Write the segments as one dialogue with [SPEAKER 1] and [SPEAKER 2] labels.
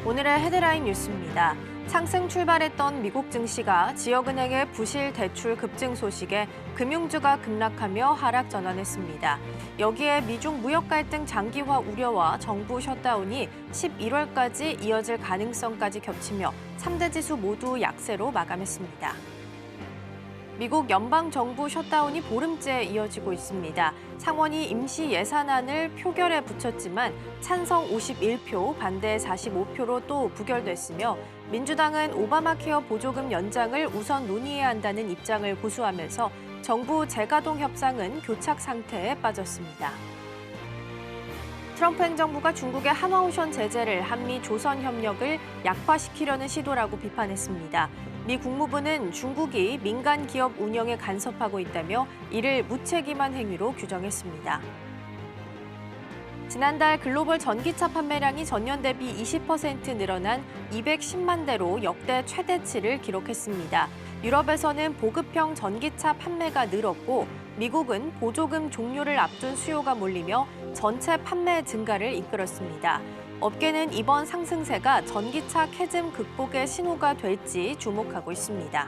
[SPEAKER 1] 오늘의 헤드라인 뉴스입니다. 상승 출발했던 미국 증시가 지역은행의 부실 대출 급증 소식에 금융주가 급락하며 하락 전환했습니다. 여기에 미중 무역 갈등 장기화 우려와 정부 셧다운이 11월까지 이어질 가능성까지 겹치며 3대 지수 모두 약세로 마감했습니다. 미국 연방정부 셧다운이 보름째 이어지고 있습니다. 상원이 임시 예산안을 표결에 붙였지만 찬성 51표, 반대 45표로 또 부결됐으며 민주당은 오바마 케어 보조금 연장을 우선 논의해야 한다는 입장을 고수하면서 정부 재가동 협상은 교착 상태에 빠졌습니다. 트럼프 행정부가 중국의 한화오션 제재를 한미 조선 협력을 약화시키려는 시도라고 비판했습니다. 미 국무부는 중국이 민간 기업 운영에 간섭하고 있다며 이를 무책임한 행위로 규정했습니다. 지난달 글로벌 전기차 판매량이 전년 대비 20% 늘어난 210만 대로 역대 최대치를 기록했습니다. 유럽에서는 보급형 전기차 판매가 늘었고 미국은 보조금 종료를 앞둔 수요가 몰리며 전체 판매 증가를 이끌었습니다. 업계는 이번 상승세가 전기차 캐즘 극복의 신호가 될지 주목하고 있습니다.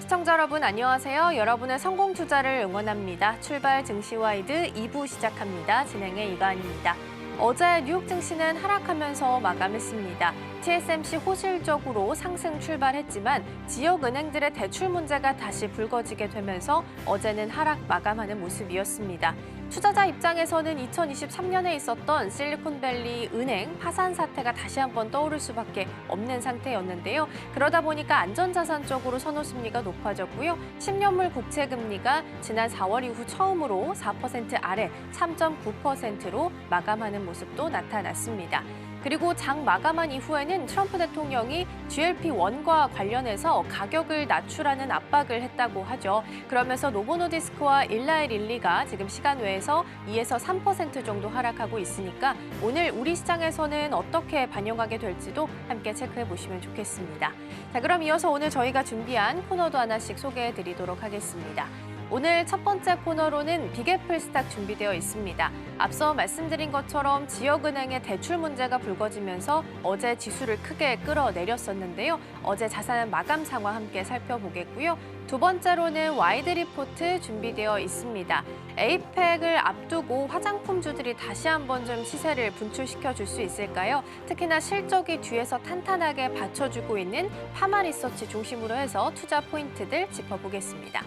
[SPEAKER 1] 시청자 여러분 안녕하세요. 여러분의 성공 투자를 응원합니다. 출발 증시와이드 2부 시작합니다. 진행의 이가은입니다. 어제 뉴욕 증시는 하락하면서 마감했습니다. TSMC 호실적으로 상승 출발했지만 지역 은행들의 대출 문제가 다시 불거지게 되면서 어제는 하락 마감하는 모습이었습니다. 투자자 입장에서는 2023년에 있었던 실리콘밸리 은행 파산 사태가 다시 한번 떠오를 수밖에 없는 상태였는데요. 그러다 보니까 안전자산 쪽으로 선호 심리가 높아졌고요. 10년물 국채 금리가 지난 4월 이후 처음으로 4% 아래 3.9%로 마감하는 모습도 나타났습니다. 그리고 장 마감한 이후에는 트럼프 대통령이 GLP-1과 관련해서 가격을 낮추라는 압박을 했다고 하죠. 그러면서 노보노디스크와 일라이 릴리가 지금 시간 외에서 2에서 3% 정도 하락하고 있으니까 오늘 우리 시장에서는 어떻게 반영하게 될지도 함께 체크해 보시면 좋겠습니다. 자, 그럼 이어서 오늘 저희가 준비한 코너도 하나씩 소개해 드리도록 하겠습니다. 오늘 첫 번째 코너로는 빅애플 스탁 준비되어 있습니다. 앞서 말씀드린 것처럼 지역은행의 대출 문제가 불거지면서 어제 지수를 크게 끌어내렸었는데요. 어제 자산 마감 상황 함께 살펴보겠고요. 두 번째로는 와이드 리포트 준비되어 있습니다. 에이펙을 앞두고 화장품주들이 다시 한번 좀 시세를 분출시켜 줄 수 있을까요? 특히나 실적이 뒤에서 탄탄하게 받쳐주고 있는 파마리서치 중심으로 해서 투자 포인트들 짚어보겠습니다.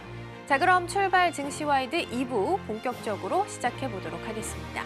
[SPEAKER 1] 자, 그럼 출발 증시와이드 2부 본격적으로 시작해 보도록 하겠습니다.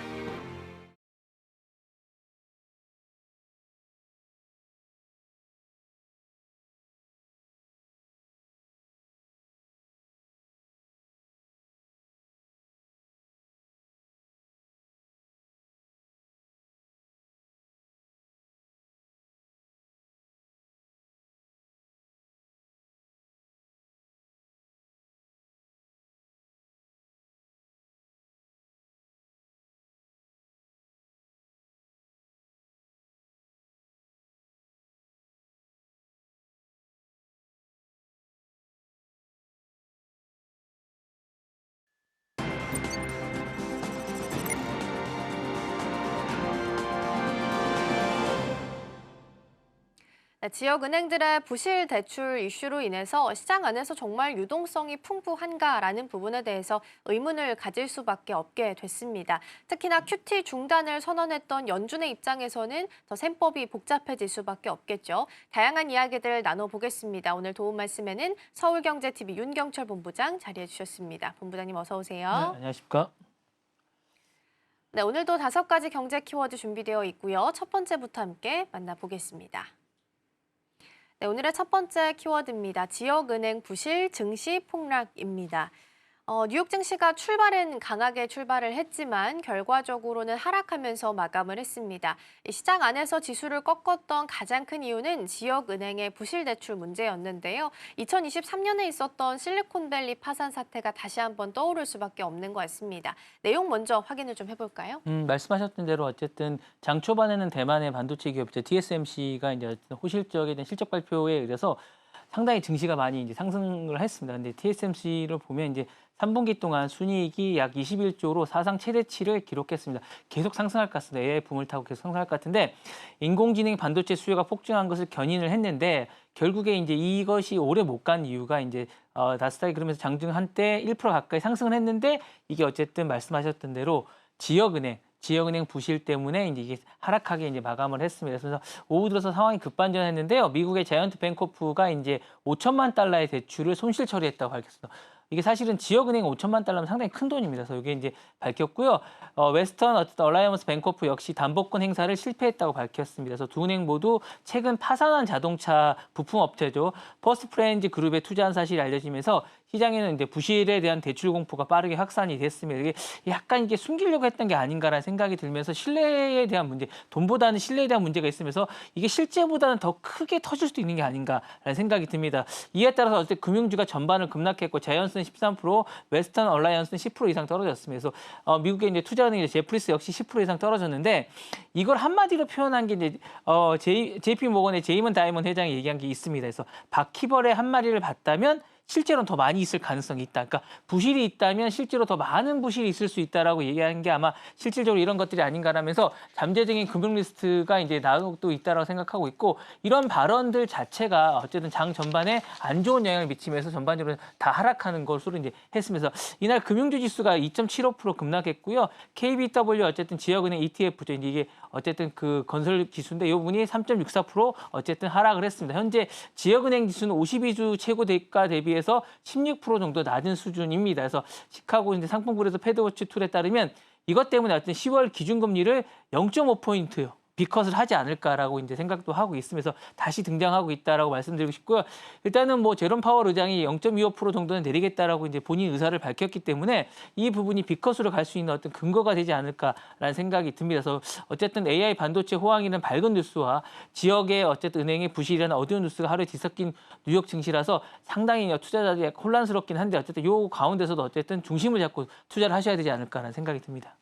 [SPEAKER 1] 지역은행들의 부실 대출 이슈로 인해서 시장 안에서 정말 유동성이 풍부한가라는 부분에 대해서 의문을 가질 수밖에 없게 됐습니다. 특히나 QT 중단을 선언했던 연준의 입장에서는 더 셈법이 복잡해질 수밖에 없겠죠. 다양한 이야기들 나눠보겠습니다. 오늘 도움 말씀에는 서울경제TV 윤경철 본부장 자리해 주셨습니다. 본부장님 어서 오세요.
[SPEAKER 2] 네, 안녕하십니까?
[SPEAKER 1] 네, 오늘도 5가지 경제 키워드 준비되어 있고요. 첫 번째부터 함께 만나보겠습니다. 네, 오늘의 첫 번째 키워드입니다. 지역은행 부실 증시 폭락입니다. 뉴욕 증시가 출발은 강하게 출발을 했지만 결과적으로는 하락하면서 마감을 했습니다. 시장 안에서 지수를 꺾었던 가장 큰 이유는 지역은행의 부실 대출 문제였는데요. 2023년에 있었던 실리콘밸리 파산 사태가 다시 한번 떠오를 수밖에 없는 것 같습니다. 내용 먼저 확인을 좀 해볼까요?
[SPEAKER 2] 말씀하셨던 대로 어쨌든 장 초반에는 대만의 반도체 기업체 TSMC가 이제 호실적인 실적 발표에 의해서 상당히 증시가 많이 이제 상승을 했습니다. 근데 TSMC를 보면 이제 3분기 동안 순이익이 약 21조로 사상 최대치를 기록했습니다. 계속 상승할 것 같습니다. AI 붐을 타고 계속 상승할 것 같은데 인공지능 반도체 수요가 폭증한 것을 견인을 했는데 결국에 이제 이것이 오래 못 간 이유가 이제 나스닥이 그러면서 장중 한때 1% 가까이 상승을 했는데 이게 어쨌든 말씀하셨던 대로 지역은행 부실 때문에 이제 이게 하락하게 이제 마감을 했습니다. 그래서 오후 들어서 상황이 급반전했는데요. 미국의 자이언트 뱅코프가 이제 5천만 달러의 대출을 손실 처리했다고 밝혔습니다. 이게 사실은 지역은행 5천만 달러면 상당히 큰 돈입니다. 그래서 이게 이제 밝혔고요. 웨스턴 얼라이언스 뱅코프 역시 담보권 행사를 실패했다고 밝혔습니다. 그래서 두 은행 모두 최근 파산한 자동차 부품 업체죠. 퍼스트 프렌즈 그룹에 투자한 사실이 알려지면서 시장에는 이제 부실에 대한 대출 공포가 빠르게 확산이 됐습니다. 이게 약간 이게 숨기려고 했던 게 아닌가라는 생각이 들면서 신뢰에 대한 문제, 돈보다는 신뢰에 대한 문제가 있으면서 이게 실제보다는 더 크게 터질 수도 있는 게 아닌가라는 생각이 듭니다. 이에 따라서 어쨌든 금융주가 전반을 급락했고 자이언스는 13%, 웨스턴 얼라이언스는 10% 이상 떨어졌습니다. 그래서 미국의 이제 투자은행 제프리스 역시 10% 이상 떨어졌는데 이걸 한마디로 표현한 게 이제 JP 모건의 제이먼 다이먼 회장이 얘기한 게 있습니다. 그래서 바퀴벌의 한 마리를 봤다면 실제로는 더 많이 있을 가능성이 있다. 그러니까 부실이 있다면 실제로 더 많은 부실이 있을 수 있다라고 얘기하는 게 아마 실질적으로 이런 것들이 아닌가라면서 잠재적인 금융 리스크가 이제 나오고 있다라고 생각하고 있고 이런 발언들 자체가 어쨌든 장 전반에 안 좋은 영향을 미치면서 전반적으로 다 하락하는 것으로 이제 했으면서 이날 금융주 지수가 2.75% 급락했고요. KBW 어쨌든 지역은행 ETF죠. 이게 어쨌든 그 건설 지수인데 이 부분이 3.64% 어쨌든 하락을 했습니다. 현재 지역은행 지수는 52주 최고 대가 대비해서 16% 정도 낮은 수준입니다. 그래서 시카고 이제 상품부에서 패드워치 툴에 따르면 이것 때문에 어쨌든 10월 기준금리를 0.5포인트 비컷을 하지 않을까라고 이제 생각도 하고 있으면서 다시 등장하고 있다라고 말씀드리고 싶고요. 일단은 뭐 제롬 파월 의장이 0.25% 정도는 내리겠다라고 이제 본인 의사를 밝혔기 때문에 이 부분이 비컷으로 갈 수 있는 어떤 근거가 되지 않을까라는 생각이 듭니다. 그래서 어쨌든 AI 반도체 호황이라는 밝은 뉴스와 지역의 어쨌든 은행의 부실이라는 어두운 뉴스가 하루에 뒤섞인 뉴욕 증시라서 상당히 투자자들이 혼란스럽긴 한데 어쨌든 요 가운데서도 어쨌든 중심을 잡고 투자를 하셔야 되지 않을까라는 생각이 듭니다.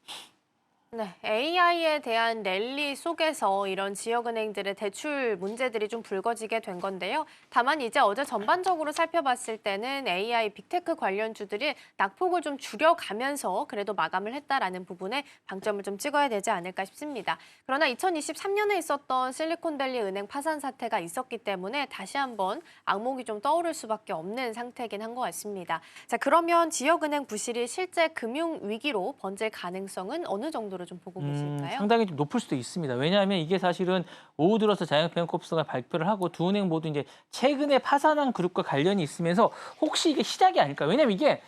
[SPEAKER 1] 네, AI에 대한 랠리 속에서 이런 지역은행들의 대출 문제들이 좀 불거지게 된 건데요. 다만 이제 어제 전반적으로 살펴봤을 때는 AI 빅테크 관련주들이 낙폭을 좀 줄여가면서 그래도 마감을 했다라는 부분에 방점을 좀 찍어야 되지 않을까 싶습니다. 그러나 2023년에 있었던 실리콘밸리 은행 파산 사태가 있었기 때문에 다시 한번 악몽이 좀 떠오를 수밖에 없는 상태이긴 한 것 같습니다. 자, 그러면 지역은행 부실이 실제 금융 위기로 번질 가능성은 어느 정도로 좀 보고 계실까요?
[SPEAKER 2] 상당히 좀 높을 수도 있습니다. 왜냐하면 이게 사실은 오후 들어서 자이언트뱅크코프스가 발표를 하고 두 은행 모두 이제 최근에 파산한 그룹과 관련이 있으면서 혹시 이게 시작이 아닐까? 왜냐하면 이게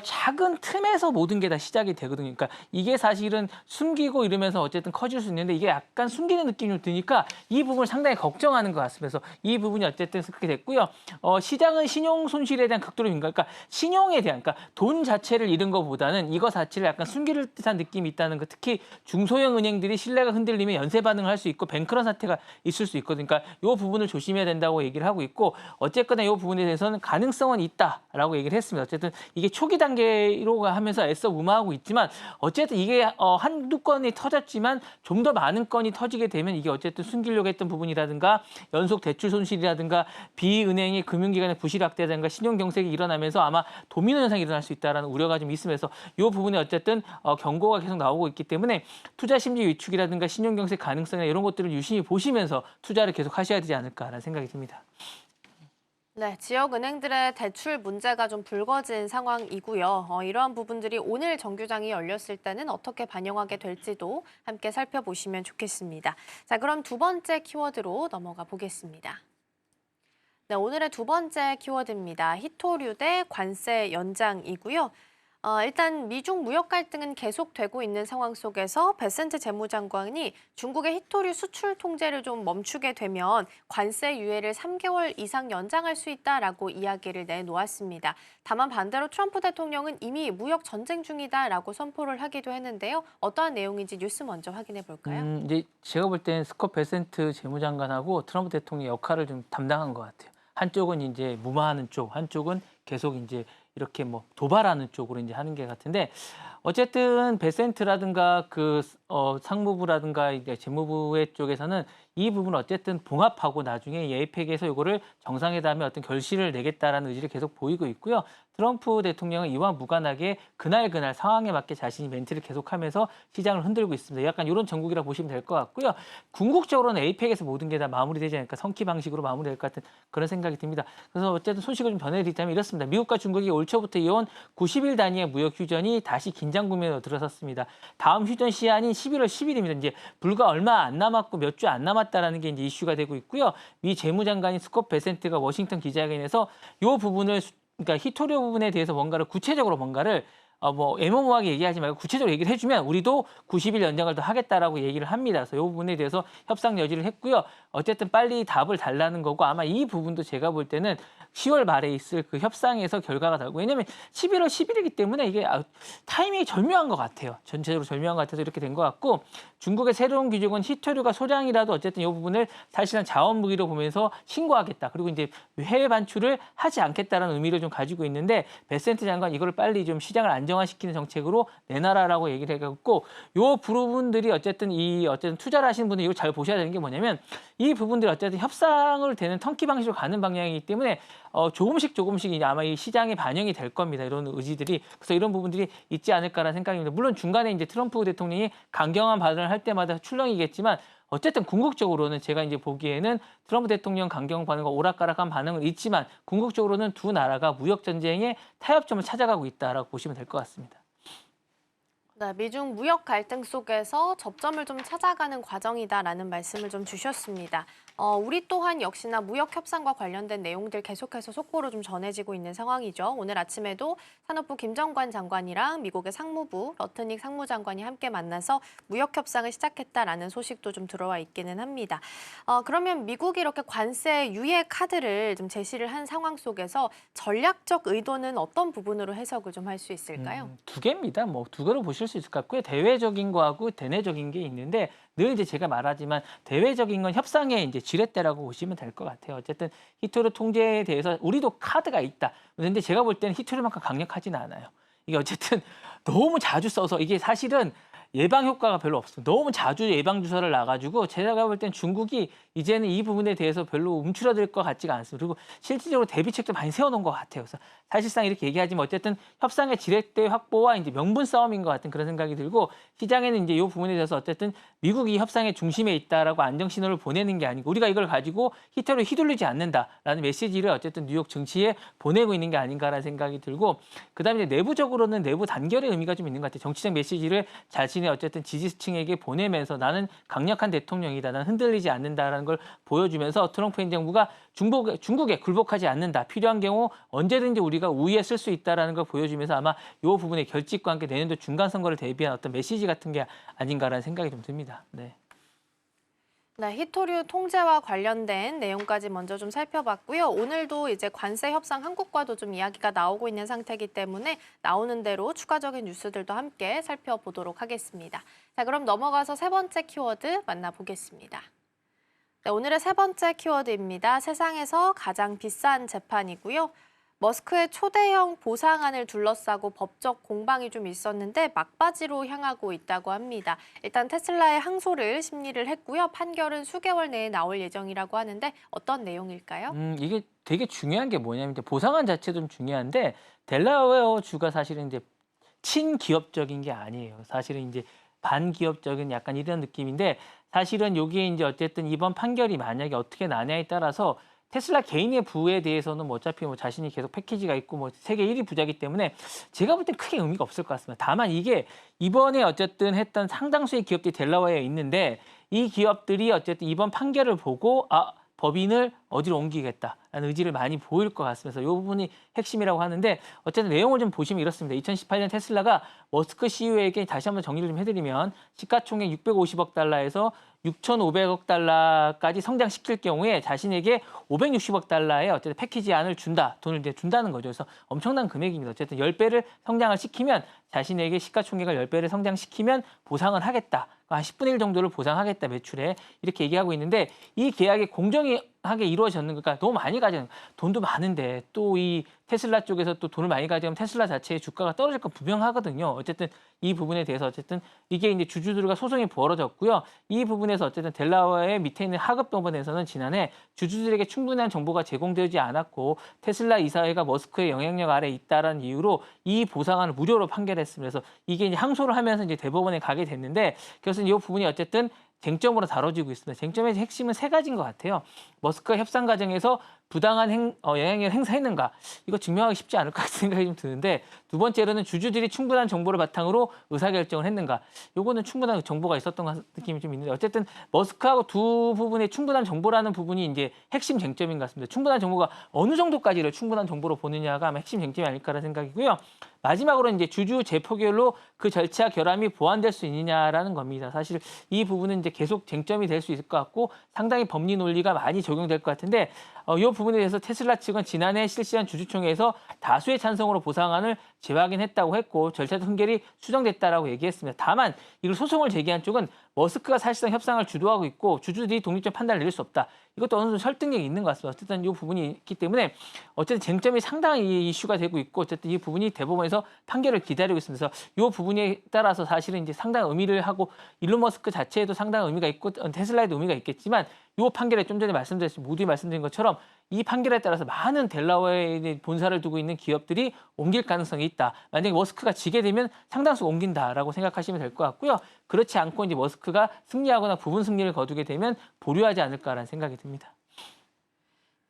[SPEAKER 2] 작은 틈에서 모든 게 다 시작이 되거든요. 그러니까 이게 사실은 숨기고 이러면서 어쨌든 커질 수 있는데 이게 약간 숨기는 느낌이 좀 드니까 이 부분을 상당히 걱정하는 것 같습니다. 그래서 이 부분이 어쨌든 그렇게 됐고요. 시장은 신용 손실에 대한 극도로 민감. 그러니까 신용에 대한, 그러니까 돈 자체를 잃은 것보다는 이거 자체를 약간 숨길 듯한 느낌이 있다는 거. 특히 중소형 은행들이 신뢰가 흔들리면 연쇄 반응을 할 수 있고 뱅크런 사태가 있을 수 있거든요. 그러니까 이 부분을 조심해야 된다고 얘기를 하고 있고 어쨌거나 이 부분에 대해서는 가능성은 있다라고 얘기를 했습니다. 어쨌든 이게 초기 단계로 하면서 애써 무마하고 있지만 어쨌든 이게 한두 건이 터졌지만 좀 더 많은 건이 터지게 되면 이게 어쨌든 숨기려고 했던 부분이라든가 연속 대출 손실이라든가 비은행의 금융기관의 부실 확대라든가 신용 경색이 일어나면서 아마 도미노 현상이 일어날 수 있다는 우려가 좀 있으면서 이 부분에 어쨌든 경고가 계속 나오고 있기 때문에 투자 심리 위축이라든가 신용 경색 가능성이나 이런 것들을 유심히 보시면서 투자를 계속 하셔야 되지 않을까라는 생각이 듭니다.
[SPEAKER 1] 네, 지역은행들의 대출 문제가 좀 불거진 상황이고요. 이러한 부분들이 오늘 정규장이 열렸을 때는 어떻게 반영하게 될지도 함께 살펴보시면 좋겠습니다. 자, 그럼 두 번째 키워드로 넘어가 보겠습니다. 네, 오늘의 두 번째 키워드입니다. 히토류 대 관세 연장이고요. 일단 미중 무역 갈등은 계속되고 있는 상황 속에서 베센트 재무장관이 중국의 히토류 수출 통제를 좀 멈추게 되면 관세 유예를 3개월 이상 연장할 수 있다라고 이야기를 내놓았습니다. 다만 반대로 트럼프 대통령은 이미 무역 전쟁 중이다라고 선포를 하기도 했는데요. 어떠한 내용인지 뉴스 먼저 확인해 볼까요?
[SPEAKER 2] 이제 제가 볼 때는 스콧 베센트 재무장관하고 트럼프 대통령의 역할을 좀 담당한 것 같아요. 한쪽은 이제 무마하는 쪽, 한쪽은 계속 이제 이렇게 뭐 도발하는 쪽으로 이제 하는 게 같은데 어쨌든 베센트라든가 그 상무부라든가 이제 재무부의 쪽에서는 이 부분을 어쨌든 봉합하고 나중에 이 에이펙에서 이거를 정상회담에 어떤 결실을 내겠다라는 의지를 계속 보이고 있고요. 트럼프 대통령은 이와 무관하게 그날 상황에 맞게 자신이 멘트를 계속하면서 시장을 흔들고 있습니다. 약간 이런 전국이라 보시면 될 것 같고요. 궁극적으로는 에이펙에서 모든 게 다 마무리되지 않을까, 성키 방식으로 마무리될 것 같은 그런 생각이 듭니다. 그래서 어쨌든 소식을 좀 전해드리자면 이렇습니다. 미국과 중국이 올 초부터 이어온 90일 단위의 무역 휴전이 다시 긴장 국면으로 들어섰습니다. 다음 휴전 시한이 11월 10일입니다. 이제 불과 얼마 안 남았고 몇 주 안 남았다라는 게 이제 이슈가 되고 있고요. 미 재무장관인 스콧 베센트가 워싱턴 기자회견에서 이 부분을 그러니까 히토리오 부분에 대해서 구체적으로 뭔가를 애매모호하게 얘기하지 말고 구체적으로 얘기를 해주면 우리도 90일 연장을 더 하겠다라고 얘기를 합니다. 그래서 이 부분에 대해서 협상 여지를 했고요. 어쨌든 빨리 답을 달라는 거고 아마 이 부분도 제가 볼 때는 10월 말에 있을 그 협상에서 결과가 나오고 왜냐하면 11월 10일이기 때문에 이게 타이밍이 절묘한 것 같아요. 전체적으로 절묘한 것 같아서 이렇게 된 것 같고 중국의 새로운 규정은 히토류가 소량이라도 어쨌든 이 부분을 사실은 자원무기로 보면서 신고하겠다. 그리고 이제 해외 반출을 하지 않겠다라는 의미를 좀 가지고 있는데 베센트 장관 이거를 빨리 좀 시장을 안정화시키는 정책으로 내놔라라고 얘기를 해갖고 요 부분들이 어쨌든 투자를 하시는 분들이 이거 잘 보셔야 되는 게 뭐냐면 이 부분들이 어쨌든 협상을 되는 턴키 방식으로 가는 방향이기 때문에 조금씩 이제 아마 이 시장에 반영이 될 겁니다. 이런 의지들이. 그래서 이런 부분들이 있지 않을까라는 생각입니다. 물론 중간에 이제 트럼프 대통령이 강경한 발언을 할 때마다 출렁이겠지만 어쨌든 궁극적으로는 제가 이제 보기에는 트럼프 대통령 강경 반응과 오락가락한 반응은 있지만 궁극적으로는 두 나라가 무역 전쟁의 타협점을 찾아가고 있다라고 보시면 될 것 같습니다.
[SPEAKER 1] 네, 미중 무역 갈등 속에서 접점을 좀 찾아가는 과정이다라는 말씀을 좀 주셨습니다. 우리 또한 역시나 무역 협상과 관련된 내용들 계속해서 속보로 좀 전해지고 있는 상황이죠. 오늘 아침에도 산업부 김정관 장관이랑 미국의 상무부 러트닉 상무장관이 함께 만나서 무역 협상을 시작했다라는 소식도 좀 들어와 있기는 합니다. 그러면 미국이 이렇게 관세 유예 카드를 좀 제시를 한 상황 속에서 전략적 의도는 어떤 부분으로 해석을 좀 할 수 있을까요?
[SPEAKER 2] 두 개입니다. 두 개로 보실 수 있을 것 같고요. 대외적인 거하고 대내적인 게 있는데 늘 이제 제가 말하지만 대외적인 건 협상의 이제 지렛대라고 보시면 될 것 같아요. 어쨌든 히토류 통제에 대해서 우리도 카드가 있다. 그런데 제가 볼 때는 히토류만큼 강력하지는 않아요. 이게 어쨌든 너무 자주 써서 이게 사실은 예방 효과가 별로 없습니다. 너무 자주 예방 주사를 놔가지고 제가 볼 땐 중국이 이제는 이 부분에 대해서 별로 움츠러들 것 같지가 않습니다. 그리고 실질적으로 대비책도 많이 세워놓은 것 같아요. 그래서 사실상 이렇게 얘기하지만 어쨌든 협상의 지렛대 확보와 이제 명분 싸움인 것 같은 그런 생각이 들고 시장에는 이제 이 부분에 대해서 어쨌든 미국이 협상의 중심에 있다라고 안정 신호를 보내는 게 아니고 우리가 이걸 가지고 히터를 휘둘리지 않는다라는 메시지를 어쨌든 뉴욕 정치에 보내고 있는 게 아닌가라는 생각이 들고 그다음에 이제 내부적으로는 내부 단결의 의미가 좀 있는 것 같아요. 정치적 메시지를 자신의 어쨌든 지지층에게 보내면서 나는 강력한 대통령이다. 나는 흔들리지 않는다라는 걸 보여주면서 트럼프 행정부가 중국에 굴복하지 않는다. 필요한 경우 언제든지 우리가 우위에 쓸 수 있다라는 걸 보여주면서 아마 이 부분의 결집과 함께 내년도 중간 선거를 대비한 어떤 메시지 같은 게 아닌가라는 생각이 좀 듭니다. 네.
[SPEAKER 1] 네, 히토류 통제와 관련된 내용까지 먼저 좀 살펴봤고요. 오늘도 이제 관세 협상 한국과도 좀 이야기가 나오고 있는 상태이기 때문에 나오는 대로 추가적인 뉴스들도 함께 살펴보도록 하겠습니다. 자, 그럼 넘어가서 세 번째 키워드 만나보겠습니다. 네, 오늘의 세 번째 키워드입니다. 세상에서 가장 비싼 재판이고요. 머스크의 초대형 보상안을 둘러싸고 법적 공방이 좀 있었는데 막바지로 향하고 있다고 합니다. 일단 테슬라의 항소를 심리를 했고요. 판결은 수개월 내에 나올 예정이라고 하는데 어떤 내용일까요?
[SPEAKER 2] 이게 되게 중요한 게 뭐냐면 이제 보상안 자체도 좀 중요한데 델라웨어 주가 사실은 이제 친기업적인 게 아니에요. 사실은 이제 반기업적인 약간 이런 느낌인데 사실은 여기에 이제 어쨌든 이번 판결이 만약에 어떻게 나냐에 따라서 테슬라 개인의 부에 대해서는 어차피 자신이 계속 패키지가 있고 세계 1위 부자이기 때문에 제가 볼 땐 크게 의미가 없을 것 같습니다. 다만 이게 이번에 어쨌든 했던 상당수의 기업들이 델라웨어에 있는데 이 기업들이 어쨌든 이번 판결을 보고 법인을 어디로 옮기겠다라는 의지를 많이 보일 것 같습니다. 이 부분이 핵심이라고 하는데 어쨌든 내용을 좀 보시면 이렇습니다. 2018년 테슬라가 머스크 CEO에게 다시 한번 정리를 좀 해드리면 시가총액 650억 달러에서 6,500억 달러까지 성장시킬 경우에 자신에게 560억 달러의 어쨌든 패키지안을 돈을 이제 준다는 거죠. 그래서 엄청난 금액입니다. 어쨌든 10배를 성장을 시키면 자신에게 시가총액을 10배를 성장시키면 보상을 하겠다. 한 10분의 1 정도를 보상하겠다 매출에 이렇게 얘기하고 있는데 이 계약의 공정이 불분명하게 이루어졌는 거니까 너무 많이 가져가는 돈도 많은데 또 이 테슬라 쪽에서 또 돈을 많이 가져가면 테슬라 자체의 주가가 떨어질 건 분명하거든요. 어쨌든 이 부분에 대해서 어쨌든 이게 이제 주주들과 소송이 벌어졌고요. 이 부분에서 어쨌든 델라웨어의 밑에 있는 하급 법원에서는 지난해 주주들에게 충분한 정보가 제공되지 않았고 테슬라 이사회가 머스크의 영향력 아래 있다라는 이유로 이 보상안을 무료로 판결했습니다. 그래서 이게 이제 항소를 하면서 이제 대법원에 가게 됐는데 그래서 이 부분이 어쨌든 쟁점으로 다뤄지고 있습니다. 쟁점의 핵심은 세 가지인 것 같아요. 머스크와 협상 과정에서 부당한 영향력을 행사했는가? 이거 증명하기 쉽지 않을 것 같은 생각이 좀 드는데 두 번째로는 주주들이 충분한 정보를 바탕으로 의사결정을 했는가? 요거는 충분한 정보가 있었던 느낌이 좀 있는데 어쨌든 머스크하고 두 부분의 충분한 정보라는 부분이 이제 핵심 쟁점인 것 같습니다. 충분한 정보가 어느 정도까지를 충분한 정보로 보느냐가 아마 핵심 쟁점이 아닐까라는 생각이고요. 마지막으로 이제 주주 재포결로 그 절차 결함이 보완될 수 있느냐라는 겁니다. 사실 이 부분은 이제 계속 쟁점이 될 수 있을 것 같고 상당히 법리 논리가 많이 적용될 것 같은데 이 부분에 대해서 테슬라 측은 지난해 실시한 주주총회에서 다수의 찬성으로 보상안을 재확인했다고 했고 절차 통결이 수정됐다라고 얘기했습니다. 다만 이걸 소송을 제기한 쪽은 머스크가 사실상 협상을 주도하고 있고 주주들이 독립적 판단을 내릴 수 없다. 이것도 어느 정도 설득력이 있는 것 같습니다. 어쨌든 이 부분이 있기 때문에 어쨌든 쟁점이 상당히 이슈가 되고 있고 어쨌든 이 부분이 대법원에서 판결을 기다리고 있습니다. 그래서 이 부분에 따라서 사실은 이제 상당한 의미를 하고 일론 머스크 자체에도 상당한 의미가 있고 테슬라에도 의미가 있겠지만 이 판결에 좀 전에 말씀드렸듯이 모두 말씀드린 것처럼 이 판결에 따라서 많은 델라웨어에 본사를 두고 있는 기업들이 옮길 가능성이 있다. 만약에 머스크가 지게 되면 상당수 옮긴다라고 생각하시면 될 것 같고요. 그렇지 않고 이제 머스크가 승리하거나 부분 승리를 거두게 되면 보류하지 않을까라는 생각이 듭니다.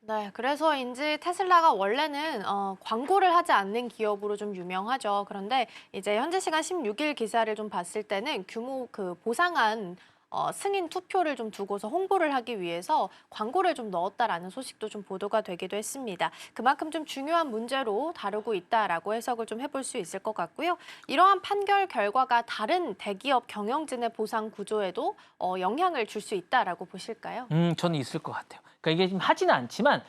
[SPEAKER 1] 네, 그래서인지 테슬라가 원래는 광고를 하지 않는 기업으로 좀 유명하죠. 그런데 이제 현지 시간 16일 기사를 좀 봤을 때는 규모 그 보상안 승인 투표를 좀 두고서 홍보를 하기 위해서 광고를 좀 넣었다라는 소식도 좀 보도가 되기도 했습니다. 그만큼 좀 중요한 문제로 다루고 있다라고 해석을 좀 해볼 수 있을 것 같고요. 이러한 판결 결과가 다른 대기업 경영진의 보상 구조에도 영향을 줄 수 있다라고 보실까요?
[SPEAKER 2] 저는 있을 것 같아요. 그러니까 이게 지금 하지는 않지만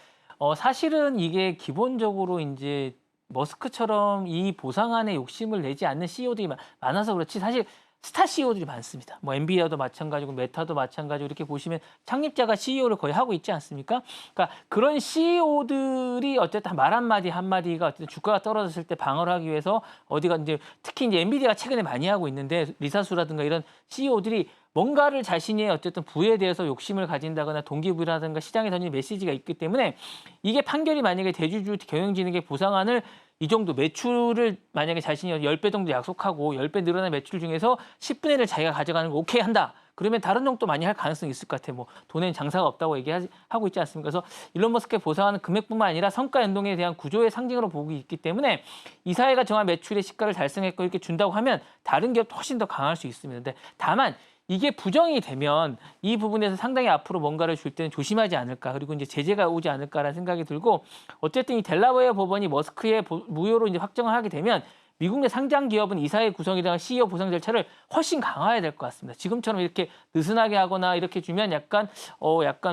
[SPEAKER 2] 사실은 이게 기본적으로 이제 머스크처럼 이 보상안에 욕심을 내지 않는 CEO들이 많아서 그렇지 사실 스타 CEO들이 많습니다. 뭐 엔비디아도 마찬가지고 메타도 마찬가지고 이렇게 보시면 창립자가 CEO를 거의 하고 있지 않습니까? 그러니까 그런 CEO들이 어쨌든 말 한마디 한마디가 어쨌든 주가가 떨어졌을 때 방어를 하기 위해서 어디가 이제 특히 이제 엔비디아가 최근에 많이 하고 있는데 리사수라든가 이런 CEO들이 뭔가를 자신의 어쨌든 부에 대해서 욕심을 가진다거나 동기부여라든가 시장에 던진 메시지가 있기 때문에 이게 판결이 만약에 대주주 경영진에게 보상안을 이 정도 매출을 만약에 자신이 10배 정도 약속하고 10배 늘어난 매출 중에서 10분의 1을 자기가 가져가는 거 오케이 한다. 그러면 다른 정도 많이 할 가능성이 있을 것 같아요. 뭐 돈에는 장사가 없다고 얘기하고 있지 않습니까? 그래서 일론 머스크의 보상하는 금액뿐만 아니라 성과 연동에 대한 구조의 상징으로 보고 있기 때문에 이 사회가 정한 매출의 시가를 달성했고 이렇게 준다고 하면 다른 기업도 훨씬 더 강할 수 있습니다. 근데 다만 이게 부정이 되면 이 부분에서 상당히 앞으로 뭔가를 줄 때는 조심하지 않을까. 그리고 이제 제재가 오지 않을까라는 생각이 들고 어쨌든 이 델라웨어 법원이 머스크의 무효로 이제 확정을 하게 되면 미국 내 상장 기업은 이사회 구성이랑 CEO 보상 절차를 훨씬 강화해야 될 것 같습니다. 지금처럼 이렇게 느슨하게 하거나 이렇게 주면 약간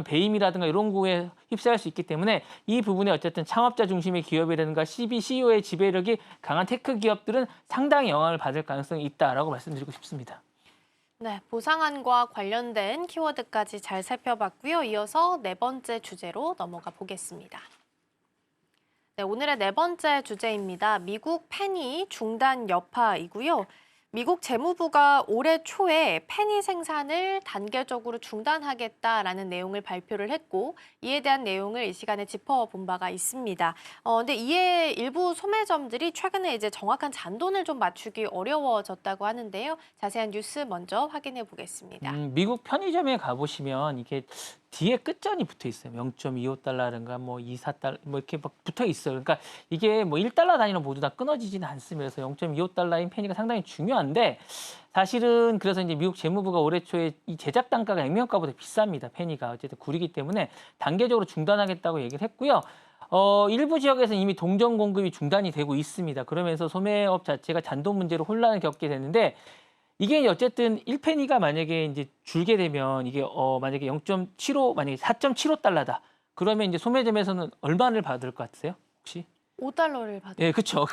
[SPEAKER 2] 배임이라든가 이런 거에 휩싸일 수 있기 때문에 이 부분에 어쨌든 창업자 중심의 기업이라든가 CEO의 지배력이 강한 테크 기업들은 상당히 영향을 받을 가능성이 있다라고 말씀드리고 싶습니다.
[SPEAKER 1] 네, 보상안과 관련된 키워드까지 잘 살펴봤고요. 이어서 네 번째 주제로 넘어가 보겠습니다. 네, 오늘의 네 번째 주제입니다. 미국 페니 중단 여파이고요. 미국 재무부가 올해 초에 페니 생산을 단계적으로 중단하겠다라는 내용을 발표를 했고 이에 대한 내용을 이 시간에 짚어본 바가 있습니다. 근데 이에 일부 소매점들이 최근에 이제 정확한 잔돈을 좀 맞추기 어려워졌다고 하는데요. 자세한 뉴스 먼저 확인해 보겠습니다.
[SPEAKER 2] 미국 편의점에 가보시면 이게 뒤에 끝전이 붙어 있어요. 0.25달러라든가 뭐 24달러 뭐 이렇게 막 붙어 있어요. 그러니까 이게 뭐 1달러 단위로 모두 다 끊어지지는 않습니다. 그래서 0.25달러인 페니가 상당히 중요한데 사실은 그래서 이제 미국 재무부가 올해 초에 이 제작 단가가 액면가보다 비쌉니다. 페니가 어쨌든 구리기 때문에 단계적으로 중단하겠다고 얘기를 했고요. 일부 지역에서는 이미 동전 공급이 중단이 되고 있습니다. 그러면서 소매업 자체가 잔돈 문제로 혼란을 겪게 되는데 이게 어쨌든 1페니가 만약에 이제 줄게 되면 이게 만약에 0.75 만약에 4.75달러다. 그러면 이제 소매점에서는 얼마를 받을 것 같으세요? 혹시?
[SPEAKER 1] 5달러를 받은.
[SPEAKER 2] 예, 그렇죠.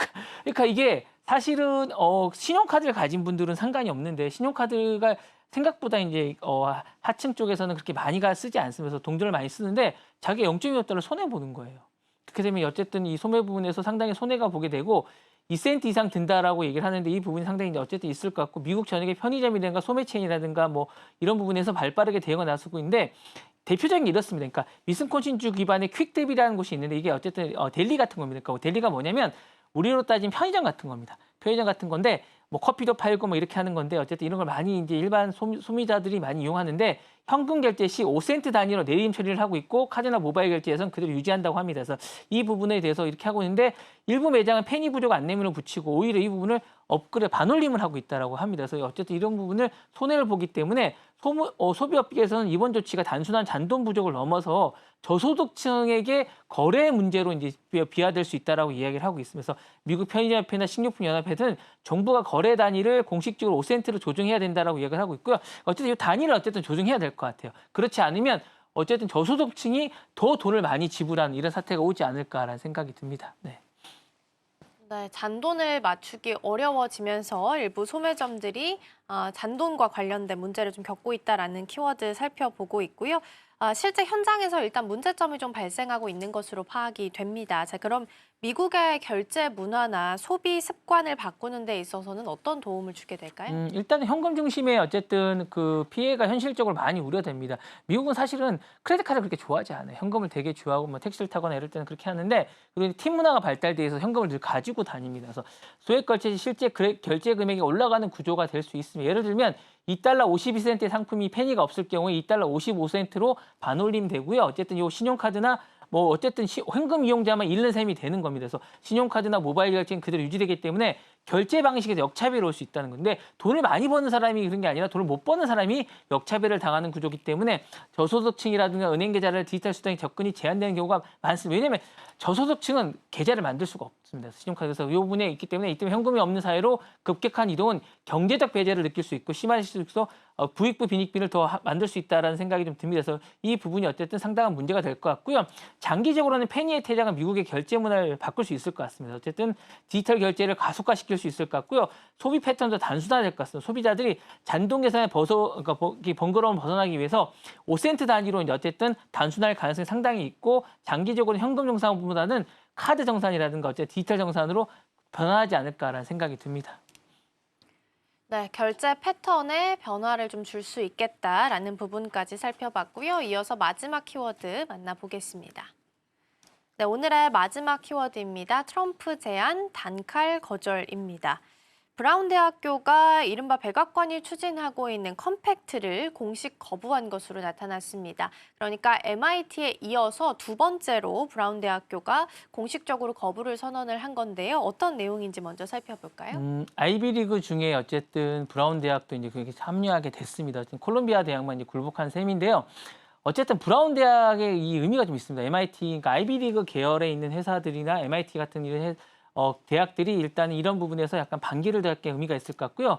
[SPEAKER 2] 그러니까 이게 사실은 신용카드를 가진 분들은 상관이 없는데 신용카드가 생각보다 이제 하층 쪽에서는 그렇게 많이가 쓰지 않으면서 동전을 많이 쓰는데 자기 0.25달러 손해 보는 거예요. 그렇게 되면 어쨌든 이 소매 부분에서 상당히 손해가 보게 되고 2센트 이상 든다라고 얘기를 하는데 이 부분이 상당히 이제 어쨌든 있을 것 같고 미국 전역의 편의점이라든가 소매체인이라든가 뭐 이런 부분에서 발빠르게 대응을 나서고 있는데 대표적인 게 이렇습니다. 그러니까 위스콘신주 기반의 퀵랩이라는 곳이 있는데 이게 어쨌든 델리 같은 겁니다. 그러니까 델리가 뭐냐면 우리로 따지면 편의점 같은 겁니다. 편의점 같은 건데 뭐 커피도 팔고 뭐 이렇게 하는 건데 어쨌든 이런 걸 많이 이제 일반 소비자들이 많이 이용하는데 현금 결제 시 5센트 단위로 내림 처리를 하고 있고 카드나 모바일 결제에서는 그대로 유지한다고 합니다. 그래서 이 부분에 대해서 이렇게 하고 있는데 일부 매장은 페니 부족 안내문을 붙이고 오히려 이 부분을 업그레이드 반올림을 하고 있다라고 합니다. 그래서 어쨌든 이런 부분을 손해를 보기 때문에 소비업계에서는 이번 조치가 단순한 잔돈 부족을 넘어서 저소득층에게 거래 문제로 이제 비화될 수 있다라고 이야기를 하고 있으면서 미국 편의점협회나 식료품연합회는 정부가 거래 단위를 공식적으로 5센트로 조정해야 된다라고 이야기를 하고 있고요. 어쨌든 이 단위를 어쨌든 조정해야 될 것 같아요. 그렇지 않으면 어쨌든 저소득층이 더 돈을 많이 지불하는 이런 사태가 오지 않을까라는 생각이 듭니다. 네.
[SPEAKER 1] 네, 잔돈을 맞추기 어려워지면서 일부 소매점들이 잔돈과 관련된 문제를 좀 겪고 있다라는 키워드 살펴보고 있고요. 실제 현장에서 일단 문제점이 좀 발생하고 있는 것으로 파악이 됩니다. 자, 그럼 미국의 결제 문화나 소비 습관을 바꾸는 데 있어서는 어떤 도움을 주게 될까요?
[SPEAKER 2] 일단 현금 중심의 어쨌든 그 피해가 현실적으로 많이 우려됩니다. 미국은 사실은 크레딧 카드 그렇게 좋아하지 않아요. 현금을 되게 좋아하고 뭐 택시를 타거나 이럴 때는 그렇게 하는데 그리고 팀 문화가 발달돼 있어서 현금을 늘 가지고 다닙니다. 그래서 소액 결제 시 실제 결제 금액이 올라가는 구조가 될 수 있습니다. 예를 들면 2달러 52센트의 상품이 페니가 없을 경우에 2달러 55센트로 반올림 되고요. 어쨌든 이 신용카드나 뭐 어쨌든 현금 이용자만 잃는 셈이 되는 겁니다. 그래서 신용카드나 모바일 결제는 그대로 유지되기 때문에 결제 방식에서 역차별이 올 수 있다는 건데 돈을 많이 버는 사람이 그런 게 아니라 돈을 못 버는 사람이 역차별을 당하는 구조이기 때문에 저소득층이라든가 은행 계좌를 디지털 수단에 접근이 제한되는 경우가 많습니다. 왜냐하면 저소득층은 계좌를 만들 수가 없습니다. 신용카드에서 이 부분에 있기 때문에 이 때문에 현금이 없는 사회로 급격한 이동은 경제적 배제를 느낄 수 있고 심할 수 있어서 부익부 빈익빈을 더 만들 수 있다는 생각이 좀 듭니다. 그래서 이 부분이 어쨌든 상당한 문제가 될 것 같고요. 장기적으로는 페니의 퇴장은 미국의 결제 문화를 바꿀 수 있을 것 같습니다. 어쨌든 디지털 결제를 가속화시킬 수 있을 것 같고요. 소비 패턴도 단순화될 것 같습니다. 소비자들이 잔돈 계산에 그러니까 번거로움 벗어나기 위해서 5센트 단위로 이제 어쨌든 단순할 가능성이 상당히 있고 장기적으로 현금 정산보다는 카드 정산이라든가 어쨌든 디지털 정산으로 변화하지 않을까라는 생각이 듭니다.
[SPEAKER 1] 네, 결제 패턴에 변화를 좀 줄 수 있겠다라는 부분까지 살펴봤고요. 이어서 마지막 키워드 만나보겠습니다. 네, 오늘의 마지막 키워드입니다. 트럼프 제안 단칼 거절입니다. 브라운 대학교가 이른바 백악관이 추진하고 있는 컴팩트를 공식 거부한 것으로 나타났습니다. 그러니까 MIT에 이어서 두 번째로 브라운 대학교가 공식적으로 거부를 선언을 한 건데요. 어떤 내용인지 먼저 살펴볼까요?
[SPEAKER 2] 아이비리그 중에 어쨌든 브라운 대학도 이제 그게 합류하게 됐습니다. 콜롬비아 대학만 이제 굴복한 셈인데요. 어쨌든 브라운 대학의 이 의미가 좀 있습니다. MIT, 그러니까 아이비리그 계열에 있는 회사들이나 MIT 같은 이런 대학들이 일단 이런 부분에서 약간 반기를 달 게 의미가 있을 것 같고요.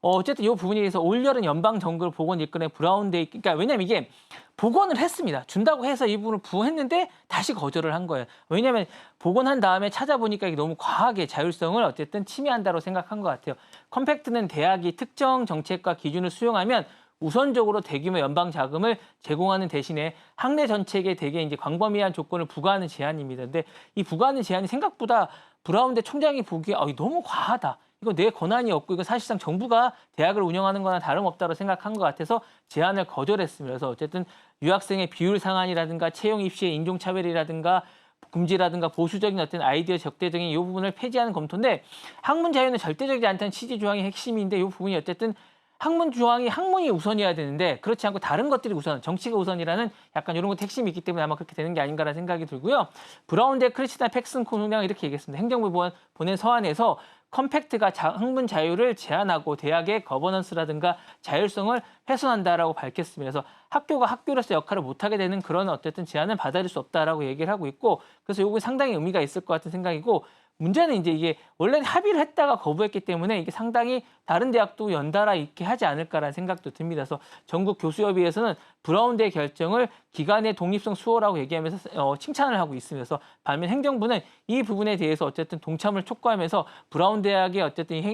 [SPEAKER 2] 어쨌든 이 부분에 대해서 올여름 연방 정글 보건 일건의 브라운 대학, 그러니까 왜냐면 이게 복원을 했습니다. 준다고 해서 이 부분을 부했는데 다시 거절을 한 거예요. 왜냐하면 복원한 다음에 찾아보니까 이게 너무 과하게 자율성을 어쨌든 침해한다고 생각한 것 같아요. 컴팩트는 대학이 특정 정책과 기준을 수용하면 우선적으로 대규모 연방 자금을 제공하는 대신에 학내 전체에 되게 이제 광범위한 조건을 부과하는 제안입니다. 근데 이 부과하는 제안이 생각보다 브라운대 총장이 보기에 너무 과하다. 이거 내 권한이 없고 이거 사실상 정부가 대학을 운영하는 거나 다름없다고 생각한 것 같아서 제안을 거절했습니다. 그래서 어쨌든 유학생의 비율 상한이라든가 채용 입시의 인종차별이라든가 금지라든가 보수적인 어떤 아이디어 적대적인 이 부분을 폐지하는 검토인데 학문 자유는 절대적이지 않다는 취지 조항이 핵심인데 이 부분이 어쨌든 학문 조항이 학문이 우선이어야 되는데 그렇지 않고 다른 것들이 우선, 정치가 우선이라는 약간 이런 것 핵심이 있기 때문에 아마 그렇게 되는 게 아닌가라는 생각이 들고요. 브라운대 크리스티나 팩슨 총장은 이렇게 얘기했습니다. 행정부 보낸 서한에서 컴팩트가 학문 자유를 제한하고 대학의 거버넌스라든가 자율성을 훼손한다라고 밝혔습니다. 그래서 학교가 학교로서 역할을 못하게 되는 그런 어쨌든 제한을 받아들일 수 없다라고 얘기를 하고 있고 그래서 이거 상당히 의미가 있을 것 같은 생각이고 문제는 이제 이게 원래는 합의를 했다가 거부했기 때문에 이게 상당히 다른 대학도 연달아 있게 하지 않을까라는 생각도 듭니다. 그래서 전국 교수협의회에서는 브라운대의 결정을 기관의 독립성 수호라고 얘기하면서 칭찬을 하고 있습니다. 그래서 반면 행정부는 이 부분에 대해서 어쨌든 동참을 촉구하면서 브라운 대학의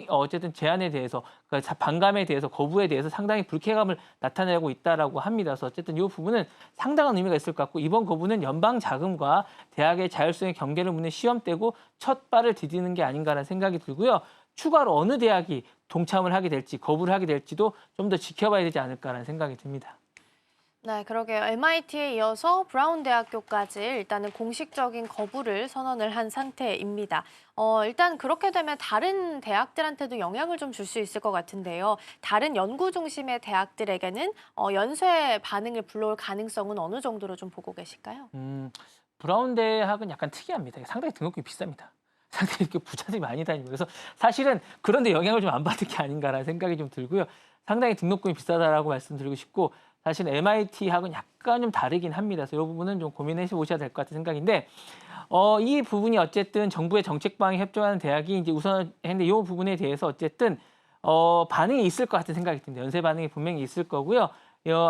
[SPEAKER 2] 어쨌든 제안에 대해서 그러니까 반감에 대해서 거부에 대해서 상당히 불쾌감을 나타내고 있다라고 합니다. 그래서 어쨌든 이 부분은 상당한 의미가 있을 것 같고 이번 거부는 연방 자금과 대학의 자율성의 경계를 묻는 시험대고 첫 발을 디디는 게 아닌가라는 생각이 들고요. 추가로 어느 대학이 동참을 하게 될지 거부를 하게 될지도 좀 더 지켜봐야 되지 않을까라는 생각이 듭니다.
[SPEAKER 1] 네, 그러게요. MIT에 이어서 브라운 대학교까지 일단은 공식적인 거부를 선언을 한 상태입니다. 일단 그렇게 되면 다른 대학들한테도 영향을 좀 줄 수 있을 것 같은데요. 다른 연구 중심의 대학들에게는 연쇄 반응을 불러올 가능성은 어느 정도로 좀 보고 계실까요?
[SPEAKER 2] 브라운 대학은 약간 특이합니다. 상당히 등록금이 비쌉니다. 상당히 이렇게 부자들이 많이 다니고 그래서 사실은 그런 데 영향을 좀 안 받은 게 아닌가라는 생각이 좀 들고요. 상당히 등록금이 비싸다라고 말씀드리고 싶고 사실 MIT학은 약간 좀 다르긴 합니다. 그래서 이 부분은 좀 고민해 보셔야 될 것 같은 생각인데 이 부분이 어쨌든 정부의 정책 방향에 협조하는 대학이 이제 우선 했는데 이 부분에 대해서 어쨌든 반응이 있을 것 같은 생각이 듭니다. 연쇄 반응이 분명히 있을 거고요.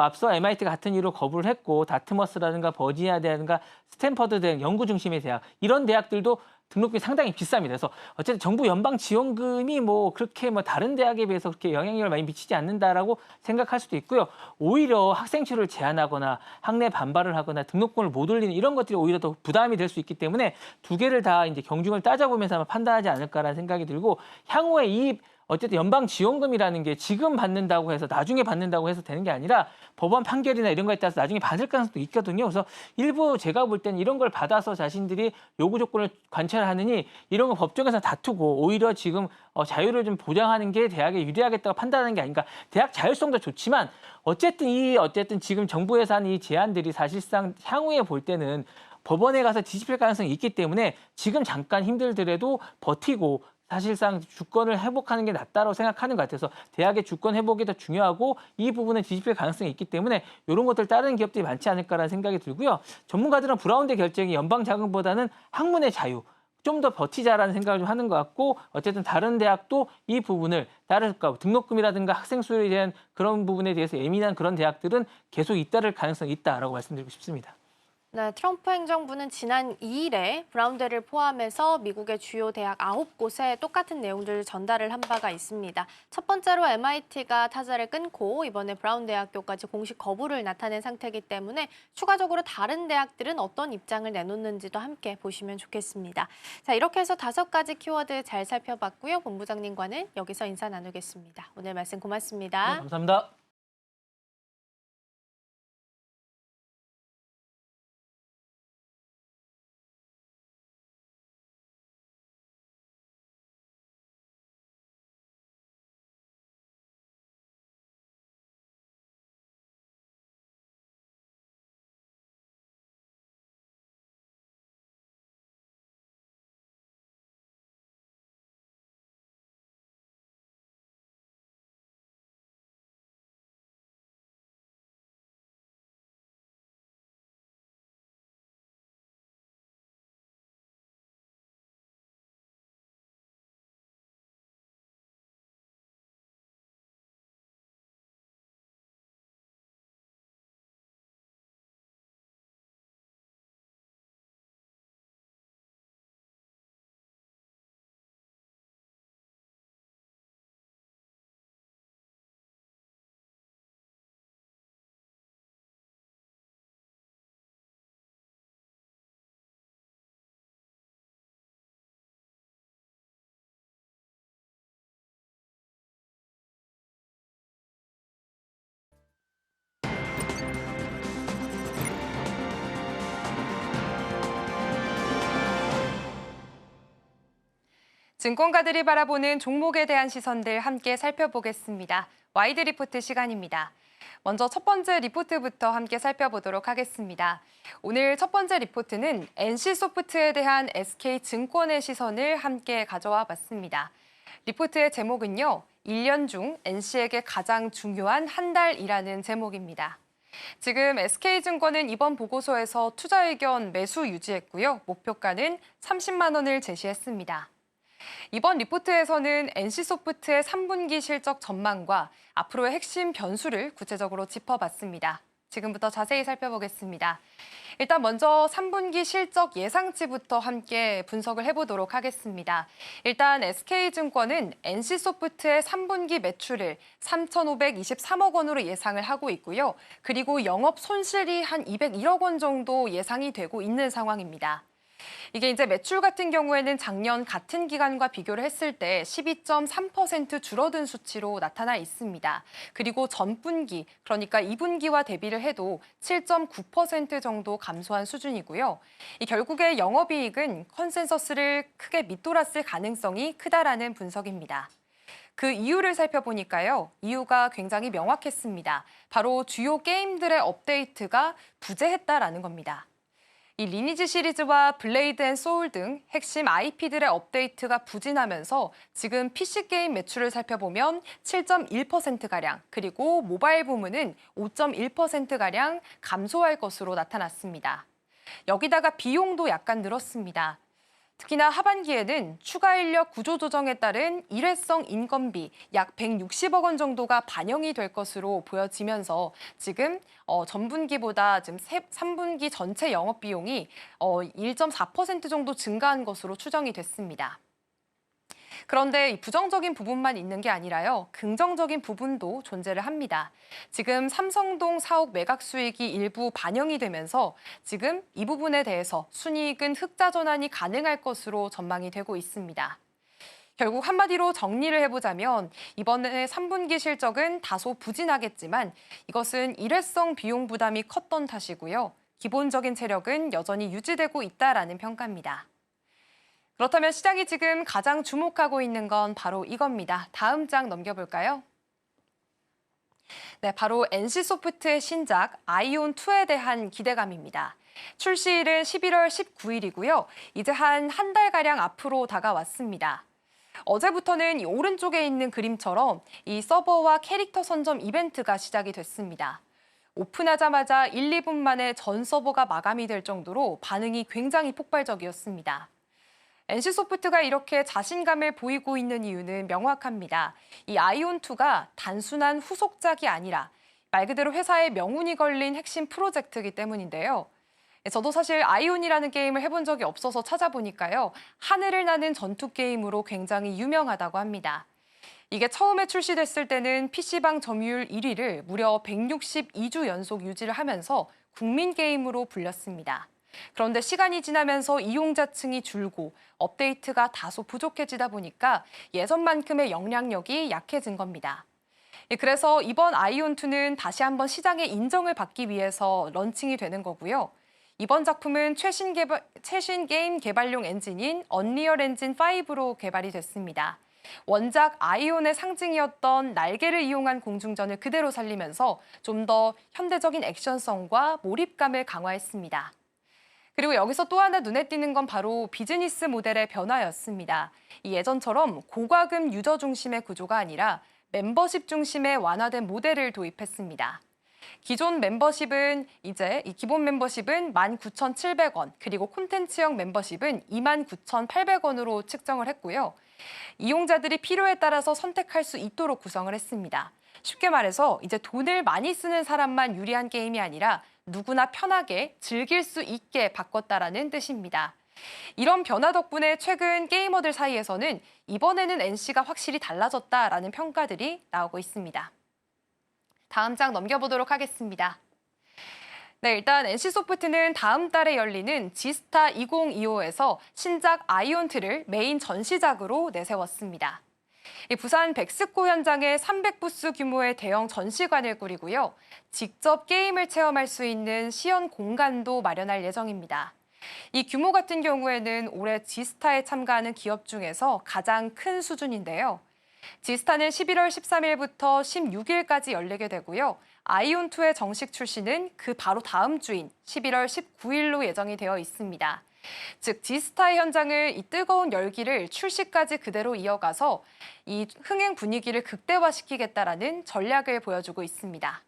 [SPEAKER 2] 앞서 MIT가 같은 이유로 거부를 했고 다트머스라든가 버지니아대라든가 스탠퍼드 등 연구 중심의 대학 이런 대학들도 등록금이 상당히 비쌉니다. 그래서 어쨌든 정부 연방 지원금이 뭐 그렇게 뭐 다른 대학에 비해서 그렇게 영향력을 많이 미치지 않는다라고 생각할 수도 있고요. 오히려 학생 수를 제한하거나 학내 반발을 하거나 등록금을 못 올리는 이런 것들이 오히려 더 부담이 될 수 있기 때문에 두 개를 다 이제 경중을 따져보면서 아마 판단하지 않을까라는 생각이 들고 향후에 이 어쨌든 연방 지원금이라는 게 지금 받는다고 해서 나중에 받는다고 해서 되는 게 아니라 법원 판결이나 이런 거에 따라서 나중에 받을 가능성도 있거든요. 그래서 일부 제가 볼 때는 이런 걸 받아서 자신들이 요구 조건을 관철하느니 이런 거 법정에서 다투고 오히려 지금 자유를 좀 보장하는 게 대학에 유리하겠다고 판단하는 게 아닌가. 대학 자율성도 좋지만 어쨌든 지금 정부에서 한 이 제안들이 사실상 향후에 볼 때는 법원에 가서 뒤집힐 가능성이 있기 때문에 지금 잠깐 힘들더라도 버티고 사실상 주권을 회복하는 게 낫다고 생각하는 것 같아서 대학의 주권 회복이 더 중요하고 이 부분은 뒤집힐 가능성이 있기 때문에 이런 것들 따르는 기업들이 많지 않을까라는 생각이 들고요. 전문가들은 브라운대 결정이 연방 자금보다는 학문의 자유, 좀 더 버티자라는 생각을 좀 하는 것 같고 어쨌든 다른 대학도 이 부분을 따를까 등록금이라든가 학생 수에 대한 그런 부분에 대해서 예민한 그런 대학들은 계속 잇따를 가능성이 있다라고 말씀드리고 싶습니다.
[SPEAKER 1] 네, 트럼프 행정부는 지난 2일에 브라운대를 포함해서 미국의 주요 대학 9곳에 똑같은 내용들을 전달을 한 바가 있습니다. 첫 번째로 MIT가 타자를 끊고 이번에 브라운 대학교까지 공식 거부를 나타낸 상태이기 때문에 추가적으로 다른 대학들은 어떤 입장을 내놓는지도 함께 보시면 좋겠습니다. 자, 이렇게 해서 5가지 키워드 잘 살펴봤고요. 본부장님과는 여기서 인사 나누겠습니다. 오늘 말씀 고맙습니다.
[SPEAKER 2] 네, 감사합니다.
[SPEAKER 3] 증권가들이 바라보는 종목에 대한 시선들 함께 살펴보겠습니다. 와이드 리포트 시간입니다. 먼저 첫 번째 리포트부터 함께 살펴보도록 하겠습니다. 오늘 첫 번째 리포트는 NC소프트에 대한 SK증권의 시선을 함께 가져와 봤습니다. 리포트의 제목은요, 1년 중 NC에게 가장 중요한 한 달이라는 제목입니다. 지금 SK증권은 이번 보고서에서 투자 의견 매수 유지했고요. 목표가는 30만 원을 제시했습니다. 이번 리포트에서는 NC소프트의 3분기 실적 전망과 앞으로의 핵심 변수를 구체적으로 짚어봤습니다. 지금부터 자세히 살펴보겠습니다. 일단 먼저 3분기 실적 예상치부터 함께 분석을 해보도록 하겠습니다. 일단 SK증권은 NC소프트의 3분기 매출을 3,523억 원으로 예상을 하고 있고요. 그리고 영업 손실이 한 201억 원 정도 예상이 되고 있는 상황입니다. 이게 이제 매출 같은 경우에는 작년 같은 기간과 비교를 했을 때 12.3% 줄어든 수치로 나타나 있습니다. 그리고 전분기, 그러니까 2분기와 대비를 해도 7.9% 정도 감소한 수준이고요. 결국에 영업이익은 컨센서스를 크게 밑돌았을 가능성이 크다라는 분석입니다. 그 이유를 살펴보니까요. 이유가 굉장히 명확했습니다. 바로 주요 게임들의 업데이트가 부재했다라는 겁니다. 이 리니지 시리즈와 블레이드 앤 소울 등 핵심 IP들의 업데이트가 부진하면서 지금 PC 게임 매출을 살펴보면 7.1%가량, 그리고 모바일 부문은 5.1%가량 감소할 것으로 나타났습니다. 여기다가 비용도 약간 늘었습니다. 특히나 하반기에는 추가 인력 구조 조정에 따른 일회성 인건비 약 160억 원 정도가 반영이 될 것으로 보여지면서 지금 전분기보다 지금 3분기 전체 영업 비용이 1.4% 정도 증가한 것으로 추정이 됐습니다. 그런데 이 부정적인 부분만 있는 게 아니라요. 긍정적인 부분도 존재를 합니다. 지금 삼성동 사옥 매각 수익이 일부 반영이 되면서 지금 이 부분에 대해서 순이익은 흑자 전환이 가능할 것으로 전망이 되고 있습니다. 결국 한마디로 정리를 해보자면 이번에 3분기 실적은 다소 부진하겠지만 이것은 일회성 비용 부담이 컸던 탓이고요. 기본적인 체력은 여전히 유지되고 있다라는 평가입니다. 그렇다면 시장이 지금 가장 주목하고 있는 건 바로 이겁니다. 다음 장 넘겨볼까요? 네, 바로 NC소프트의 신작 아이온2에 대한 기대감입니다. 출시일은 11월 19일이고요. 이제 한 달가량 앞으로 다가왔습니다. 어제부터는 이 오른쪽에 있는 그림처럼 이 서버와 캐릭터 선점 이벤트가 시작이 됐습니다. 오픈하자마자 1, 2분 만에 전 서버가 마감이 될 정도로 반응이 굉장히 폭발적이었습니다. NC소프트가 이렇게 자신감을 보이고 있는 이유는 명확합니다. 이 아이온2가 단순한 후속작이 아니라 말 그대로 회사의 명운이 걸린 핵심 프로젝트이기 때문인데요. 저도 사실 아이온이라는 게임을 해본 적이 없어서 찾아보니까요. 하늘을 나는 전투 게임으로 굉장히 유명하다고 합니다. 이게 처음에 출시됐을 때는 PC방 점유율 1위를 무려 162주 연속 유지를 하면서 국민 게임으로 불렸습니다. 그런데 시간이 지나면서 이용자층이 줄고 업데이트가 다소 부족해지다 보니까 예전만큼의 영향력이 약해진 겁니다. 그래서 이번 아이온2는 다시 한번 시장의 인정을 받기 위해서 런칭이 되는 거고요. 이번 작품은 최신 게임 개발용 엔진인 언리얼 엔진 5로 개발이 됐습니다. 원작 아이온의 상징이었던 날개를 이용한 공중전을 그대로 살리면서 좀 더 현대적인 액션성과 몰입감을 강화했습니다. 그리고 여기서 또 하나 눈에 띄는 건 바로 비즈니스 모델의 변화였습니다. 이 예전처럼 고과금 유저 중심의 구조가 아니라 멤버십 중심의 완화된 모델을 도입했습니다. 기존 멤버십은 이제 이 기본 멤버십은 19,700원, 그리고 콘텐츠형 멤버십은 29,800원으로 측정을 했고요. 이용자들이 필요에 따라서 선택할 수 있도록 구성을 했습니다. 쉽게 말해서 이제 돈을 많이 쓰는 사람만 유리한 게임이 아니라 누구나 편하게 즐길 수 있게 바꿨다라는 뜻입니다. 이런 변화 덕분에 최근 게이머들 사이에서는 이번에는 NC가 확실히 달라졌다라는 평가들이 나오고 있습니다. 다음 장 넘겨보도록 하겠습니다. 네, 일단 NC소프트는 다음 달에 열리는 지스타 2025에서 신작 아이온2를 메인 전시작으로 내세웠습니다. 부산 백스코 현장에 300부스 규모의 대형 전시관을 꾸리고요. 직접 게임을 체험할 수 있는 시연 공간도 마련할 예정입니다. 이 규모 같은 경우에는 올해 지스타에 참가하는 기업 중에서 가장 큰 수준인데요. 지스타는 11월 13일부터 16일까지 열리게 되고요. 아이온2의 정식 출시는 그 바로 다음 주인 11월 19일로 예정이 되어 있습니다. 즉 지스타의 현장을 이 뜨거운 열기를 출시까지 그대로 이어가서 이 흥행 분위기를 극대화시키겠다라는 전략을 보여주고 있습니다.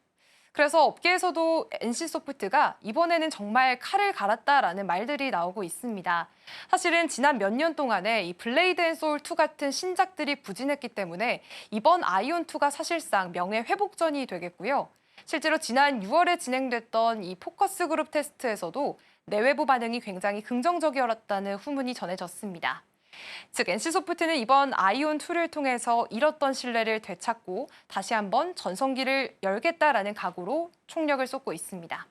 [SPEAKER 3] 그래서 업계에서도 NC소프트가 이번에는 정말 칼을 갈았다라는 말들이 나오고 있습니다. 사실은 지난 몇 년 동안에 이 블레이드 앤 소울 2 같은 신작들이 부진했기 때문에 이번 아이온 2가 사실상 명예 회복전이 되겠고요. 실제로 지난 6월에 진행됐던 이 포커스 그룹 테스트에서도 내외부 반응이 굉장히 긍정적이었다는 후문이 전해졌습니다. 즉 NC소프트는 이번 아이온2를 통해서 잃었던 신뢰를 되찾고 다시 한번 전성기를 열겠다라는 각오로 총력을 쏟고 있습니다.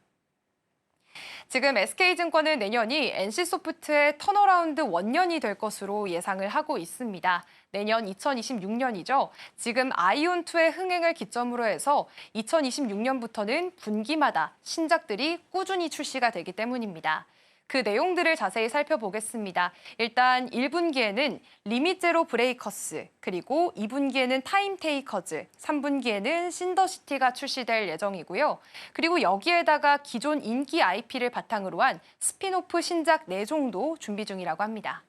[SPEAKER 3] 지금 SK증권은 내년이 NC소프트의 턴어라운드 원년이 될 것으로 예상을 하고 있습니다. 내년 2026년이죠. 지금 아이온2의 흥행을 기점으로 해서 2026년부터는 분기마다 신작들이 꾸준히 출시가 되기 때문입니다. 그 내용들을 자세히 살펴보겠습니다. 일단 1분기에는 리밋 제로 브레이커스, 그리고 2분기에는 타임 테이커즈, 3분기에는 신더시티가 출시될 예정이고요. 그리고 여기에다가 기존 인기 IP를 바탕으로 한 스핀오프 신작 4종도 준비 중이라고 합니다.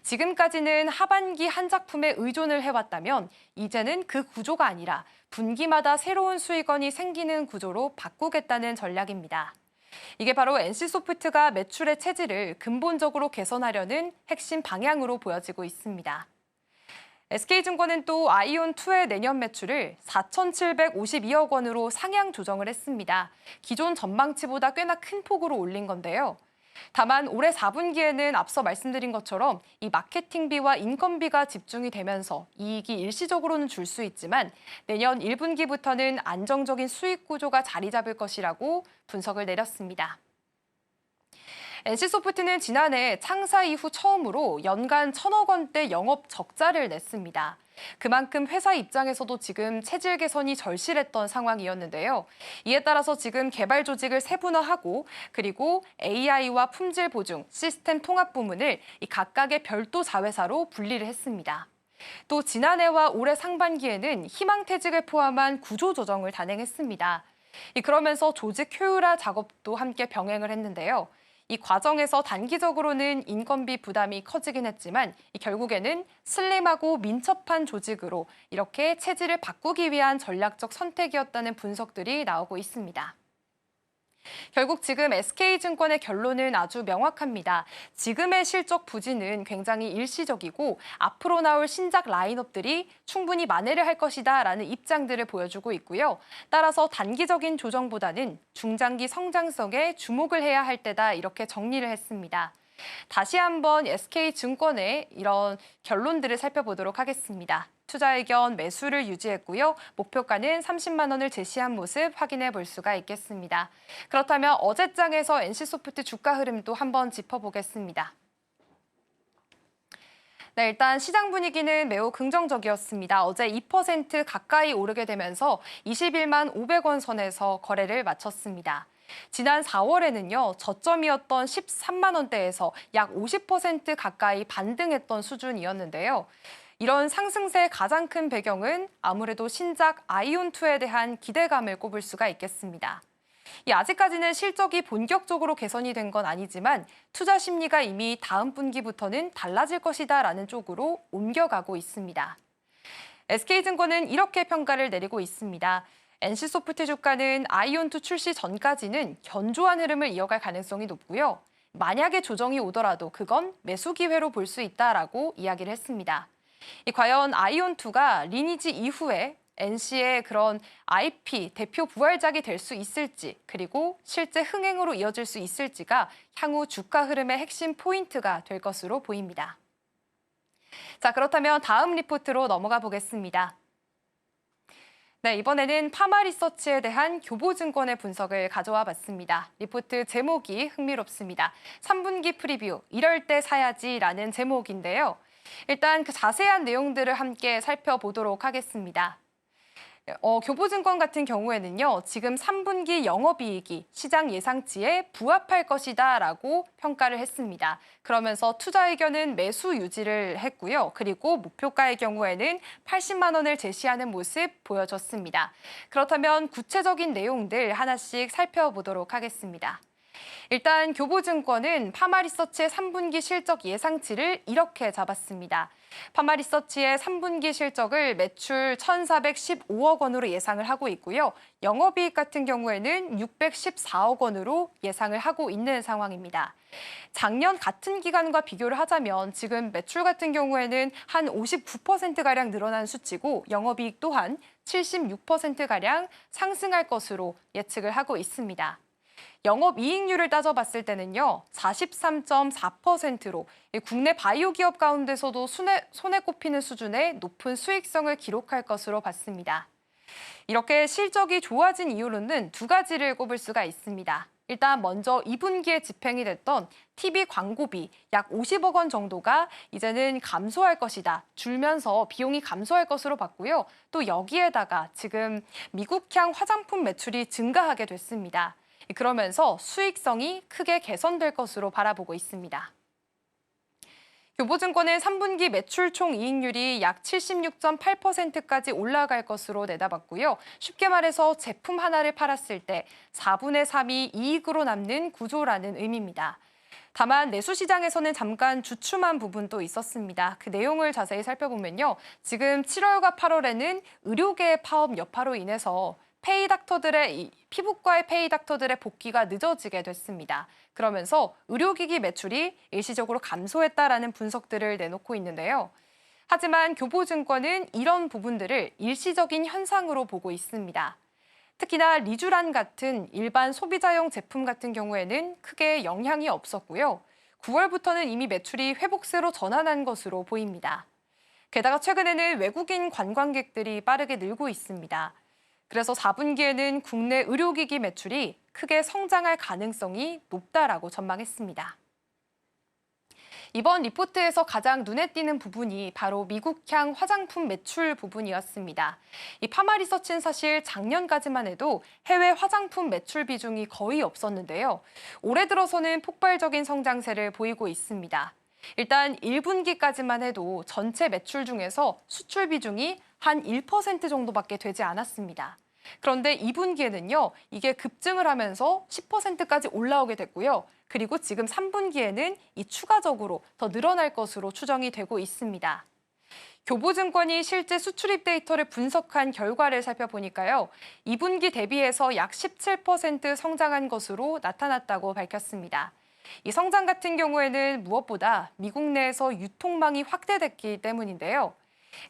[SPEAKER 3] 지금까지는 하반기 한 작품에 의존을 해왔다면 이제는 그 구조가 아니라 분기마다 새로운 수익원이 생기는 구조로 바꾸겠다는 전략입니다. 이게 바로 NC소프트가 매출의 체질을 근본적으로 개선하려는 핵심 방향으로 보여지고 있습니다. SK증권은 또 아이온2의 내년 매출을 4,752억 원으로 상향 조정을 했습니다. 기존 전망치보다 꽤나 큰 폭으로 올린 건데요. 다만 올해 4분기에는 앞서 말씀드린 것처럼 이 마케팅비와 인건비가 집중이 되면서 이익이 일시적으로는 줄 수 있지만 내년 1분기부터는 안정적인 수익 구조가 자리 잡을 것이라고 분석을 내렸습니다. NC소프트는 지난해 창사 이후 처음으로 연간 1,000억 원대 영업 적자를 냈습니다. 그만큼 회사 입장에서도 지금 체질 개선이 절실했던 상황이었는데요. 이에 따라서 지금 개발 조직을 세분화하고 그리고 AI와 품질 보증, 시스템 통합 부문을 이 각각의 별도 자회사로 분리를 했습니다. 또 지난해와 올해 상반기에는 희망퇴직을 포함한 구조 조정을 단행했습니다. 그러면서 조직 효율화 작업도 함께 병행을 했는데요. 이 과정에서 단기적으로는 인건비 부담이 커지긴 했지만 결국에는 슬림하고 민첩한 조직으로 이렇게 체질을 바꾸기 위한 전략적 선택이었다는 분석들이 나오고 있습니다. 결국 지금 SK증권의 결론은 아주 명확합니다. 지금의 실적 부진은 굉장히 일시적이고 앞으로 나올 신작 라인업들이 충분히 만회를 할 것이다라는 입장들을 보여주고 있고요. 따라서 단기적인 조정보다는 중장기 성장성에 주목을 해야 할 때다 이렇게 정리를 했습니다. 다시 한번 SK증권의 이런 결론들을 살펴보도록 하겠습니다. 투자 의견 매수를 유지했고요. 목표가는 30만 원을 제시한 모습 확인해 볼 수가 있겠습니다. 그렇다면 어제장에서 NC소프트 주가 흐름도 한번 짚어보겠습니다. 네, 일단 시장 분위기는 매우 긍정적이었습니다. 어제 2% 가까이 오르게 되면서 21만 500원 선에서 거래를 마쳤습니다. 지난 4월에는요, 저점이었던 13만 원대에서 약 50% 가까이 반등했던 수준이었는데요. 이런 상승세의 가장 큰 배경은 아무래도 신작 아이온2에 대한 기대감을 꼽을 수가 있겠습니다. 아직까지는 실적이 본격적으로 개선이 된 건 아니지만 투자 심리가 이미 다음 분기부터는 달라질 것이다라는 쪽으로 옮겨가고 있습니다. SK증권은 이렇게 평가를 내리고 있습니다. NC소프트 주가는 아이온2 출시 전까지는 견조한 흐름을 이어갈 가능성이 높고요. 만약에 조정이 오더라도 그건 매수 기회로 볼 수 있다라고 이야기를 했습니다. 과연 아이온2가 리니지 이후에 NC의 그런 IP 대표 부활작이 될 수 있을지 그리고 실제 흥행으로 이어질 수 있을지가 향후 주가 흐름의 핵심 포인트가 될 것으로 보입니다. 자, 그렇다면 다음 리포트로 넘어가 보겠습니다. 네, 이번에는 파마리서치에 대한 교보증권의 분석을 가져와 봤습니다. 리포트 제목이 흥미롭습니다. 3분기 프리뷰, 이럴 때 사야지라는 제목인데요. 일단 그 자세한 내용들을 함께 살펴보도록 하겠습니다. 교보증권 같은 경우에는요, 지금 3분기 영업이익이 시장 예상치에 부합할 것이다라고 평가를 했습니다. 그러면서 투자 의견은 매수 유지를 했고요. 그리고 목표가의 경우에는 80만 원을 제시하는 모습 보여줬습니다. 그렇다면 구체적인 내용들 하나씩 살펴보도록 하겠습니다. 일단 교보증권은 파마리서치의 3분기 실적 예상치를 이렇게 잡았습니다. 파마리서치의 3분기 실적을 매출 1,415억 원으로 예상을 하고 있고요. 영업이익 같은 경우에는 614억 원으로 예상을 하고 있는 상황입니다. 작년 같은 기간과 비교를 하자면 지금 매출 같은 경우에는 한 59%가량 늘어난 수치고 영업이익 또한 76%가량 상승할 것으로 예측을 하고 있습니다. 영업이익률을 따져봤을 때는요, 43.4%로 국내 바이오 기업 가운데서도 손에 꼽히는 수준의 높은 수익성을 기록할 것으로 봤습니다. 이렇게 실적이 좋아진 이유로는 두 가지를 꼽을 수가 있습니다. 일단 먼저 2분기에 집행이 됐던 TV 광고비 약 50억 원 정도가 이제는 감소할 것이다. 줄면서 비용이 감소할 것으로 봤고요. 또 여기에다가 지금 미국향 화장품 매출이 증가하게 됐습니다. 그러면서 수익성이 크게 개선될 것으로 바라보고 있습니다. 교보증권은 3분기 매출 총이익률이 약 76.8%까지 올라갈 것으로 내다봤고요. 쉽게 말해서 제품 하나를 팔았을 때 4분의 3이 이익으로 남는 구조라는 의미입니다. 다만 내수시장에서는 잠깐 주춤한 부분도 있었습니다. 그 내용을 자세히 살펴보면요. 지금 7월과 8월에는 의료계의 파업 여파로 인해서 피부과의 페이닥터들의 복귀가 늦어지게 됐습니다. 그러면서 의료기기 매출이 일시적으로 감소했다라는 분석들을 내놓고 있는데요. 하지만 교보증권은 이런 부분들을 일시적인 현상으로 보고 있습니다. 특히나 리쥬란 같은 일반 소비자용 제품 같은 경우에는 크게 영향이 없었고요. 9월부터는 이미 매출이 회복세로 전환한 것으로 보입니다. 게다가 최근에는 외국인 관광객들이 빠르게 늘고 있습니다. 그래서 4분기에는 국내 의료기기 매출이 크게 성장할 가능성이 높다라고 전망했습니다. 이번 리포트에서 가장 눈에 띄는 부분이 바로 미국향 화장품 매출 부분이었습니다. 이 파마리서치는 사실 작년까지만 해도 해외 화장품 매출 비중이 거의 없었는데요. 올해 들어서는 폭발적인 성장세를 보이고 있습니다. 일단 1분기까지만 해도 전체 매출 중에서 수출 비중이 한 1% 정도밖에 되지 않았습니다. 그런데 2분기에는요, 이게 급증을 하면서 10%까지 올라오게 됐고요. 그리고 지금 3분기에는 이 추가적으로 더 늘어날 것으로 추정이 되고 있습니다. 교보증권이 실제 수출입 데이터를 분석한 결과를 살펴보니까요. 2분기 대비해서 약 17% 성장한 것으로 나타났다고 밝혔습니다. 이 성장 같은 경우에는 무엇보다 미국 내에서 유통망이 확대됐기 때문인데요.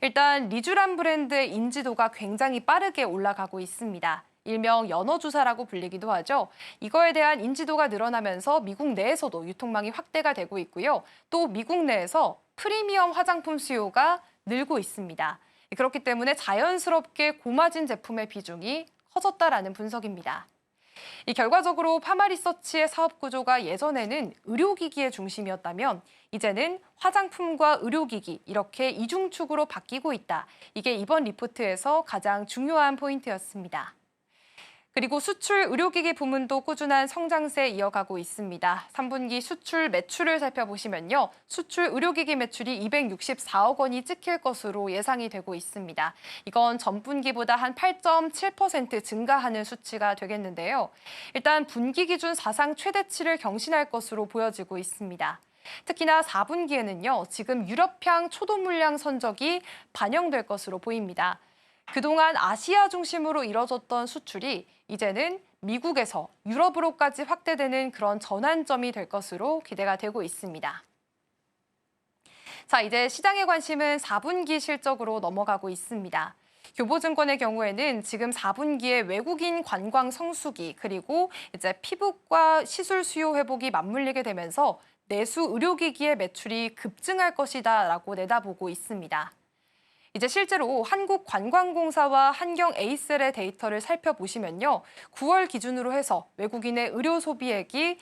[SPEAKER 3] 일단 리쥬란 브랜드의 인지도가 굉장히 빠르게 올라가고 있습니다. 일명 연어주사라고 불리기도 하죠. 이거에 대한 인지도가 늘어나면서 미국 내에서도 유통망이 확대가 되고 있고요. 또 미국 내에서 프리미엄 화장품 수요가 늘고 있습니다. 그렇기 때문에 자연스럽게 고마진 제품의 비중이 커졌다라는 분석입니다. 이 결과적으로 파마리서치의 사업 구조가 예전에는 의료기기의 중심이었다면 이제는 화장품과 의료기기 이렇게 이중축으로 바뀌고 있다. 이게 이번 리포트에서 가장 중요한 포인트였습니다. 그리고 수출 의료기기 부문도 꾸준한 성장세 이어가고 있습니다. 3분기 수출 매출을 살펴보시면요. 수출 의료기기 매출이 264억 원이 찍힐 것으로 예상이 되고 있습니다. 이건 전분기보다 한 8.7% 증가하는 수치가 되겠는데요. 일단 분기 기준 사상 최대치를 경신할 것으로 보여지고 있습니다. 특히나 4분기에는요. 지금 유럽향 초도 물량 선적이 반영될 것으로 보입니다. 그동안 아시아 중심으로 이뤄졌던 수출이 이제는 미국에서 유럽으로까지 확대되는 그런 전환점이 될 것으로 기대가 되고 있습니다. 자, 이제 시장의 관심은 4분기 실적으로 넘어가고 있습니다. 교보증권의 경우에는 지금 4분기에 외국인 관광 성수기 그리고 이제 피부과 시술 수요 회복이 맞물리게 되면서 내수 의료기기의 매출이 급증할 것이다라고 내다보고 있습니다. 이제 실제로 한국관광공사와 한경에이셀의 데이터를 살펴보시면요. 9월 기준으로 해서 외국인의 의료 소비액이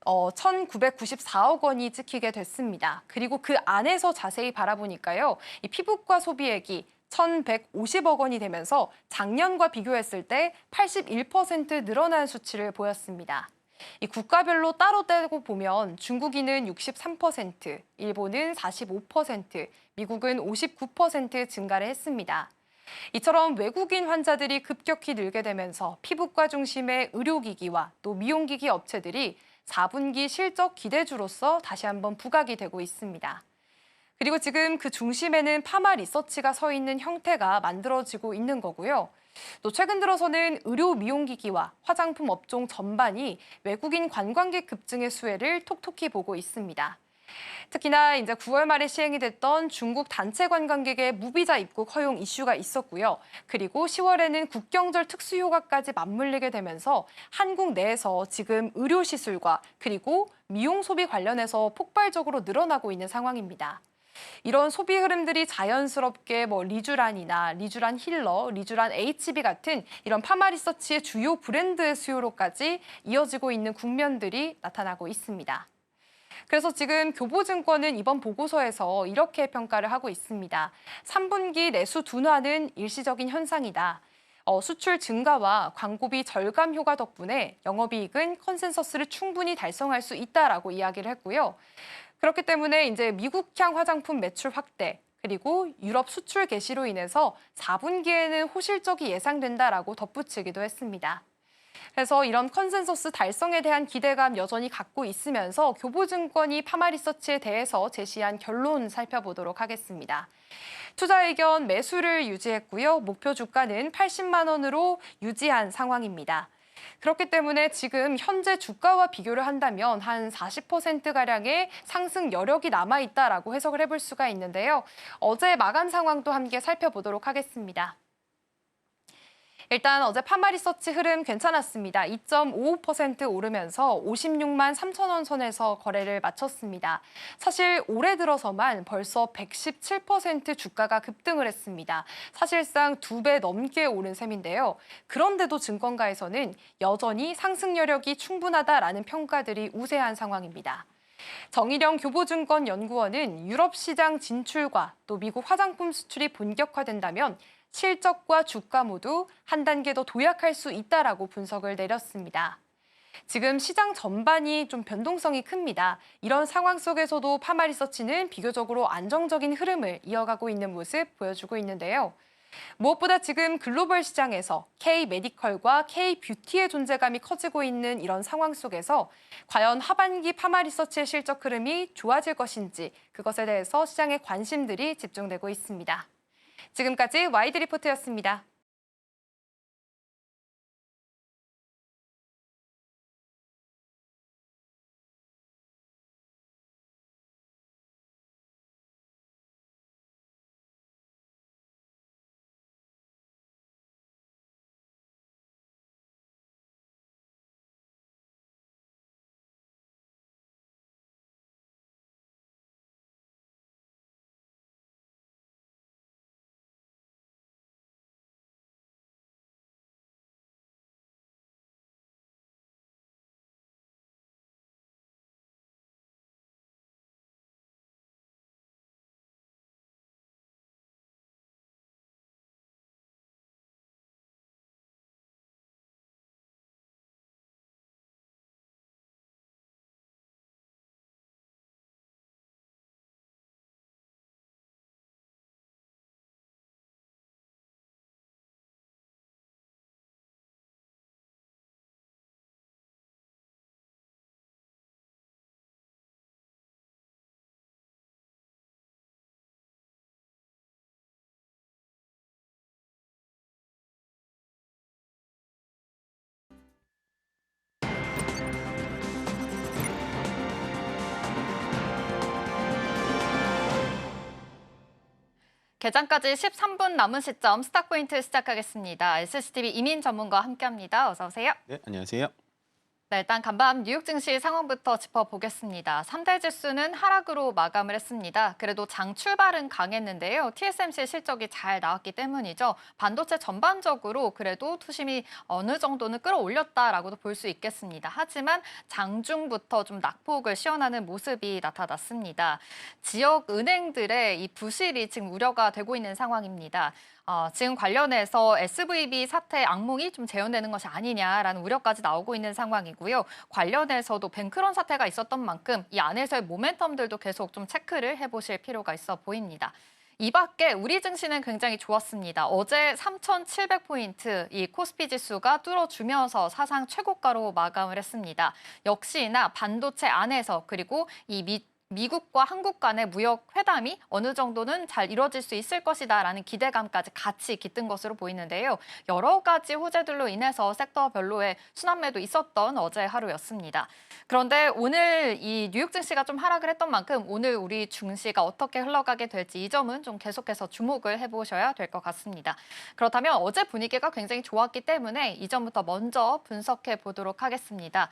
[SPEAKER 3] 1,994억 원이 찍히게 됐습니다. 그리고 그 안에서 자세히 바라보니까요. 이 피부과 소비액이 1,150억 원이 되면서 작년과 비교했을 때 81% 늘어난 수치를 보였습니다. 이 국가별로 따로 떼고 보면 중국인은 63%, 일본은 45%, 미국은 59% 증가를 했습니다. 이처럼 외국인 환자들이 급격히 늘게 되면서 피부과 중심의 의료기기와 또 미용기기 업체들이 4분기 실적 기대주로서 다시 한번 부각이 되고 있습니다. 그리고 지금 그 중심에는 파마 리서치가 서 있는 형태가 만들어지고 있는 거고요. 또 최근 들어서는 의료 미용기기와 화장품 업종 전반이 외국인 관광객 급증의 수혜를 톡톡히 보고 있습니다. 특히나 이제 9월 말에 시행이 됐던 중국 단체 관광객의 무비자 입국 허용 이슈가 있었고요. 그리고 10월에는 국경절 특수휴가까지 맞물리게 되면서 한국 내에서 지금 의료시술과 그리고 미용 소비 관련해서 폭발적으로 늘어나고 있는 상황입니다. 이런 소비 흐름들이 자연스럽게 리쥬란이나 리쥬란 힐러, 리쥬란 HB 같은 이런 파마 리서치의 주요 브랜드의 수요로까지 이어지고 있는 국면들이 나타나고 있습니다. 그래서 지금 교보증권은 이번 보고서에서 이렇게 평가를 하고 있습니다. 3분기 내수 둔화는 일시적인 현상이다. 수출 증가와 광고비 절감 효과 덕분에 영업이익은 컨센서스를 충분히 달성할 수 있다라고 이야기를 했고요. 그렇기 때문에 이제 미국향 화장품 매출 확대, 그리고 유럽 수출 개시로 인해서 4분기에는 호실적이 예상된다라고 덧붙이기도 했습니다. 그래서 이런 컨센서스 달성에 대한 기대감 여전히 갖고 있으면서 교보증권이 파마 리서치에 대해서 제시한 결론 살펴보도록 하겠습니다. 투자 의견 매수를 유지했고요. 목표 주가는 80만 원으로 유지한 상황입니다. 그렇기 때문에 지금 현재 주가와 비교를 한다면 한 40%가량의 상승 여력이 남아있다라고 해석을 해볼 수가 있는데요. 어제 마감 상황도 함께 살펴보도록 하겠습니다. 일단 어제 파마 리서치 흐름 괜찮았습니다. 2.55% 오르면서 56만 3천 원 선에서 거래를 마쳤습니다. 사실 올해 들어서만 벌써 117% 주가가 급등을 했습니다. 사실상 2배 넘게 오른 셈인데요. 그런데도 증권가에서는 여전히 상승 여력이 충분하다라는 평가들이 우세한 상황입니다. 정일영 교보증권 연구원은 유럽 시장 진출과 또 미국 화장품 수출이 본격화된다면 실적과 주가 모두 한 단계 더 도약할 수 있다라고 분석을 내렸습니다. 지금 시장 전반이 좀 변동성이 큽니다. 이런 상황 속에서도 파마 리서치는 비교적으로 안정적인 흐름을 이어가고 있는 모습 보여주고 있는데요. 무엇보다 지금 글로벌 시장에서 K-메디컬과 K-뷰티의 존재감이 커지고 있는 이런 상황 속에서 과연 하반기 파마 리서치의 실적 흐름이 좋아질 것인지 그것에 대해서 시장의 관심들이 집중되고 있습니다. 지금까지 와이드 리포트였습니다.
[SPEAKER 4] 개장까지 13분 남은 시점 스탁포인트 시작하겠습니다. SCTV 이민 전문가와 함께합니다. 어서 오세요.
[SPEAKER 5] 네, 안녕하세요.
[SPEAKER 4] 네, 일단 간밤 뉴욕 증시 상황부터 짚어보겠습니다. 3대 지수는 하락으로 마감을 했습니다. 그래도 장 출발은 강했는데요. TSMC 실적이 잘 나왔기 때문이죠. 반도체 전반적으로 그래도 투심이 어느 정도는 끌어올렸다라고도 볼 수 있겠습니다. 하지만 장중부터 좀 낙폭을 시원하는 모습이 나타났습니다. 지역 은행들의 이 부실이 지금 우려가 되고 있는 상황입니다. 지금 관련해서 SVB 사태 악몽이 좀 재현되는 것이 아니냐라는 우려까지 나오고 있는 상황이고요. 관련해서도 뱅크런 사태가 있었던 만큼 이 안에서의 모멘텀들도 계속 좀 체크를 해보실 필요가 있어 보입니다. 이 밖에 우리 증시는 굉장히 좋았습니다. 어제 3,700포인트 이 코스피 지수가 뚫어주면서 사상 최고가로 마감을 했습니다. 역시나 반도체 안에서 그리고 이 미국과 한국 간의 무역 회담이 어느 정도는 잘 이루어질 수 있을 것이다라는 기대감까지 같이 깃든 것으로 보이는데요. 여러 가지 호재들로 인해서 섹터별로의 순환매도 있었던 어제 하루였습니다. 그런데 오늘 이 뉴욕 증시가 좀 하락을 했던 만큼 오늘 우리 증시가 어떻게 흘러가게 될지 이 점은 좀 계속해서 주목을 해보셔야 될 것 같습니다. 그렇다면 어제 분위기가 굉장히 좋았기 때문에 이 점부터 먼저 분석해 보도록 하겠습니다.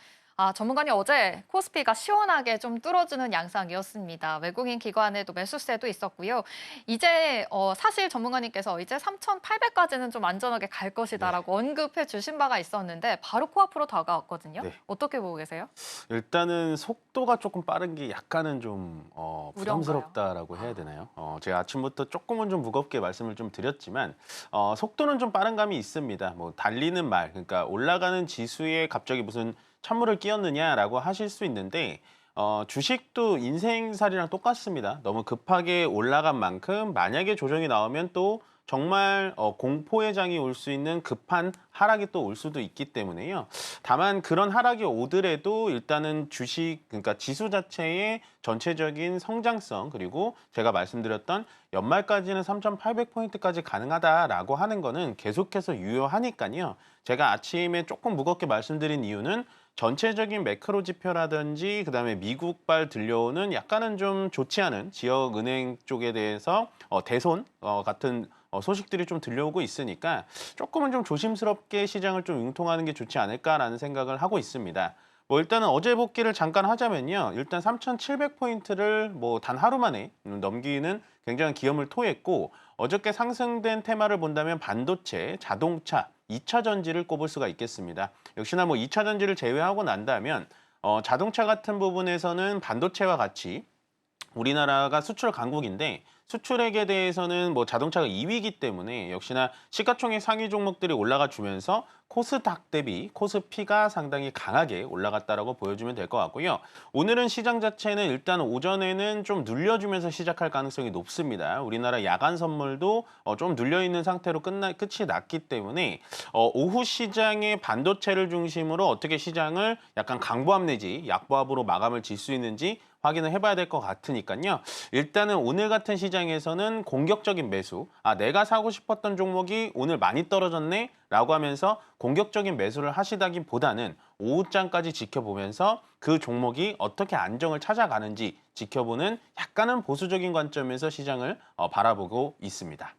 [SPEAKER 4] 전문가님 어제 코스피가 시원하게 좀 뚫어주는 양상이었습니다. 외국인 기관에도 매수세도 있었고요. 이제 사실 전문가님께서 이제 3,800까지는 좀 안전하게 갈 것이다라고 언급해 주신 바가 있었는데 바로 코앞으로 다가왔거든요.
[SPEAKER 5] 네.
[SPEAKER 4] 어떻게 보고 계세요?
[SPEAKER 5] 일단은 속도가 조금 빠른 게 약간은 좀 부담스럽다라고 해야 되나요? 제가 아침부터 조금은 좀 무겁게 말씀을 좀 드렸지만 속도는 좀 빠른 감이 있습니다. 뭐 달리는 말, 그러니까 올라가는 지수에 갑자기 무슨 찬물을 끼얹느냐라고 하실 수 있는데 주식도 인생살이랑 똑같습니다. 너무 급하게 올라간 만큼 만약에 조정이 나오면 또 정말 공포의 장이 올 수 있는 급한 하락이 또 올 수도 있기 때문에요. 다만 그런 하락이 오더라도 일단은 주식, 그러니까 지수 자체의 전체적인 성장성, 그리고 제가 말씀드렸던 연말까지는 3,800포인트까지 가능하다라고 하는 거는 계속해서 유효하니까요. 제가 아침에 조금 무겁게 말씀드린 이유는 전체적인 매크로 지표라든지 그다음에 미국발 들려오는 약간은 좀 좋지 않은 지역 은행 쪽에 대해서 대손 같은 소식들이 좀 들려오고 있으니까 조금은 좀 조심스럽게 시장을 좀 융통하는 게 좋지 않을까라는 생각을 하고 있습니다. 뭐 일단은 어제 복귀를 잠깐 하자면요. 일단 3,700포인트를 뭐 단 하루 만에 넘기는 굉장히 기염을 토했고 어저께 상승된 테마를 본다면 반도체, 자동차, 2차 전지를 꼽을 수가 있겠습니다. 역시나 뭐 2차 전지를 제외하고 난다면 자동차 같은 부분에서는 반도체와 같이 우리나라가 수출 강국인데 수출액에 대해서는 뭐 자동차가 2위이기 때문에 역시나 시가총액 상위 종목들이 올라가 주면서 코스닥 대비 코스피가 상당히 강하게 올라갔다라고 보여주면 될 것 같고요. 오늘은 시장 자체는 일단 오전에는 좀 눌려주면서 시작할 가능성이 높습니다. 우리나라 야간 선물도 좀 눌려있는 상태로 끝이 났기 때문에 오후 시장의 반도체를 중심으로 어떻게 시장을 약간 강보합 내지 약보합으로 마감을 질 수 있는지 확인을 해봐야 될 것 같으니까요. 일단은 오늘 같은 시장에서는 공격적인 매수, 내가 사고 싶었던 종목이 오늘 많이 떨어졌네 라고 하면서 공격적인 매수를 하시다기보다는 오후장까지 지켜보면서 그 종목이 어떻게 안정을 찾아가는지 지켜보는 약간은 보수적인 관점에서 시장을 바라보고 있습니다.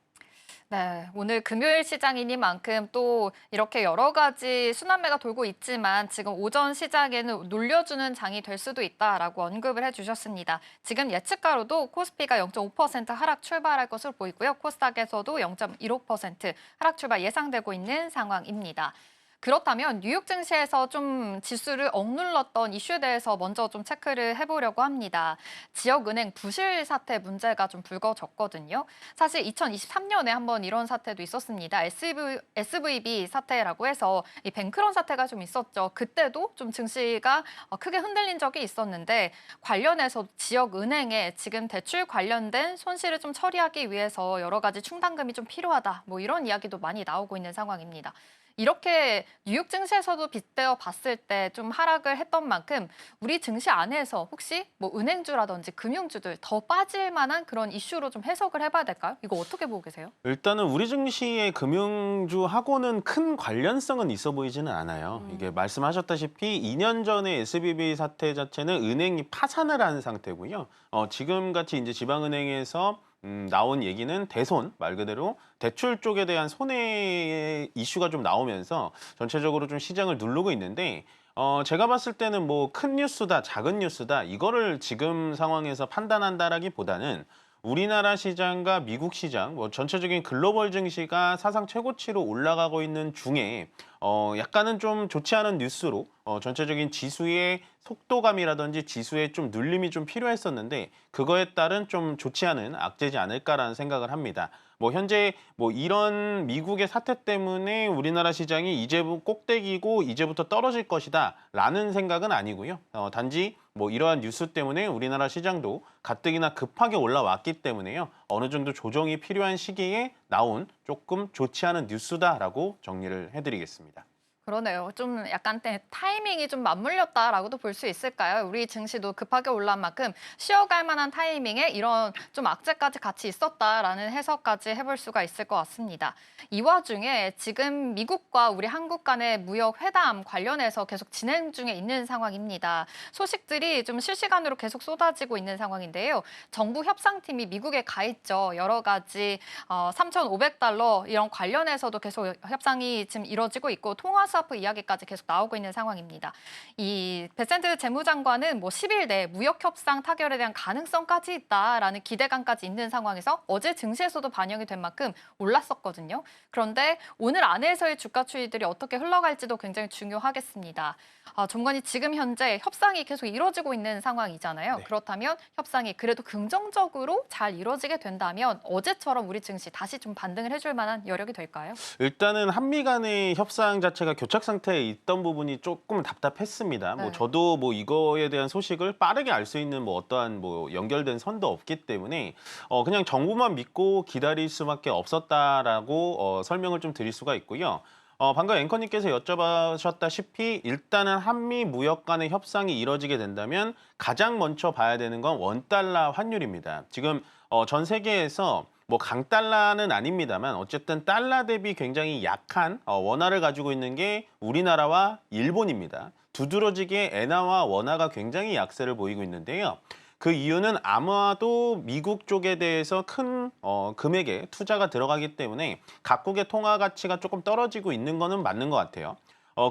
[SPEAKER 4] 네, 오늘 금요일 시장이니만큼 또 이렇게 여러 가지 순환매가 돌고 있지만 지금 오전 시장에는 놀려주는 장이 될 수도 있다라고 언급을 해주셨습니다. 지금 예측가로도 코스피가 0.5% 하락 출발할 것으로 보이고요. 코스닥에서도 0.15% 하락 출발 예상되고 있는 상황입니다. 그렇다면 뉴욕 증시에서 좀 지수를 억눌렀던 이슈에 대해서 먼저 좀 체크를 해보려고 합니다. 지역은행 부실 사태 문제가 좀 불거졌거든요. 사실 2023년에 한번 이런 사태도 있었습니다. SVB 사태라고 해서 이 뱅크런 사태가 좀 있었죠. 그때도 좀 증시가 크게 흔들린 적이 있었는데 관련해서 지역은행에 지금 대출 관련된 손실을 좀 처리하기 위해서 여러 가지 충당금이 좀 필요하다. 뭐 이런 이야기도 많이 나오고 있는 상황입니다. 이렇게 뉴욕 증시에서도 빗대어 봤을 때 좀 하락을 했던 만큼 우리 증시 안에서 혹시 뭐 은행주라든지 금융주들 더 빠질 만한 그런 이슈로 좀 해석을 해봐야 될까요? 이거 어떻게 보고 계세요?
[SPEAKER 5] 일단은 우리 증시의 금융주하고는 큰 관련성은 있어 보이지는 않아요. 이게 말씀하셨다시피 2년 전에 SVB 사태 자체는 은행이 파산을 한 상태고요. 지금같이 이제 지방은행에서 나온 얘기는 대손, 말 그대로 대출 쪽에 대한 손해 이슈가 좀 나오면서 전체적으로 좀 시장을 누르고 있는데 제가 봤을 때는 뭐 큰 뉴스다, 작은 뉴스다 이거를 지금 상황에서 판단한다라기보다는 우리나라 시장과 미국 시장, 뭐 전체적인 글로벌 증시가 사상 최고치로 올라가고 있는 중에 약간은 좀 좋지 않은 뉴스로 전체적인 지수의 속도감이라든지 지수의 좀 눌림이 좀 필요했었는데 그거에 따른 좀 좋지 않은 악재지 않을까라는 생각을 합니다. 뭐 현재 뭐 이런 미국의 사태 때문에 우리나라 시장이 이제부터 꼭대기고 이제부터 떨어질 것이다라는 생각은 아니고요. 단지 뭐 이러한 뉴스 때문에 우리나라 시장도 가뜩이나 급하게 올라왔기 때문에요. 어느 정도 조정이 필요한 시기에 나온 조금 좋지 않은 뉴스다라고 정리를 해드리겠습니다.
[SPEAKER 4] 그러네요. 좀 약간 타이밍이 좀 맞물렸다라고도 볼 수 있을까요? 우리 증시도 급하게 올라온 만큼 쉬어갈 만한 타이밍에 이런 좀 악재까지 같이 있었다라는 해석까지 해볼 수가 있을 것 같습니다. 이 와중에 지금 미국과 우리 한국 간의 무역 회담 관련해서 계속 진행 중에 있는 상황입니다. 소식들이 좀 실시간으로 계속 쏟아지고 있는 상황인데요. 정부 협상팀이 미국에 가 있죠. 여러 가지 3,500달러 이런 관련해서도 계속 협상이 지금 이뤄지고 있고 통화수합 이야기까지 계속 나오고 있는 상황입니다. 이 베센트 재무장관은 10일 내에 무역 협상 타결에 대한 가능성까지 있다라는 기대감까지 있는 상황에서 어제 증시에서도 반영이 된 만큼 올랐었거든요. 그런데 오늘 안에서의 주가 추이들이 어떻게 흘러갈지도 굉장히 중요하겠습니다. 정관이 지금 현재 협상이 계속 이루어지고 있는 상황이잖아요.
[SPEAKER 5] 네.
[SPEAKER 4] 그렇다면 협상이 그래도 긍정적으로 잘 이루어지게 된다면 어제처럼 우리 증시 다시 좀 반등을 해줄 만한 여력이 될까요?
[SPEAKER 5] 일단은 한미 간의 협상 자체가 교착 상태에 있던 부분이 조금 답답했습니다.
[SPEAKER 4] 네.
[SPEAKER 5] 저도 이거에 대한 소식을 빠르게 알 수 있는 어떠한 연결된 선도 없기 때문에 그냥 정부만 믿고 기다릴 수밖에 없었다라고 설명을 좀 드릴 수가 있고요. 방금 앵커님께서 여쭤보셨다시피 일단은 한미 무역 간의 협상이 이뤄지게 된다면 가장 먼저 봐야 되는 건 원달러 환율입니다. 지금 전 세계에서 강달러는 아닙니다만 어쨌든 달러 대비 굉장히 약한 원화를 가지고 있는 게 우리나라와 일본입니다. 두드러지게 엔화와 원화가 굉장히 약세를 보이고 있는데요. 그 이유는 아마도 미국 쪽에 대해서 큰 금액의 투자가 들어가기 때문에 각국의 통화 가치가 조금 떨어지고 있는 거는 맞는 것 같아요.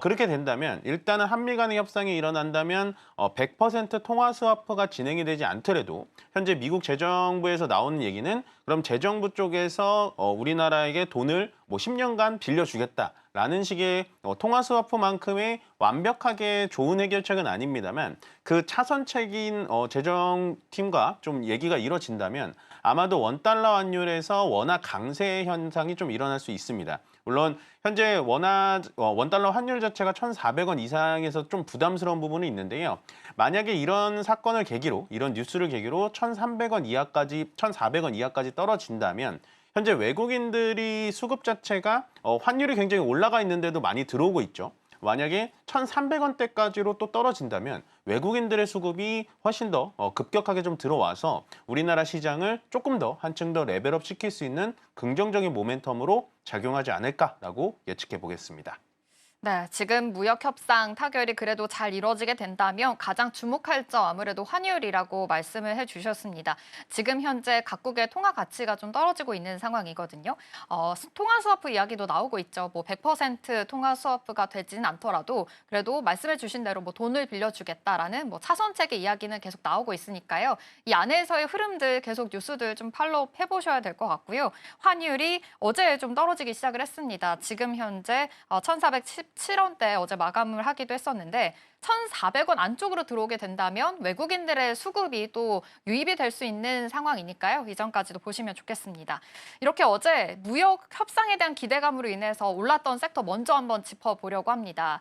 [SPEAKER 5] 그렇게 된다면 일단은 한미 간의 협상이 일어난다면 100% 통화 스와프가 진행이 되지 않더라도 현재 미국 재정부에서 나오는 얘기는 그럼 재정부 쪽에서 우리나라에게 돈을 10년간 빌려주겠다라는 식의 통화 스와프만큼의 완벽하게 좋은 해결책은 아닙니다만 그 차선책인 재정팀과 좀 얘기가 이뤄진다면 아마도 원달러 환율에서 원화 강세 현상이 좀 일어날 수 있습니다. 물론 현재 원달러 환율 자체가 1,400원 이상에서 좀 부담스러운 부분이 있는데요. 만약에 이런 사건을 계기로, 이런 뉴스를 계기로 1,300원 이하까지, 1,400원 이하까지 떨어진다면 현재 외국인들이 수급 자체가 환율이 굉장히 올라가 있는데도 많이 들어오고 있죠. 만약에 1,300원대까지로 또 떨어진다면 외국인들의 수급이 훨씬 더 급격하게 좀 들어와서 우리나라 시장을 조금 더 한층 더 레벨업 시킬 수 있는 긍정적인 모멘텀으로 작용하지 않을까라고 예측해 보겠습니다.
[SPEAKER 4] 네, 지금 무역 협상 타결이 그래도 잘 이루어지게 된다면 가장 주목할 점 아무래도 환율이라고 말씀을 해주셨습니다. 지금 현재 각국의 통화 가치가 좀 떨어지고 있는 상황이거든요. 통화 스와프 이야기도 나오고 있죠. 100% 통화 스와프가 되지는 않더라도 그래도 말씀해 주신 대로 돈을 빌려주겠다라는 차선책의 이야기는 계속 나오고 있으니까요. 이 안에서의 흐름들 계속 뉴스들 좀 팔로우 해보셔야 될 것 같고요. 환율이 어제 좀 떨어지기 시작을 했습니다. 지금 현재 1,417원대 어제 마감을 하기도 했었는데 1,400원 안쪽으로 들어오게 된다면 외국인들의 수급이 또 유입이 될 수 있는 상황이니까요. 이전까지도 보시면 좋겠습니다. 이렇게 어제 무역 협상에 대한 기대감으로 인해서 올랐던 섹터 먼저 한번 짚어보려고 합니다.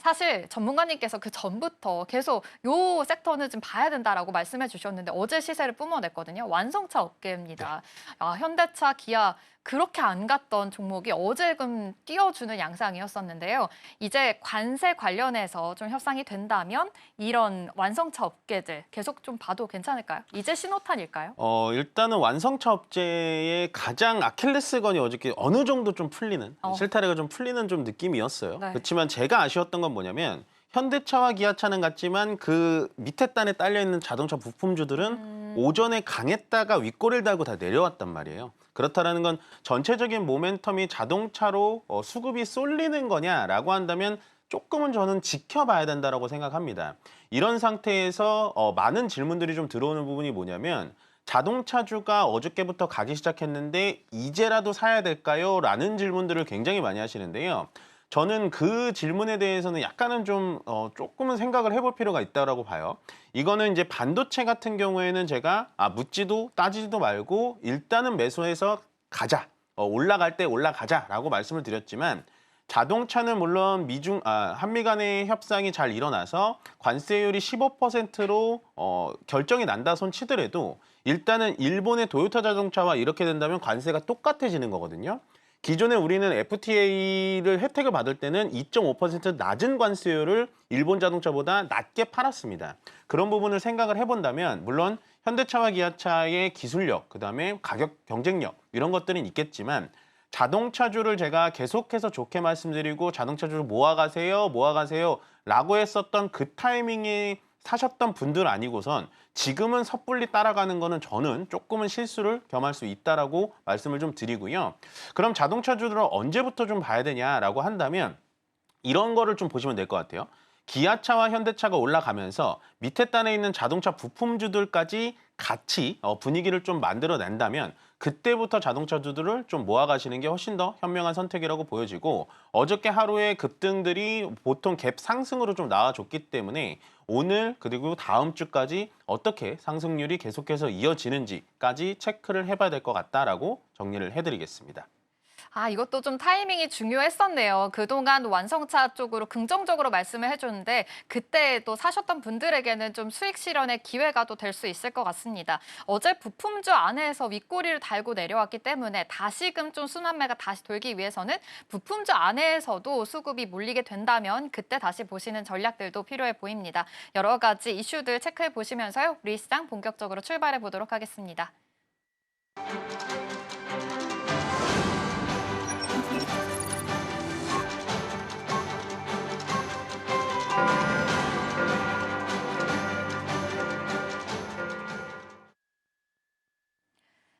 [SPEAKER 4] 사실 전문가님께서 그 전부터 계속 요 섹터는 좀 봐야 된다라고 말씀해 주셨는데 어제 시세를 뿜어냈거든요. 완성차 업계입니다. 현대차, 기아 그렇게 안 갔던 종목이 어제금 띄워주는 양상이었었는데요. 이제 관세 관련해서 좀 협상이 된다면 이런 완성차 업계들 계속 좀 봐도 괜찮을까요? 이제 신호탄일까요?
[SPEAKER 5] 일단은 완성차 업체의 가장 아킬레스건이 어저께 어느 정도 좀 풀리는 실타래가 좀 풀리는 좀 느낌이었어요.
[SPEAKER 4] 네.
[SPEAKER 5] 그렇지만 제가 아쉬웠던 건 뭐냐면 현대차와 기아차는 같지만 그 밑에 단에 딸려 있는 자동차 부품주들은 오전에 강했다가 윗꼬리를 달고 다 내려왔단 말이에요. 그렇다라는 건 전체적인 모멘텀이 자동차로 수급이 쏠리는 거냐라고 한다면 조금은 저는 지켜봐야 된다라고 생각합니다. 이런 상태에서 많은 질문들이 좀 들어오는 부분이 뭐냐면 자동차주가 어저께부터 가기 시작했는데 이제라도 사야 될까요? 라는 질문들을 굉장히 많이 하시는데요. 저는 그 질문에 대해서는 약간은 좀 조금은 생각을 해볼 필요가 있다고 봐요. 이거는 이제 반도체 같은 경우에는 제가 묻지도 따지지도 말고 일단은 매수해서 가자. 올라갈 때 올라가자라고 말씀을 드렸지만 자동차는 물론 한미 간의 협상이 잘 일어나서 관세율이 15%로 결정이 난다 손 치더라도 일단은 일본의 도요타 자동차와 이렇게 된다면 관세가 똑같아지는 거거든요. 기존에 우리는 FTA를 혜택을 받을 때는 2.5% 낮은 관세율을 일본 자동차보다 낮게 팔았습니다. 그런 부분을 생각을 해본다면 물론 현대차와 기아차의 기술력, 그다음에 가격 경쟁력 이런 것들은 있겠지만 자동차주를 제가 계속해서 좋게 말씀드리고 자동차주를 모아가세요, 모아가세요 라고 했었던 그 타이밍에 사셨던 분들 아니고선 지금은 섣불리 따라가는 거는 저는 조금은 실수를 겸할 수 있다라고 말씀을 좀 드리고요. 그럼 자동차주들을 언제부터 좀 봐야 되냐라고 한다면 이런 거를 좀 보시면 될 것 같아요. 기아차와 현대차가 올라가면서 밑에 단에 있는 자동차 부품주들까지 같이 분위기를 좀 만들어낸다면 그때부터 자동차주들을 좀 모아가시는 게 훨씬 더 현명한 선택이라고 보여지고 어저께 하루의 급등들이 보통 갭 상승으로 좀 나와줬기 때문에 오늘 그리고 다음 주까지 어떻게 상승률이 계속해서 이어지는지까지 체크를 해봐야 될 것 같다라고 정리를 해드리겠습니다.
[SPEAKER 4] 이것도 좀 타이밍이 중요했었네요. 그동안 완성차 쪽으로 긍정적으로 말씀을 해줬는데 그때 또 사셨던 분들에게는 좀 수익 실현의 기회가 또 될 수 있을 것 같습니다. 어제 부품주 안에서 윗꼬리를 달고 내려왔기 때문에 다시금 좀 순환매가 다시 돌기 위해서는 부품주 안에서도 수급이 몰리게 된다면 그때 다시 보시는 전략들도 필요해 보입니다. 여러 가지 이슈들 체크해 보시면서요. 우리 시장 본격적으로 출발해 보도록 하겠습니다.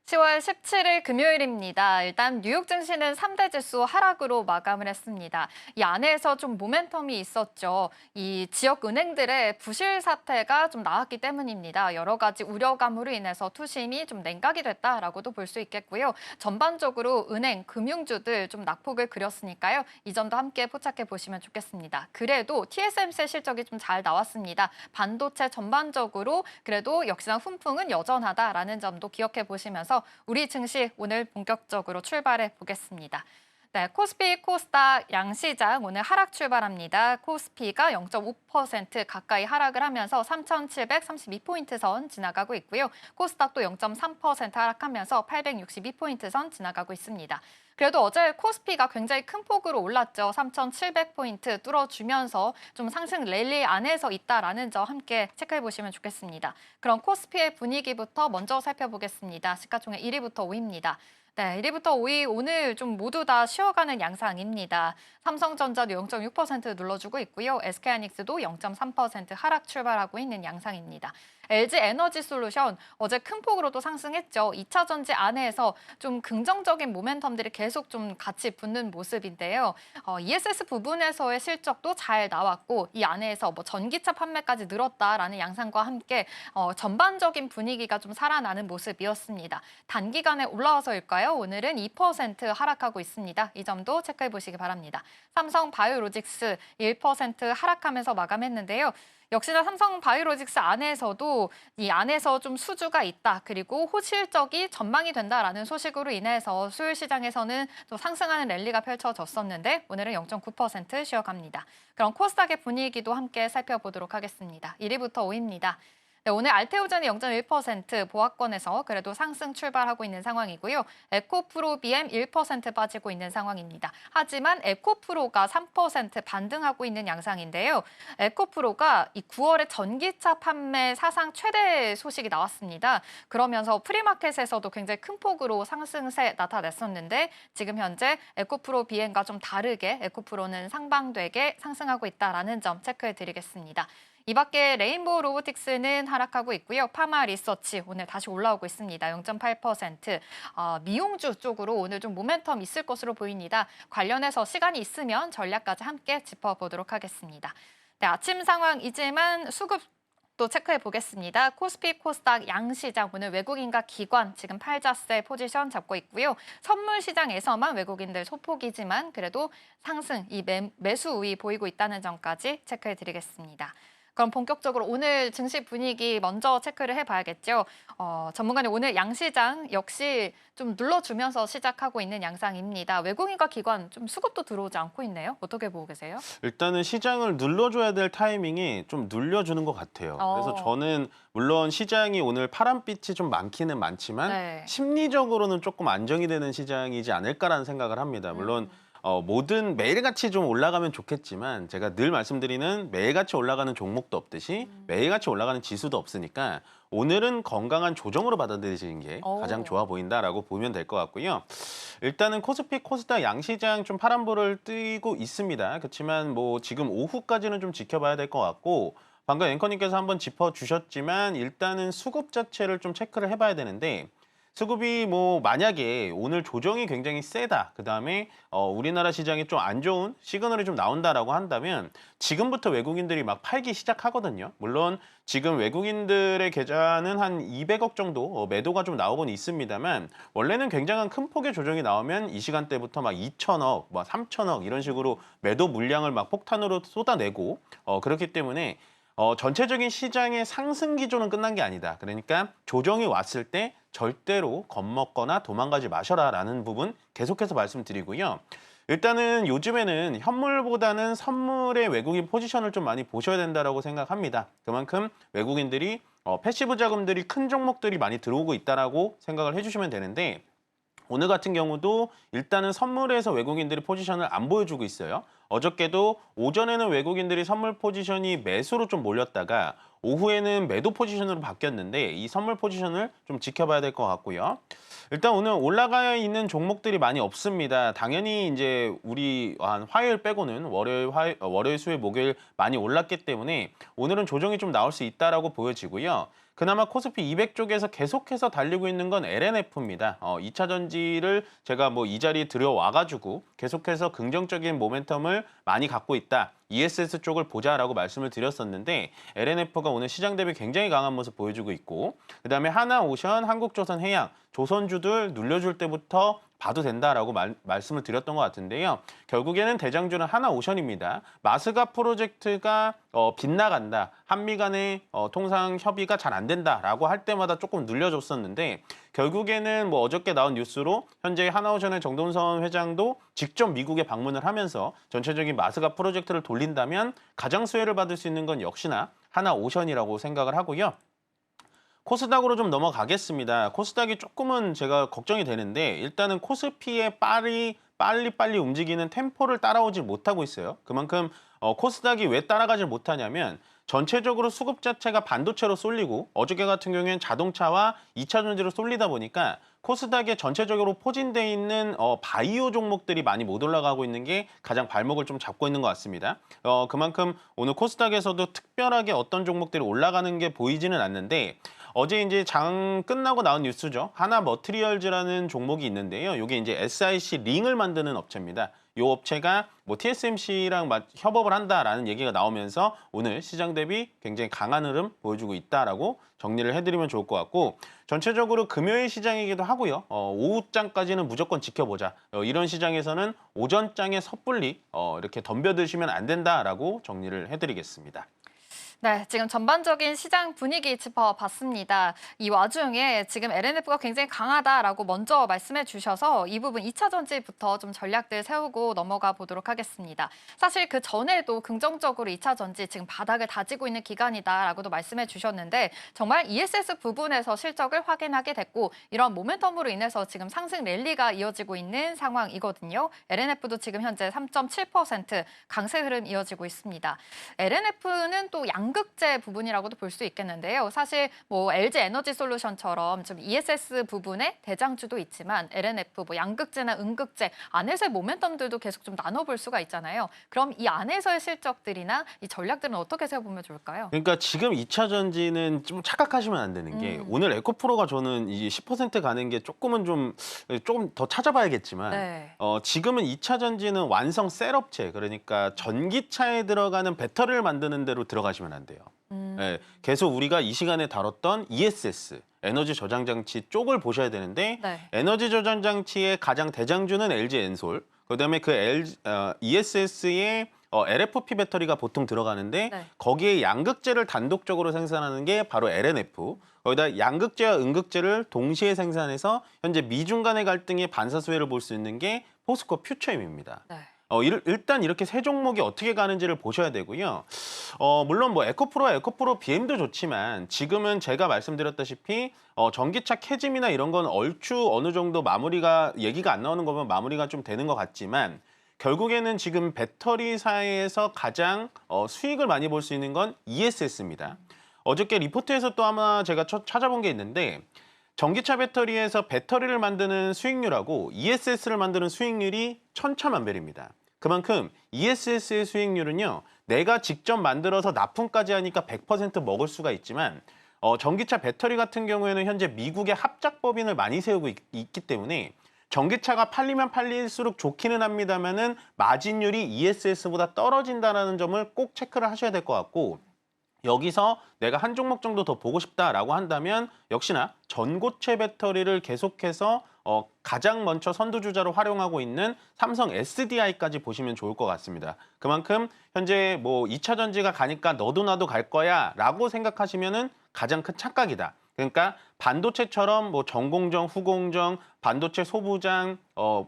[SPEAKER 4] (10월 17일) 금요일입니다. 일단 뉴욕 증시는 3대 지수 하락으로 마감을 했습니다. 이 안에서 좀 모멘텀이 있었죠. 이 지역 은행들의 부실 사태가 좀 나왔기 때문입니다. 여러 가지 우려감으로 인해서 투심이 좀 냉각이 됐다라고도 볼 수 있겠고요. 전반적으로 은행, 금융주들 좀 낙폭을 그렸으니까요. 이 점도 함께 포착해 보시면 좋겠습니다. 그래도 TSMC 실적이 좀 잘 나왔습니다. 반도체 전반적으로 그래도 역시나 훈풍은 여전하다라는 점도 기억해 보시면서 우리 증시 오늘 본격적으로 출발해 보겠습니다. 네, 코스피, 코스닥 양시장 오늘 하락 출발합니다. 코스피가 0.5% 가까이 하락을 하면서 3,732포인트 선 지나가고 있고요. 코스닥도 0.3% 하락하면서 862포인트 선 지나가고 있습니다. 그래도 어제 코스피가 굉장히 큰 폭으로 올랐죠. 3,700포인트 뚫어주면서 좀 상승 랠리 안에서 있다라는 점 함께 체크해 보시면 좋겠습니다. 그럼 코스피의 분위기부터 먼저 살펴보겠습니다. 시가총액 1위부터 5위입니다. 네, 1위부터 5위 오늘 좀 모두 다 쉬어가는 양상입니다. 삼성전자도 0.6% 눌러주고 있고요. SK하이닉스도 0.3% 하락 출발하고 있는 양상입니다. LG에너지솔루션 어제 큰 폭으로 또 상승했죠. 2차 전지 안에서 좀 긍정적인 모멘텀들이 계속 좀 같이 붙는 모습인데요. ESS 부분에서의 실적도 잘 나왔고 이 안에서 뭐 전기차 판매까지 늘었다라는 양상과 함께 전반적인 분위기가 좀 살아나는 모습이었습니다. 단기간에 올라와서일까요? 오늘은 2% 하락하고 있습니다. 이 점도 체크해 보시기 바랍니다. 삼성바이오로직스 1% 하락하면서 마감했는데요. 역시나 삼성바이오로직스 안에서도 이 안에서 좀 수주가 있다. 그리고 호실적이 전망이 된다라는 소식으로 인해서 수요일 시장에서는 또 상승하는 랠리가 펼쳐졌었는데 오늘은 0.9% 쉬어갑니다. 그럼 코스닥의 분위기도 함께 살펴보도록 하겠습니다. 1위부터 5위입니다. 네, 오늘 알테오젠이 0.1% 보합권에서 그래도 상승 출발하고 있는 상황이고요. 에코프로 BM 1% 빠지고 있는 상황입니다. 하지만 에코프로가 3% 반등하고 있는 양상인데요. 에코프로가 이 9월에 전기차 판매 사상 최대 소식이 나왔습니다. 그러면서 프리마켓에서도 굉장히 큰 폭으로 상승세 나타냈었는데 지금 현재 에코프로 BM과 좀 다르게 에코프로는 상방되게 상승하고 있다는 점 체크해 드리겠습니다. 이 밖에 레인보우 로보틱스는 하락하고 있고요. 파마 리서치 오늘 다시 올라오고 있습니다. 0.8%. 미용주 쪽으로 오늘 좀 모멘텀 있을 것으로 보입니다. 관련해서 시간이 있으면 전략까지 함께 짚어보도록 하겠습니다. 네, 아침 상황이지만 수급 또 체크해 보겠습니다. 코스피, 코스닥 양시장 오늘 외국인과 기관 지금 팔자세 포지션 잡고 있고요. 선물 시장에서만 외국인들 소폭이지만 그래도 상승, 이 매수 우위 보이고 있다는 점까지 체크해 드리겠습니다. 그럼 본격적으로 오늘 증시 분위기 먼저 체크를 해봐야겠죠. 전문가님 오늘 양시장 역시 좀 눌러주면서 시작하고 있는 양상입니다. 외국인과 기관 좀 수급도 들어오지 않고 있네요. 어떻게 보고 계세요?
[SPEAKER 5] 일단은 시장을 눌러줘야 될 타이밍이 좀 눌려주는 것 같아요. 그래서 저는 물론 시장이 오늘 파란빛이 좀 많기는 많지만
[SPEAKER 4] 네.
[SPEAKER 5] 심리적으로는 조금 안정이 되는 시장이지 않을까라는 생각을 합니다. 물론 뭐든 매일같이 좀 올라가면 좋겠지만 제가 늘 말씀드리는 매일같이 올라가는 종목도 없듯이 매일같이 올라가는 지수도 없으니까 오늘은 건강한 조정으로 받아들이시는 게 가장 좋아 보인다라고 보면 될 것 같고요. 일단은 코스피, 코스닥 양시장 좀 파란불을 띄고 있습니다. 그렇지만 뭐 지금 오후까지는 좀 지켜봐야 될 것 같고 방금 앵커님께서 한번 짚어주셨지만 일단은 수급 자체를 좀 체크를 해봐야 되는데 수급이 뭐 만약에 오늘 조정이 굉장히 세다. 그다음에 우리나라 시장이 좀 안 좋은 시그널이 좀 나온다라고 한다면 지금부터 외국인들이 막 팔기 시작하거든요. 물론 지금 외국인들의 계좌는 한 200억 정도 매도가 좀 나오곤 있습니다만 원래는 굉장한 큰 폭의 조정이 나오면 이 시간대부터 막 2천억, 뭐 3천억 이런 식으로 매도 물량을 막 폭탄으로 쏟아내고 그렇기 때문에 전체적인 시장의 상승 기조는 끝난 게 아니다. 그러니까 조정이 왔을 때 절대로 겁먹거나 도망가지 마셔라라는 부분 계속해서 말씀드리고요. 일단은 요즘에는 현물보다는 선물의 외국인 포지션을 좀 많이 보셔야 된다라고 생각합니다. 그만큼 외국인들이 패시브 자금들이 큰 종목들이 많이 들어오고 있다라고 생각을 해주시면 되는데 오늘 같은 경우도 일단은 선물에서 외국인들이 포지션을 안 보여주고 있어요. 어저께도 오전에는 외국인들이 선물 포지션이 매수로 좀 몰렸다가 오후에는 매도 포지션으로 바뀌었는데 이 선물 포지션을 좀 지켜봐야 될 것 같고요. 일단 오늘 올라가 있는 종목들이 많이 없습니다. 당연히 이제 우리 한 화요일 빼고는 월요일, 수요일, 목요일 많이 올랐기 때문에 오늘은 조정이 좀 나올 수 있다라고 보여지고요. 그나마 코스피 200 쪽에서 계속해서 달리고 있는 건 LNF입니다. 2차 전지를 제가 뭐 이 자리에 들여와가지고 계속해서 긍정적인 모멘텀을 많이 갖고 있다. ESS 쪽을 보자라고 말씀을 드렸었는데 LNF가 오늘 시장 대비 굉장히 강한 모습 보여주고 있고 그다음에 하나오션, 한국조선해양, 조선주들 눌려줄 때부터 봐도 된다라고 말씀을 드렸던 것 같은데요. 결국에는 대장주는 하나오션입니다. 마스가 프로젝트가 빗나간다. 한미 간의 통상 협의가 잘 안 된다라고 할 때마다 조금 눌려줬었는데 결국에는 뭐 어저께 나온 뉴스로 현재 하나오션의 정동선 회장도 직접 미국에 방문을 하면서 전체적인 마스가 프로젝트를 돌린다면 가장 수혜를 받을 수 있는 건 역시나 하나오션이라고 생각을 하고요. 코스닥으로 좀 넘어가겠습니다. 코스닥이 조금은 제가 걱정이 되는데 일단은 코스피의 빨리 움직이는 템포를 따라오지 못하고 있어요. 그만큼 코스닥이 왜 따라가질 못하냐면 전체적으로 수급 자체가 반도체로 쏠리고 어저께 같은 경우에는 자동차와 2차 전지로 쏠리다 보니까 코스닥에 전체적으로 포진돼 있는 바이오 종목들이 많이 못 올라가고 있는 게 가장 발목을 좀 잡고 있는 것 같습니다. 그만큼 오늘 코스닥에서도 특별하게 어떤 종목들이 올라가는 게 보이지는 않는데 어제 이제 장 끝나고 나온 뉴스죠. 하나 머티리얼즈라는 종목이 있는데요. 이게 이제 SiC 링을 만드는 업체입니다. 이 업체가 뭐 TSMC랑 협업을 한다라는 얘기가 나오면서 오늘 시장 대비 굉장히 강한 흐름 보여주고 있다라고 정리를 해드리면 좋을 것 같고 전체적으로 금요일 시장이기도 하고요. 오후장까지는 무조건 지켜보자. 이런 시장에서는 오전장에 섣불리 이렇게 덤벼드시면 안 된다라고 정리를 해드리겠습니다.
[SPEAKER 4] 네, 지금 전반적인 시장 분위기 짚어봤습니다. 이 와중에 지금 LNF가 굉장히 강하다라고 먼저 말씀해 주셔서 이 부분 2차 전지부터 좀 전략들 세우고 넘어가 보도록 하겠습니다. 사실 그 전에도 긍정적으로 2차 전지 지금 바닥을 다지고 있는 기간이다라고도 말씀해 주셨는데 정말 ESS 부분에서 실적을 확인하게 됐고 이런 모멘텀으로 인해서 지금 상승 랠리가 이어지고 있는 상황이거든요. LNF도 지금 현재 3.7% 강세 흐름 이어지고 있습니다. LNF는 또 양극재 부분이라고도 볼 수 있겠는데요. 사실 뭐 LG 에너지 솔루션처럼 좀 ESS 부분의 대장주도 있지만 LNF 뭐 양극재나 음극재 안에서의 모멘텀들도 계속 좀 나눠볼 수가 있잖아요. 그럼 이 안에서의 실적들이나 이 전략들은 어떻게 세워보면 좋을까요?
[SPEAKER 5] 그러니까 지금 2차 전지는 좀 착각하시면 안 되는 게 오늘 에코프로가 저는 이 10% 가는 게 조금 더 찾아봐야겠지만
[SPEAKER 4] 네.
[SPEAKER 5] 지금은 2차 전지는 완성 셀 업체 그러니까 전기차에 들어가는 배터리를 만드는 데로 들어가시면 안 돼요. 네, 계속 우리가 이 시간에 다뤘던 ESS 에너지 저장 장치 쪽을 보셔야 되는데
[SPEAKER 4] 네.
[SPEAKER 5] 에너지 저장 장치의 가장 대장주는 LG 엔솔 그다음에 그 ESS의 LFP 배터리가 보통 들어가는데
[SPEAKER 4] 네.
[SPEAKER 5] 거기에 양극재를 단독적으로 생산하는 게 바로 LNF. 거기다 양극재와 음극재를 동시에 생산해서 현재 미중 간의 갈등의 반사수혜를 볼 수 있는 게 포스코 퓨처임입니다.
[SPEAKER 4] 네.
[SPEAKER 5] 일단 이렇게 세 종목이 어떻게 가는지를 보셔야 되고요. 물론 뭐 에코프로와 에코프로 BM도 좋지만 지금은 제가 말씀드렸다시피 전기차 캐즘이나 이런 건 얼추 어느 정도 마무리가 얘기가 안 나오는 거면 마무리가 좀 되는 것 같지만 결국에는 지금 배터리사에서 가장 수익을 많이 볼 수 있는 건 ESS입니다. 어저께 리포트에서 또 아마 제가 찾아본 게 있는데 전기차 배터리에서 배터리를 만드는 수익률하고 ESS를 만드는 수익률이 천차만별입니다. 그만큼 ESS의 수익률은요, 내가 직접 만들어서 납품까지 하니까 100% 먹을 수가 있지만 전기차 배터리 같은 경우에는 현재 미국의 합작법인을 많이 세우고 있기 때문에 전기차가 팔리면 팔릴수록 좋기는 합니다만은 마진율이 ESS보다 떨어진다는 점을 꼭 체크를 하셔야 될 것 같고 여기서 내가 한 종목 정도 더 보고 싶다라고 한다면 역시나 전고체 배터리를 계속해서 가장 먼저 선두주자로 활용하고 있는 삼성 SDI까지 보시면 좋을 것 같습니다. 그만큼 현재 뭐 2차 전지가 가니까 너도 나도 갈 거야 라고 생각하시면은 가장 큰 착각이다. 그러니까 반도체처럼 뭐 전공정, 후공정, 반도체 소부장,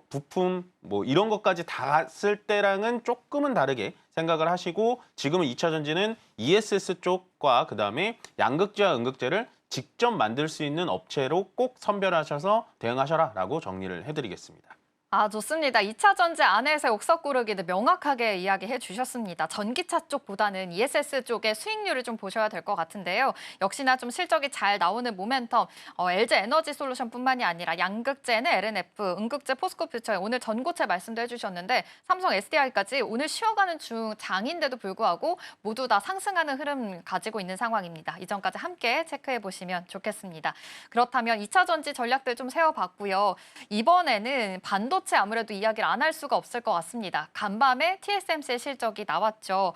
[SPEAKER 5] 부품 뭐 이런 것까지 다 갔을 때랑은 조금은 다르게 생각을 하시고 지금은 2차 전지는 ESS 쪽과 그다음에 양극재와 음극재를 직접 만들 수 있는 업체로 꼭 선별하셔서 대응하셔라라고 정리를 해드리겠습니다.
[SPEAKER 4] 아, 좋습니다. 2차 전지 안에서의 옥석고르기를 명확하게 이야기해 주셨습니다. 전기차 쪽보다는 ESS 쪽의 수익률을 좀 보셔야 될 것 같은데요. 역시나 좀 실적이 잘 나오는 모멘텀, LG 에너지 솔루션뿐만이 아니라 양극재는 LNF, 음극재 포스코 퓨처, 오늘 전고체 말씀도 해주셨는데 삼성 SDI까지 오늘 쉬어가는 중 장인데도 불구하고 모두 다 상승하는 흐름 가지고 있는 상황입니다. 이전까지 함께 체크해 보시면 좋겠습니다. 그렇다면 2차 전지 전략들 좀 세워봤고요. 이번에는 반도체 아무래도 이야기를 안 할 수가 없을 것 같습니다. 간밤에 TSMC의 실적이 나왔죠.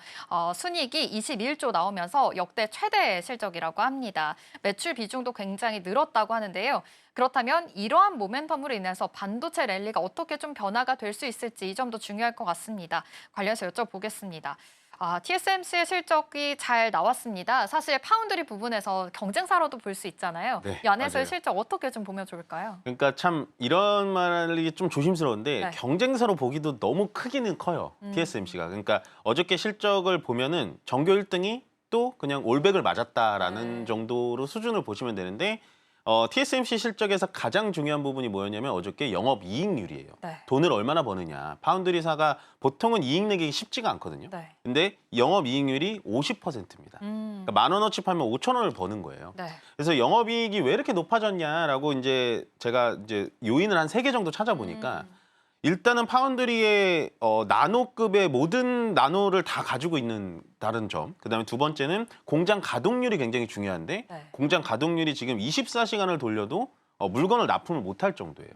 [SPEAKER 4] 순이익이 21조 나오면서 역대 최대 실적이라고 합니다. 매출 비중도 굉장히 늘었다고 하는데요. 그렇다면 이러한 모멘텀으로 인해서 반도체 랠리가 어떻게 좀 변화가 될 수 있을지 이 점도 중요할 것 같습니다. 관련해서 여쭤보겠습니다. TSMC의 실적이 잘 나왔습니다. 사실 파운드리 부분에서 경쟁사로도 볼 수 있잖아요.
[SPEAKER 5] 네,
[SPEAKER 4] 이 안에서의
[SPEAKER 5] 맞아요.
[SPEAKER 4] 실적 어떻게 좀 보면 좋을까요?
[SPEAKER 5] 그러니까 참 이런 말이 좀 조심스러운데
[SPEAKER 4] 네.
[SPEAKER 5] 경쟁사로 보기도 너무 크기는 커요. TSMC가. 그러니까 어저께 실적을 보면은 전교 1등이 또 그냥 올백을 맞았다라는
[SPEAKER 4] 네.
[SPEAKER 5] 정도로 수준을 보시면 되는데 TSMC 실적에서 가장 중요한 부분이 뭐였냐면 어저께 영업이익률이에요.
[SPEAKER 4] 네.
[SPEAKER 5] 돈을 얼마나 버느냐. 파운드리사가 보통은 이익 내기 쉽지가 않거든요.
[SPEAKER 4] 네.
[SPEAKER 5] 근데 영업이익률이 50%입니다. 그러니까 10,000원어치 팔면 5,000원을 버는 거예요.
[SPEAKER 4] 네.
[SPEAKER 5] 그래서 영업이익이 왜 이렇게 높아졌냐라고 이제 제가 이제 요인을 한 3개 정도 찾아보니까 일단은 파운드리의 나노급의 모든 나노를 다 가지고 있는 다른 점. 그다음에 두 번째는 공장 가동률이 굉장히 중요한데
[SPEAKER 4] 네.
[SPEAKER 5] 공장 가동률이 지금 24시간을 돌려도 물건을 납품을 못할 정도예요.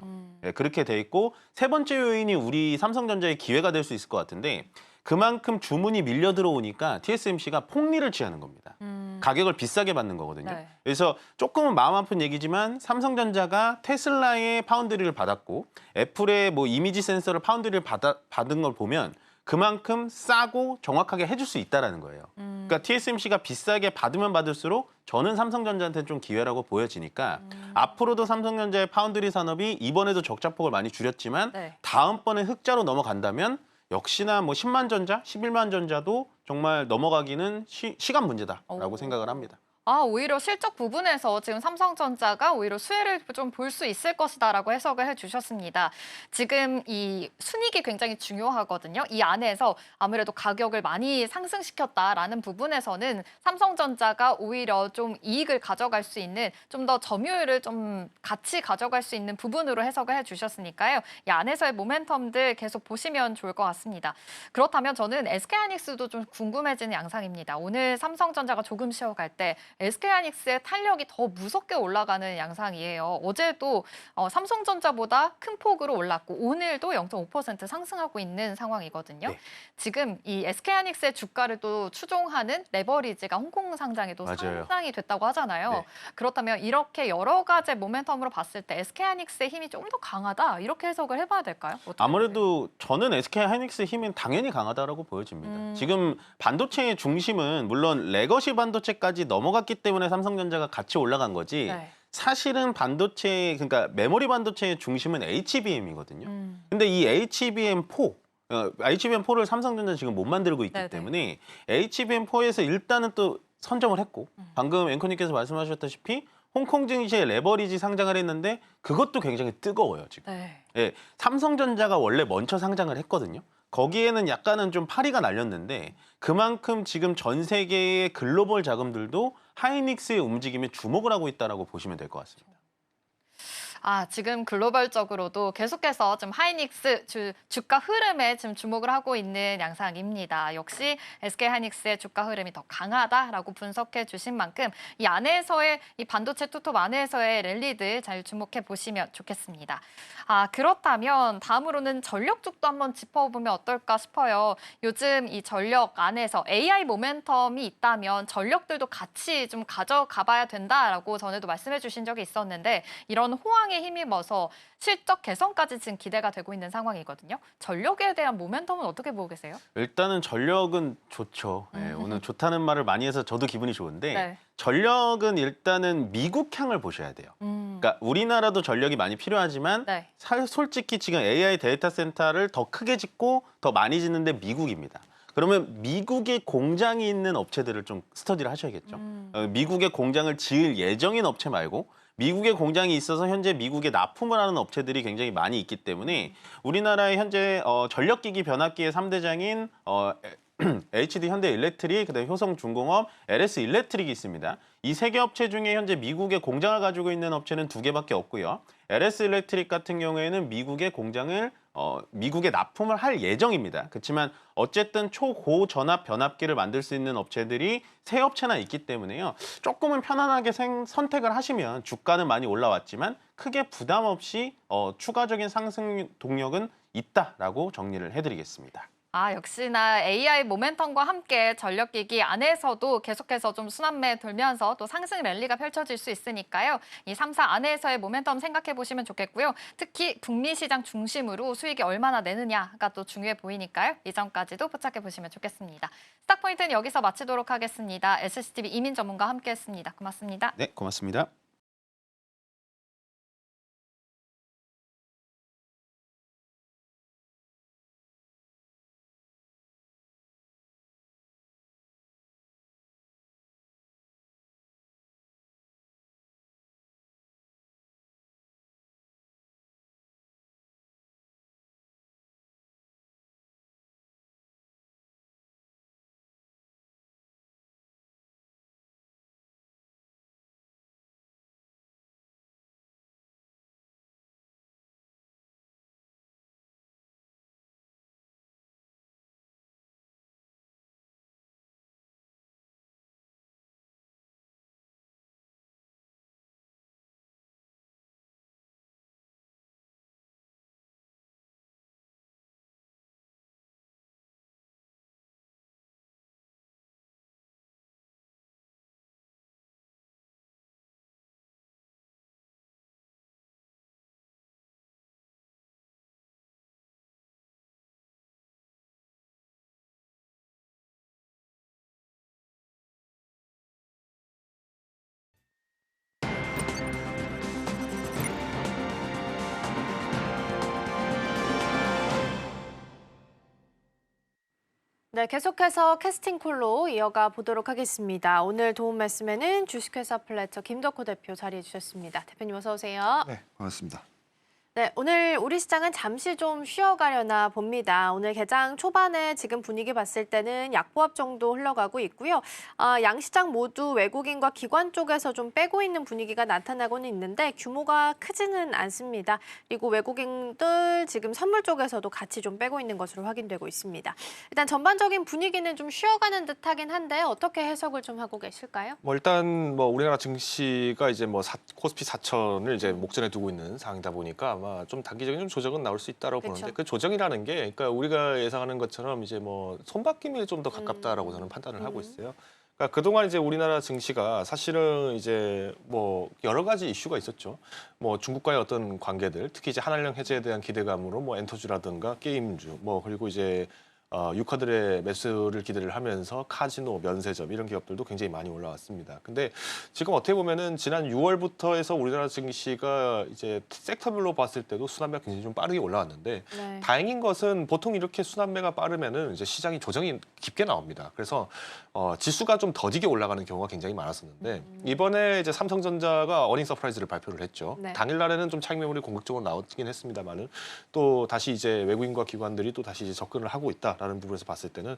[SPEAKER 5] 예, 그렇게 돼 있고 세 번째 요인이 우리 삼성전자의 기회가 될 수 있을 것 같은데 그만큼 주문이 밀려 들어오니까 TSMC가 폭리를 취하는 겁니다. 가격을 비싸게 받는 거거든요.
[SPEAKER 4] 네.
[SPEAKER 5] 그래서 조금은 마음 아픈 얘기지만 삼성전자가 테슬라의 파운드리를 받았고 애플의 뭐 이미지 센서를 파운드리를 받은 걸 보면 그만큼 싸고 정확하게 해줄 수 있다라는 거예요. 그러니까 TSMC가 비싸게 받으면 받을수록 저는 삼성전자한테는 좀 기회라고 보여지니까 앞으로도 삼성전자의 파운드리 산업이 이번에도 적자폭을 많이 줄였지만
[SPEAKER 4] 네.
[SPEAKER 5] 다음번에 흑자로 넘어간다면 역시나 뭐 10만 전자, 11만 전자도 정말 넘어가기는 시간 문제다라고
[SPEAKER 4] 오.
[SPEAKER 5] 생각을 합니다.
[SPEAKER 4] 오히려 실적 부분에서 지금 삼성전자가 오히려 수혜를 좀 볼 수 있을 것이다라고 해석을 해주셨습니다. 지금 이 순이익이 굉장히 중요하거든요. 이 안에서 아무래도 가격을 많이 상승시켰다라는 부분에서는 삼성전자가 오히려 좀 이익을 가져갈 수 있는 좀 더 점유율을 좀 같이 가져갈 수 있는 부분으로 해석을 해주셨으니까요. 이 안에서의 모멘텀들 계속 보시면 좋을 것 같습니다. 그렇다면 저는 SK하이닉스도 좀 궁금해지는 양상입니다. 오늘 삼성전자가 조금 쉬어갈 때 SK하이닉스의 탄력이 더 무섭게 올라가는 양상이에요. 어제도 삼성전자보다 큰 폭으로 올랐고 오늘도 0.5% 상승하고 있는 상황이거든요.
[SPEAKER 5] 네.
[SPEAKER 4] 지금 이 SK하이닉스의 주가를 또 추종하는 레버리지가 홍콩 상장에도
[SPEAKER 5] 맞아요.
[SPEAKER 4] 상당히 됐다고 하잖아요.
[SPEAKER 5] 네.
[SPEAKER 4] 그렇다면 이렇게 여러 가지 모멘텀으로 봤을 때 SK하이닉스의 힘이 좀 더 강하다 이렇게 해석을 해봐야 될까요? 어떻게 보세요?
[SPEAKER 5] 아무래도 저는 SK하이닉스의 힘은 당연히 강하다라고 보여집니다. 지금 반도체의 중심은 물론 레거시 반도체까지 넘어갔기 때문에 삼성전자가 같이 올라간 거지
[SPEAKER 4] 네.
[SPEAKER 5] 사실은 반도체 그러니까 메모리 반도체의 중심은 HBM이거든요. 근데 이 HBM4 HBM4를 삼성전자 지금 못 만들고 있기
[SPEAKER 4] 네네.
[SPEAKER 5] 때문에 HBM4에서 일단은 또 선점을 했고 방금 앵커님께서 말씀하셨다시피 홍콩 증시에 레버리지 상장을 했는데 그것도 굉장히 뜨거워요, 지금.
[SPEAKER 4] 네.
[SPEAKER 5] 예, 삼성전자가 원래 먼저 상장을 했거든요. 거기에는 약간은 좀 파리가 날렸는데 그만큼 지금 전 세계의 글로벌 자금들도 하이닉스의 움직임에 주목을 하고 있다라고 보시면 될 것 같습니다.
[SPEAKER 4] 지금 글로벌적으로도 계속해서 좀 하이닉스 주가 흐름에 지금 주목을 하고 있는 양상입니다. 역시 SK하이닉스의 주가 흐름이 더 강하다라고 분석해 주신 만큼 이 안에서의 이 반도체 투톱 안에서의 랠리들 잘 주목해 보시면 좋겠습니다. 그렇다면 다음으로는 전력 쪽도 한번 짚어보면 어떨까 싶어요. 요즘 이 전력 안에서 AI 모멘텀이 있다면 전력들도 같이 좀 가져가 봐야 된다라고 전에도 말씀해 주신 적이 있었는데 이런 호황에 힘입어서 실적 개선까지 지금 기대가 되고 있는 상황이거든요. 전력에 대한 모멘텀은 어떻게 보고 계세요?
[SPEAKER 5] 일단은 전력은 좋죠. 예, 오늘 좋다는 말을 많이 해서 저도 기분이 좋은데
[SPEAKER 4] 네.
[SPEAKER 5] 전력은 일단은 미국향을 보셔야 돼요. 그러니까 우리나라도 전력이 많이 필요하지만
[SPEAKER 4] 네.
[SPEAKER 5] 솔직히 지금 AI 데이터 센터를 더 크게 짓고 더 많이 짓는데 미국입니다. 그러면 미국에 공장이 있는 업체들을 좀 스터디를 하셔야겠죠. 미국에 공장을 지을 예정인 업체 말고 미국에 공장이 있어서 현재 미국에 납품을 하는 업체들이 굉장히 많이 있기 때문에 우리나라의 현재 전력기기 변압기의 3대장인 HD 현대일렉트릭, 그다음에 효성중공업, LS 일렉트릭이 있습니다. 이 세 개 업체 중에 현재 미국에 공장을 가지고 있는 업체는 2개밖에 없고요. LS 일렉트릭 같은 경우에는 미국에 납품을 할 예정입니다. 그렇지만 어쨌든 초고전압 변압기를 만들 수 있는 업체들이 세 업체나 있기 때문에요. 조금은 편안하게 선택을 하시면 주가는 많이 올라왔지만 크게 부담 없이 추가적인 상승 동력은 있다라고 정리를 해드리겠습니다.
[SPEAKER 4] 역시나 AI 모멘텀과 함께 전력기기 안에서도 계속해서 좀 순환매 돌면서 또 상승 랠리가 펼쳐질 수 있으니까요. 이 3사 안에서의 모멘텀 생각해 보시면 좋겠고요. 특히 북미 시장 중심으로 수익이 얼마나 내느냐가 또 중요해 보이니까요. 이 점까지도 포착해 보시면 좋겠습니다. 스탁포인트는 여기서 마치도록 하겠습니다. SCTV 이민 전문가와 함께했습니다. 고맙습니다.
[SPEAKER 5] 네, 고맙습니다.
[SPEAKER 1] 네, 계속해서 캐스팅콜로 이어가 보도록 하겠습니다. 오늘 도움 말씀에는 주식회사 플래처 김덕호 대표 자리해 주셨습니다. 대표님 어서 오세요.
[SPEAKER 6] 네, 반갑습니다.
[SPEAKER 1] 네, 오늘 우리 시장은 잠시 좀 쉬어가려나 봅니다. 오늘 개장 초반에 지금 분위기 봤을 때는 약보합 정도 흘러가고 있고요. 양시장 모두 외국인과 기관 쪽에서 좀 빼고 있는 분위기가 나타나고는 있는데 규모가 크지는 않습니다. 그리고 외국인들 지금 선물 쪽에서도 같이 좀 빼고 있는 것으로 확인되고 있습니다. 일단 전반적인 분위기는 좀 쉬어가는 듯하긴 한데 어떻게 해석을 좀 하고 계실까요?
[SPEAKER 6] 일단 우리나라 증시가 이제 코스피 4천을 이제 목전에 두고 있는 상황이다 보니까 아마 좀 단기적인 좀 조정은 나올 수 있다라고
[SPEAKER 1] 그쵸.
[SPEAKER 6] 보는데 그 조정이라는 게 그러니까 우리가 예상하는 것처럼 이제 손바뀜에 좀 더 가깝다라고 저는 판단을 하고 있어요. 그러니까 그동안 이제 우리나라 증시가 사실은 이제 여러 가지 이슈가 있었죠. 중국과의 어떤 관계들, 특히 이제 한한령 해제에 대한 기대감으로 엔터주라든가 게임주, 그리고 이제 유카들의 매수를 기대를 하면서 카지노, 면세점 이런 기업들도 굉장히 많이 올라왔습니다. 근데 지금 어떻게 보면은 지난 6월부터 해서 우리나라 증시가 이제 섹터별로 봤을 때도 순환매가 굉장히 좀 빠르게 올라왔는데
[SPEAKER 1] 네.
[SPEAKER 6] 다행인 것은 보통 이렇게 순환매가 빠르면은 이제 시장이 조정이 깊게 나옵니다. 그래서 지수가 좀 더디게 올라가는 경우가 굉장히 많았었는데 이번에 이제 삼성전자가 어닝 서프라이즈를 발표를 했죠.
[SPEAKER 1] 네.
[SPEAKER 6] 당일날에는 좀 차익 매물이 공격적으로 나오긴 했습니다만은 또 다시 이제 외국인과 기관들이 또 다시 이제 접근을 하고 있다라는 부분에서 봤을 때는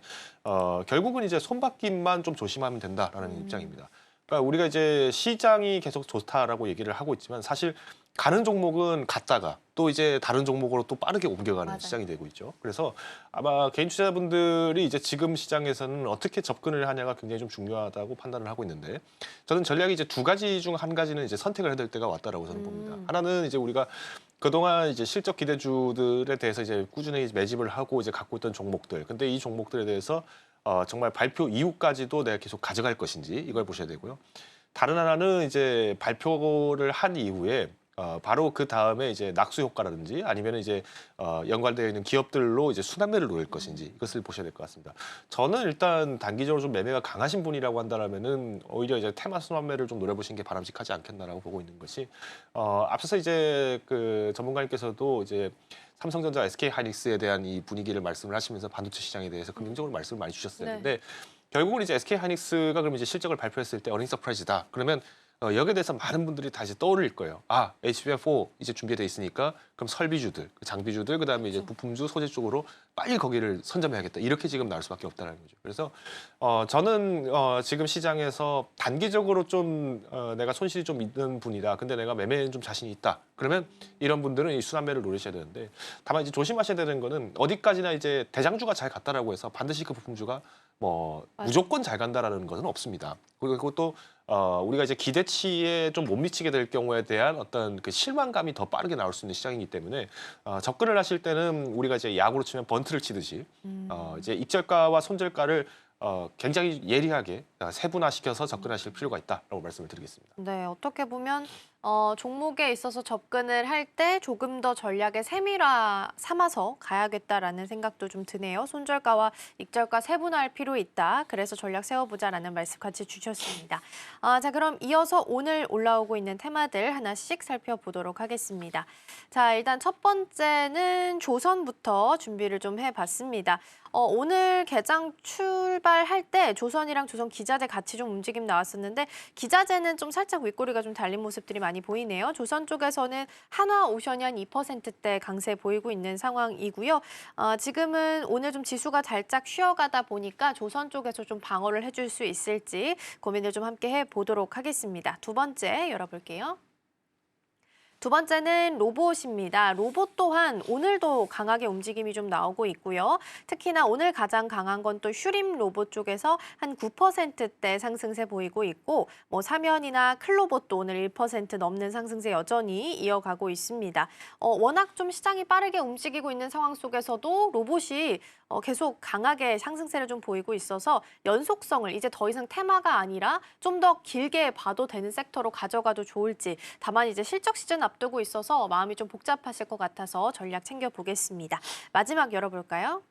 [SPEAKER 6] 결국은 이제 손바뀜만 좀 조심하면 된다라는 입장입니다. 그러니까 우리가 이제 시장이 계속 좋다라고 얘기를 하고 있지만 사실 가는 종목은 갔다가 또 이제 다른 종목으로 또 빠르게 옮겨가는
[SPEAKER 1] 맞아요.
[SPEAKER 6] 시장이 되고 있죠. 그래서 아마 개인 투자자분들이 이제 지금 시장에서는 어떻게 접근을 하냐가 굉장히 좀 중요하다고 판단을 하고 있는데 저는 전략이 이제 두 가지 중 한 가지는 이제 선택을 해야 될 때가 왔다라고 저는 봅니다. 하나는 이제 우리가 그동안 이제 실적 기대주들에 대해서 이제 꾸준히 매집을 하고 이제 갖고 있던 종목들. 근데 이 종목들에 대해서 정말 발표 이후까지도 내가 계속 가져갈 것인지 이걸 보셔야 되고요. 다른 하나는 이제 발표를 한 이후에 바로 그 다음에 이제 낙수 효과라든지 아니면 이제 연관되어 있는 기업들로 이제 순환매를 노릴 것인지 이것을 보셔야 될 것 같습니다. 저는 일단 단기적으로 좀 매매가 강하신 분이라고 한다면은 오히려 이제 테마 순환매를 좀 노려보시는 게 바람직하지 않겠나라고 보고 있는 것이 앞서서 이제 그 전문가님께서도 이제 삼성전자, SK하이닉스에 대한 이 분위기를 말씀을 하시면서 반도체 시장에 대해서 긍정적으로 말씀을 많이 주셨어요.
[SPEAKER 1] 네.
[SPEAKER 6] 근데 결국은 이제 SK하이닉스가 그러면 이제 실적을 발표했을 때 어닝 서프라이즈다. 그러면 여기에 대해서 많은 분들이 다시 떠올릴 거예요. HBM4 이제 준비돼 있으니까 그럼 설비주들, 장비주들, 그다음에 이제 부품주, 소재 쪽으로 빨리 거기를 선점해야겠다. 이렇게 지금 나올 수밖에 없다는 거죠. 그래서 저는 지금 시장에서 단기적으로 좀 내가 손실이 좀 있는 분이다. 근데 내가 매매에는 좀 자신이 있다. 그러면 이런 분들은 이 순환매를 노리셔야 되는데 다만 이제 조심하셔야 되는 거는 어디까지나 이제 대장주가 잘 갔다라고 해서 반드시 그 부품주가 무조건 잘 간다라는 것은 없습니다. 그리고 또 우리가 이제 기대치에 좀 못 미치게 될 경우에 대한 어떤 그 실망감이 더 빠르게 나올 수 있는 시장이기 때문에 접근을 하실 때는 우리가 이제 야구로 치면 번트를 치듯이 이제 입절가와 손절가를 굉장히 예리하게 세분화시켜서 접근하실 필요가 있다라고 말씀을 드리겠습니다.
[SPEAKER 1] 네, 어떻게 보면 종목에 있어서 접근을 할 때 조금 더 전략에 세밀화 삼아서 가야겠다라는 생각도 좀 드네요. 손절가와 익절가 세분화할 필요 있다. 그래서 전략 세워보자라는 말씀 같이 주셨습니다. 자, 그럼 이어서 오늘 올라오고 있는 테마들 하나씩 살펴보도록 하겠습니다. 자, 일단 첫 번째는 조선부터 준비를 좀 해봤습니다. 오늘 개장 출발할 때 조선이랑 조선 기자재 같이 좀 움직임 나왔었는데 기자재는 좀 살짝 윗꼬리가 좀 달린 모습들이 많이 보이네요. 조선 쪽에서는 한화오션이 한 2%대 강세 보이고 있는 상황이고요. 지금은 오늘 좀 지수가 살짝 쉬어가다 보니까 조선 쪽에서 좀 방어를 해줄 수 있을지 고민을 좀 함께 해보도록 하겠습니다. 두 번째 열어볼게요. 두 번째는 로봇입니다. 로봇 또한 오늘도 강하게 움직임이 좀 나오고 있고요. 특히나 오늘 가장 강한 건 또 슈림 로봇 쪽에서 한 9%대 상승세 보이고 있고 사면이나 클로봇도 오늘 1% 넘는 상승세 여전히 이어가고 있습니다. 워낙 좀 시장이 빠르게 움직이고 있는 상황 속에서도 로봇이 계속 강하게 상승세를 좀 보이고 있어서 연속성을 이제 더 이상 테마가 아니라 좀 더 길게 봐도 되는 섹터로 가져가도 좋을지 다만 이제 실적 시즌 앞두고 있어서 마음이 좀 복잡하실 것 같아서 전략 챙겨보겠습니다. 마지막 열어볼까요?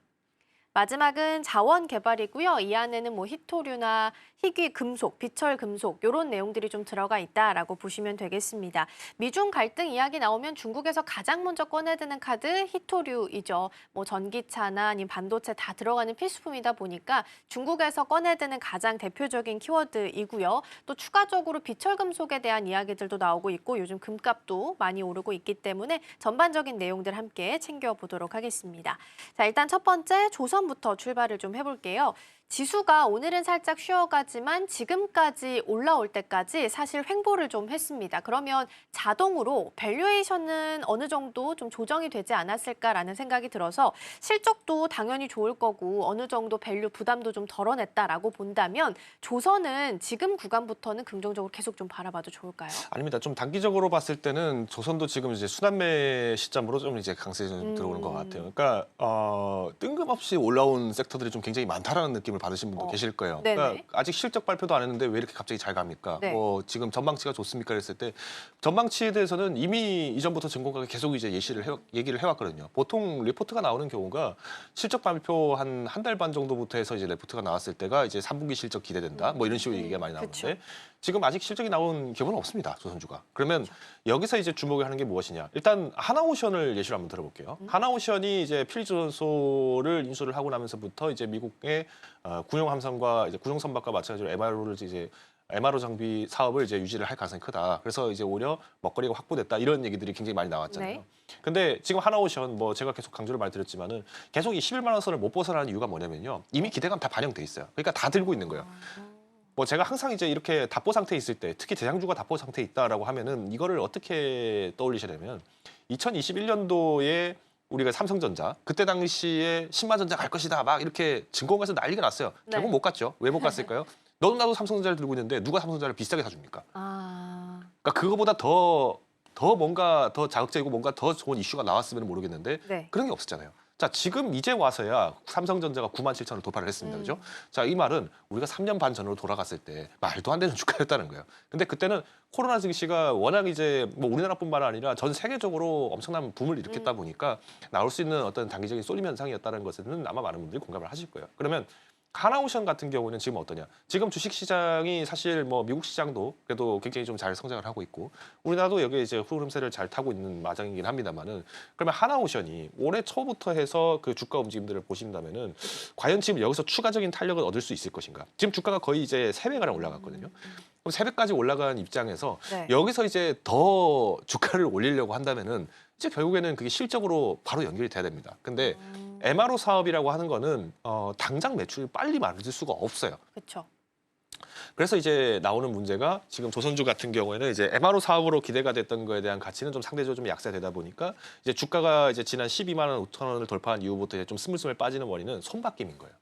[SPEAKER 1] 마지막은 자원 개발이고요. 이 안에는 히토류나 희귀 금속, 비철 금속 이런 내용들이 좀 들어가 있다라고 보시면 되겠습니다. 미중 갈등 이야기 나오면 중국에서 가장 먼저 꺼내드는 카드 히토류이죠. 뭐 전기차나 아니면 반도체 다 들어가는 필수품이다 보니까 중국에서 꺼내드는 가장 대표적인 키워드이고요. 또 추가적으로 비철 금속에 대한 이야기들도 나오고 있고 요즘 금값도 많이 오르고 있기 때문에 전반적인 내용들 함께 챙겨보도록 하겠습니다. 자, 일단 첫 번째 조선부터 출발을 좀 해볼게요. 지수가 오늘은 살짝 쉬어가지만 지금까지 올라올 때까지 사실 횡보를 좀 했습니다. 그러면 자동으로 밸류에이션은 어느 정도 좀 조정이 되지 않았을까라는 생각이 들어서 실적도 당연히 좋을 거고 어느 정도 밸류 부담도 좀 덜어냈다라고 본다면 조선은 지금 구간부터는 긍정적으로 계속 좀 바라봐도 좋을까요?
[SPEAKER 6] 아닙니다. 좀 단기적으로 봤을 때는 조선도 지금 이제 순환매 시점으로 좀 이제 강세에 좀 들어오는 것 같아요. 그러니까 뜬금없이 올라온 섹터들이 좀 굉장히 많다라는 느낌을 받으신 분도 계실 거예요.
[SPEAKER 1] 네네.
[SPEAKER 6] 그러니까 아직 실적 발표도 안 했는데 왜 이렇게 갑자기 잘 갑니까?
[SPEAKER 1] 네.
[SPEAKER 6] 뭐 지금 전망치가 좋습니까? 그랬을 때 전망치에 대해서는 이미 이전부터 증권가가 계속 이제 얘기를 해왔거든요. 보통 리포트가 나오는 경우가 실적 발표 한 달 반 정도부터 해서 이제 리포트가 나왔을 때가 이제 3분기 실적 기대된다. 뭐 이런 식으로 얘기가 많이 나오는데
[SPEAKER 1] 그쵸.
[SPEAKER 6] 지금 아직 실적이 나온 경우는 없습니다. 조선주가. 그러면 여기서 이제 주목을 하는 게 무엇이냐? 일단 하나오션을 예시로 한번 들어볼게요. 하나오션이 이제 필리조선소를 인수를 하고 나면서부터 이제 미국의 군용 함선과 이제 군용 선박과 마찬가지로 MRO를 이제 MRO 장비 사업을 이제 유지를 할 가능성이 크다. 그래서 이제 오히려 먹거리가 확보됐다. 이런 얘기들이 굉장히 많이 나왔잖아요.
[SPEAKER 1] 네.
[SPEAKER 6] 근데 지금 하나오션 뭐 제가 계속 강조를 많이 드렸지만은 계속 이 11만 원 선을 못 벗어나는 이유가 뭐냐면요. 이미 기대감 다 반영돼 있어요. 그러니까 다 들고 있는 거예요. 뭐 제가 항상 이제 이렇게 답보 상태에 있을 때 특히 대장주가 답보 상태에 있다라고 하면은 이거를 어떻게 떠올리시냐면 2021년도에 우리가 삼성전자 그때 당시에 10만 전자 갈 것이다 막 이렇게 증권가에서 난리가 났어요.
[SPEAKER 1] 네.
[SPEAKER 6] 결국 못 갔죠. 왜 못 갔을까요? 너도 나도 삼성전자를 들고 있는데 누가 삼성전자를 비싸게 사줍니까?
[SPEAKER 1] 아,
[SPEAKER 6] 그러니까 그거보다 더 뭔가 더 자극적이고 뭔가 더 좋은 이슈가 나왔으면 모르겠는데
[SPEAKER 1] 네.
[SPEAKER 6] 그런 게 없었잖아요. 자, 지금 이제 와서야 삼성전자가 97,000을 돌파를 했습니다. 그죠? 자, 이 말은 우리가 3년 반 전으로 돌아갔을 때 말도 안 되는 주가였다는 거예요. 근데 그때는 코로나 증시가 워낙 이제 뭐 우리나라뿐만 아니라 전 세계적으로 엄청난 붐을 일으켰다 보니까 나올 수 있는 어떤 단기적인 쏠림 현상이었다는 것에는 아마 많은 분들이 공감을 하실 거예요. 그러면 하나오션 같은 경우는 지금 어떠냐? 지금 주식 시장이 사실 뭐 미국 시장도 그래도 굉장히 좀 잘 성장을 하고 있고 우리나라도 여기에 이제 흐름세를 잘 타고 있는 마장이긴 합니다만은 그러면 하나오션이 올해 초부터 해서 그 주가 움직임들을 보신다면은 과연 지금 여기서 추가적인 탄력을 얻을 수 있을 것인가? 지금 주가가 거의 이제 3배가량 올라갔거든요. 그럼 3배까지 올라간 입장에서
[SPEAKER 1] 네.
[SPEAKER 6] 여기서 이제 더 주가를 올리려고 한다면은 이제 결국에는 그게 실적으로 바로 연결이 돼야 됩니다. 근데 MRO 사업이라고 하는 거는 당장 매출이 빨리 많아질 수가 없어요.
[SPEAKER 1] 그렇죠.
[SPEAKER 6] 그래서 이제 나오는 문제가 지금 조선주 같은 경우에는 이제 MRO 사업으로 기대가 됐던 거에 대한 가치는 좀 상대적으로 좀 약세되다 보니까 이제 주가가 이제 지난 12만 원 5천 원을 돌파한 이후부터 이제 좀 스물스물 빠지는 원인은 손바뀜인 거예요.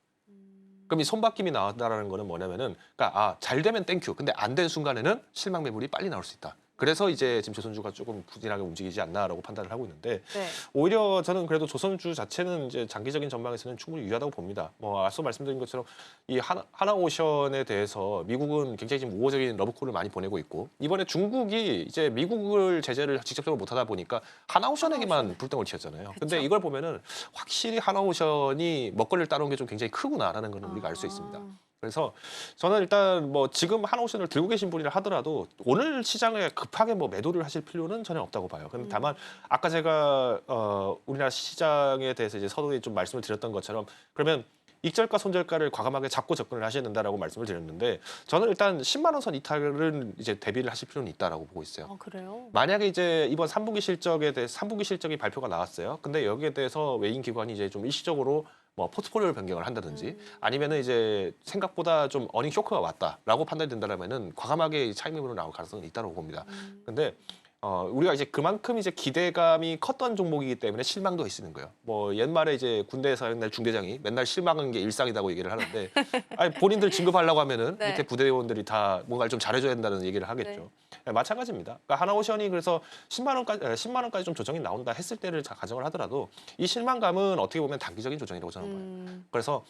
[SPEAKER 6] 그럼 이 손바뀜이 나왔다라는 거는 뭐냐면은 그러니까 잘 되면 땡큐. 근데 안 된 순간에는 실망 매물이 빨리 나올 수 있다. 그래서 이제 지금 조선주가 조금 부진하게 움직이지 않나라고 판단을 하고 있는데
[SPEAKER 1] 네.
[SPEAKER 6] 오히려 저는 그래도 조선주 자체는 이제 장기적인 전망에서는 충분히 유효하다고 봅니다. 뭐 앞서 말씀드린 것처럼 이 하나오션에 대해서 미국은 굉장히 지금 우호적인 러브콜을 많이 보내고 있고 이번에 중국이 이제 미국을 제재를 직접적으로 못하다 보니까 하나오션에게만 불똥을 튀었잖아요. 근데
[SPEAKER 1] 그쵸.
[SPEAKER 6] 이걸 보면은 확실히 하나오션이 먹거리를 따라온 게 좀 굉장히 크구나라는 거는 우리가 알 수 있습니다. 그래서 저는 일단 뭐 지금 하나오션을 들고 계신 분이라 하더라도 오늘 시장에 급하게 뭐 매도를 하실 필요는 전혀 없다고 봐요. 근데 다만 아까 제가 우리나라 시장에 대해서 이제 서두에 좀 말씀을 드렸던 것처럼 그러면 익절가 손절가를 과감하게 잡고 접근을 하셔야 된다라고 말씀을 드렸는데 저는 일단 10만 원 선 이탈은 이제 대비를 하실 필요는 있다라고 보고 있어요.
[SPEAKER 1] 그래요?
[SPEAKER 6] 만약에 이제 이번 3분기 실적에 대해서 3분기 실적이 발표가 나왔어요. 근데 여기에 대해서 외인 기관이 이제 좀 일시적으로 뭐 포트폴리오 변경을 한다든지 아니면은 이제 생각보다 좀 어닝 쇼크가 왔다라고 판단이 된다면은 과감하게 차익 매물로 나올 가능성은 있다고 봅니다. 근데 우리가 이제 그만큼 이제 기대감이 컸던 종목이기 때문에 실망도 있는 거예요. 뭐 옛말에 이제 군대에서 옛날 중대장이 맨날 실망한 게 일상이라고 얘기를 하는데 아니 본인들 진급하려고 하면은
[SPEAKER 1] 네.
[SPEAKER 6] 밑에 부대원들이 다 뭔가를 좀 잘해줘야 된다는 얘기를 하겠죠. 네, 마찬가지입니다. 그러니까 하나오션이 그래서 10만 원까지 좀 조정이 나온다 했을 때를 가정을 하더라도 이 실망감은 어떻게 보면 단기적인 조정이라고 저는 봐요. 그래서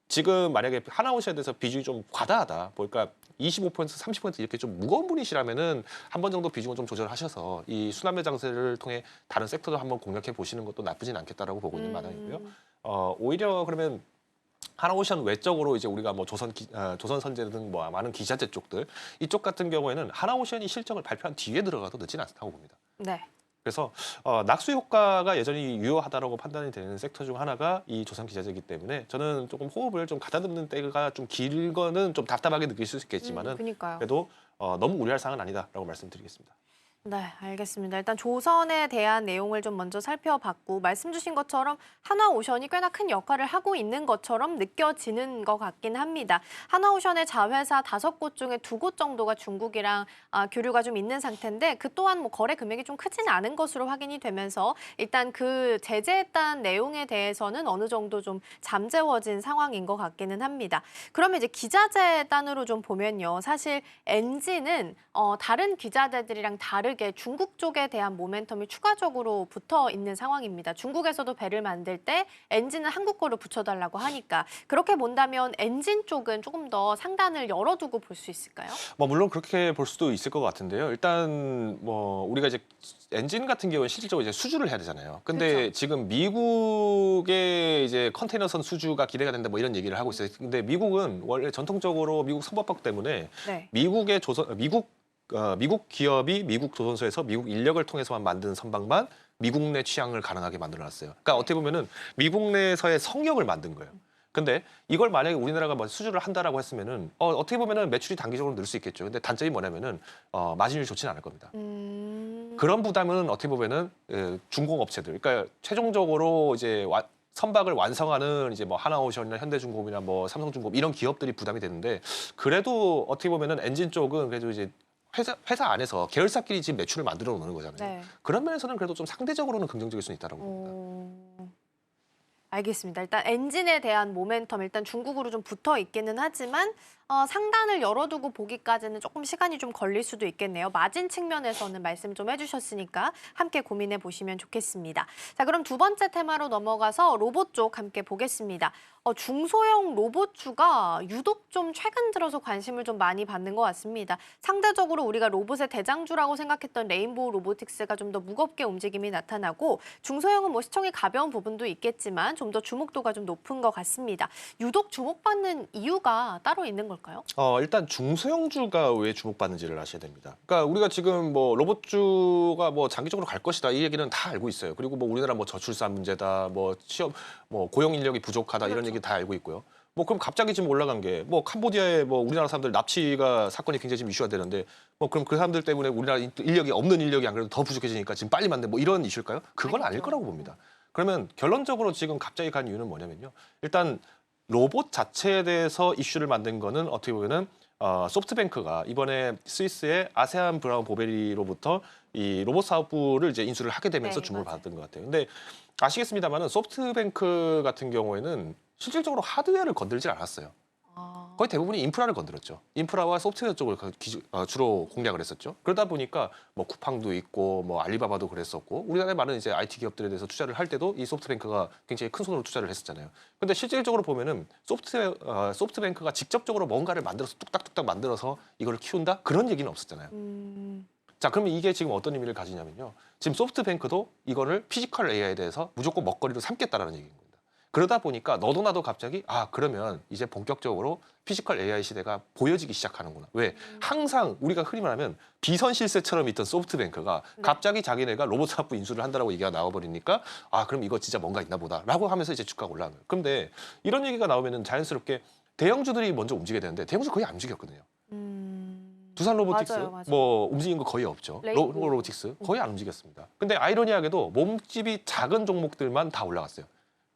[SPEAKER 6] 지금 만약에 하나오션에 대해서 비중이 좀 과다하다. 그러니까 25% 30% 이렇게 좀 무거운 분이시라면은 한 번 정도 비중을 좀 조절하셔서 이 순환매 장세를 통해 다른 섹터도 한번 공략해 보시는 것도 나쁘진 않겠다라고 보고 있는 마당이고요. 오히려 그러면 하나오션 외적으로 이제 우리가 뭐 조선선제 등 뭐 많은 기자재 쪽들 이쪽 같은 경우에는 하나오션이 실적을 발표한 뒤에 들어가도 늦진 않다고 봅니다.
[SPEAKER 1] 네.
[SPEAKER 6] 그래서 낙수 효과가 여전히 유효하다라고 판단이 되는 섹터 중 하나가 이 조선 기자재이기 때문에 저는 조금 호흡을 좀 가다듬는 때가 좀 길 거는 좀 답답하게 느낄 수 있겠지만은
[SPEAKER 1] 그러니까요.
[SPEAKER 6] 그래도 너무 우려할 사항은 아니다라고 말씀드리겠습니다.
[SPEAKER 1] 네, 알겠습니다. 일단 조선에 대한 내용을 좀 먼저 살펴봤고 말씀 주신 것처럼 하나오션이 꽤나 큰 역할을 하고 있는 것처럼 느껴지는 것 같긴 합니다. 하나오션의 자회사 5곳 중에 2곳 정도가 중국이랑 교류가 좀 있는 상태인데 그 또한 뭐 거래 금액이 좀 크진 않은 것으로 확인이 되면서 일단 그 제재했다는 내용에 대해서는 어느 정도 좀 잠재워진 상황인 것 같기는 합니다. 그러면 이제 기자재단으로 좀 보면요. 사실 엔진은 다른 기자재들이랑 다르게 중국 쪽에 대한 모멘텀이 추가적으로 붙어 있는 상황입니다. 중국에서도 배를 만들 때 엔진은 한국 거를 붙여달라고 하니까 그렇게 본다면 엔진 쪽은 조금 더 상단을 열어두고 볼 수 있을까요?
[SPEAKER 6] 뭐 물론 그렇게 볼 수도 있을 것 같은데요. 일단 뭐 우리가 이제 엔진 같은 경우는 실질적으로 이제 수주를 해야 되잖아요. 근데
[SPEAKER 1] 그렇죠.
[SPEAKER 6] 지금 미국의 이제 컨테이너선 수주가 기대가 된다 뭐 이런 얘기를 하고 있어요. 근데 미국은 원래 전통적으로 미국 선박법 때문에
[SPEAKER 1] 네.
[SPEAKER 6] 미국 기업이 미국 조선소에서 미국 인력을 통해서만 만든 선박만 미국 내 취향을 가능하게 만들어놨어요. 그러니까 어떻게 보면은 미국 내에서의 성역을 만든 거예요. 근데 이걸 만약에 우리나라가 뭐 수주를 한다라고 했으면은 어떻게 보면은 매출이 단기적으로 늘 수 있겠죠. 근데 단점이 뭐냐면은 마진율이 좋지는 않을 겁니다. 그런 부담은 어떻게 보면은 중공업체들, 그러니까 최종적으로 이제 선박을 완성하는 이제 뭐 하나오션이나 현대중공업이나 뭐 삼성중공업 이런 기업들이 부담이 되는데 그래도 어떻게 보면은 엔진 쪽은 그래도 이제 회사 안에서 계열사끼리 지금 매출을 만들어 놓는 거잖아요.
[SPEAKER 1] 네.
[SPEAKER 6] 그런 면에서는 그래도 좀 상대적으로는 긍정적일 수 있다고 봅니다.
[SPEAKER 1] 알겠습니다. 일단 엔진에 대한 모멘텀 일단 중국으로 좀 붙어 있기는 하지만 상단을 열어두고 보기까지는 조금 시간이 좀 걸릴 수도 있겠네요. 마진 측면에서는 말씀 좀 해주셨으니까 함께 고민해 보시면 좋겠습니다. 자, 그럼 두 번째 테마로 넘어가서 로봇 쪽 함께 보겠습니다. 중소형 로봇주가 유독 좀 최근 들어서 관심을 좀 많이 받는 것 같습니다. 상대적으로 우리가 로봇의 대장주라고 생각했던 레인보우 로보틱스가 좀 더 무겁게 움직임이 나타나고 중소형은 뭐 시총이 가벼운 부분도 있겠지만 좀 더 주목도가 좀 높은 것 같습니다. 유독 주목받는 이유가 따로 있는 걸까요?
[SPEAKER 6] 일단 중소형주가 왜 주목받는지를 아셔야 됩니다. 그러니까 우리가 지금 뭐 로봇주가 뭐 장기적으로 갈 것이다 이 얘기는 다 알고 있어요. 그리고 뭐 우리나라 뭐 저출산 문제다, 뭐 취업, 뭐 고용 인력이 부족하다 이런 얘기 다 알고 있고요. 뭐 그럼 갑자기 지금 올라간 게 뭐 캄보디아에 뭐 우리나라 사람들 납치가 사건이 굉장히 지금 이슈가 되는데 뭐 그럼 그 사람들 때문에 우리나라 인력이 없는 인력이 안 그래도 더 부족해지니까 지금 빨리 만든 뭐 이런 이슈일까요? 그건 아닐 거라고 봅니다. 그러면 결론적으로 지금 갑자기 간 이유는 뭐냐면요. 일단 로봇 자체에 대해서 이슈를 만든 거는 어떻게 보면은 소프트뱅크가 이번에 스위스의 아세안 브라운 보베리로부터 이 로봇 사업부를 이제 인수를 하게 되면서
[SPEAKER 1] 네,
[SPEAKER 6] 주목을
[SPEAKER 1] 맞아요.
[SPEAKER 6] 받았던 것 같아요. 근데 아시겠습니다만은 소프트뱅크 같은 경우에는 실질적으로 하드웨어를 건들지 않았어요. 거의 대부분이 인프라를 건드렸죠. 인프라와 소프트웨어 쪽을 주로 공략을 했었죠. 그러다 보니까 뭐 쿠팡도 있고 뭐 알리바바도 그랬었고 우리나라의 많은 이제 IT 기업들에 대해서 투자를 할 때도 이 소프트뱅크가 굉장히 큰 손으로 투자를 했었잖아요. 근데 실질적으로 보면은 소프트뱅크가 직접적으로 뭔가를 만들어서 뚝딱뚝딱 만들어서 이걸 키운다? 그런 얘기는 없었잖아요. 자, 그러면 이게 지금 어떤 의미를 가지냐면요. 지금 소프트뱅크도 이거를 피지컬 AI에 대해서 무조건 먹거리로 삼겠다라는 얘기인 겁니다. 그러다 보니까 너도 나도 갑자기 그러면 이제 본격적으로 피지컬 AI 시대가 보여지기 시작하는구나. 왜? 항상 우리가 흔히 말하면 비선 실세처럼 있던 소프트뱅크가 갑자기 자기네가 로봇 사업부 인수를 한다라고 얘기가 나와버리니까 그럼 이거 진짜 뭔가 있나 보다라고 하면서 이제 주가가 올라가는 거예요. 그런데 이런 얘기가 나오면은 자연스럽게 대형주들이 먼저 움직여야 되는데 대형주 거의 안 움직였거든요. 두산 로보틱스
[SPEAKER 1] 맞아요.
[SPEAKER 6] 뭐 움직인 거 거의 없죠.
[SPEAKER 1] 레인보우.
[SPEAKER 6] 로보틱스 거의 안 움직였습니다. 근데 아이러니하게도 몸집이 작은 종목들만 다 올라갔어요.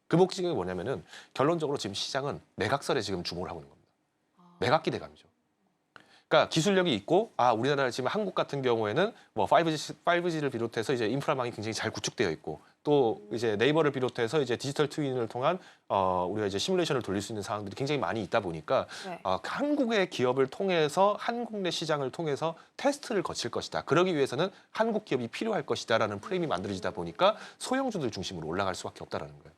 [SPEAKER 6] 그 목적이 뭐냐면은 결론적으로 지금 시장은 매각설에 지금 주목을 하고 있는 겁니다. 매각 기대감이죠. 그러니까 기술력이 있고 우리나라 지금 한국 같은 경우에는 뭐 5G를 비롯해서 이제 인프라망이 굉장히 잘 구축되어 있고 또 이제 네이버를 비롯해서 이제 디지털 트윈을 통한 우리가 이제 시뮬레이션을 돌릴 수 있는 상황들이 굉장히 많이 있다 보니까
[SPEAKER 1] 네.
[SPEAKER 6] 한국의 기업을 통해서 한국 내 시장을 통해서 테스트를 거칠 것이다. 그러기 위해서는 한국 기업이 필요할 것이다라는 프레임이 만들어지다 보니까 소형주들 중심으로 올라갈 수밖에 없다라는 거예요.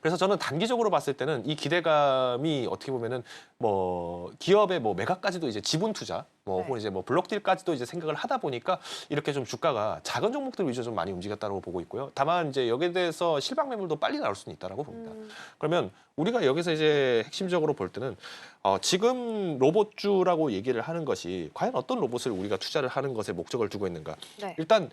[SPEAKER 6] 그래서 저는 단기적으로 봤을 때는 이 기대감이 어떻게 보면은 뭐 기업의 뭐 매각까지도 이제 지분 투자 뭐 혹은 이제 뭐 블록딜까지도 이제 생각을 하다 보니까 이렇게 좀 주가가 작은 종목들 위주로 좀 많이 움직였다고 보고 있고요. 다만 이제 여기에 대해서 실방 매물도 빨리 나올 수는 있다라고 봅니다. 그러면 우리가 여기서 이제 핵심적으로 볼 때는 지금 로봇주라고 얘기를 하는 것이 과연 어떤 로봇을 우리가 투자를 하는 것에 목적을 두고 있는가.
[SPEAKER 1] 네.
[SPEAKER 6] 일단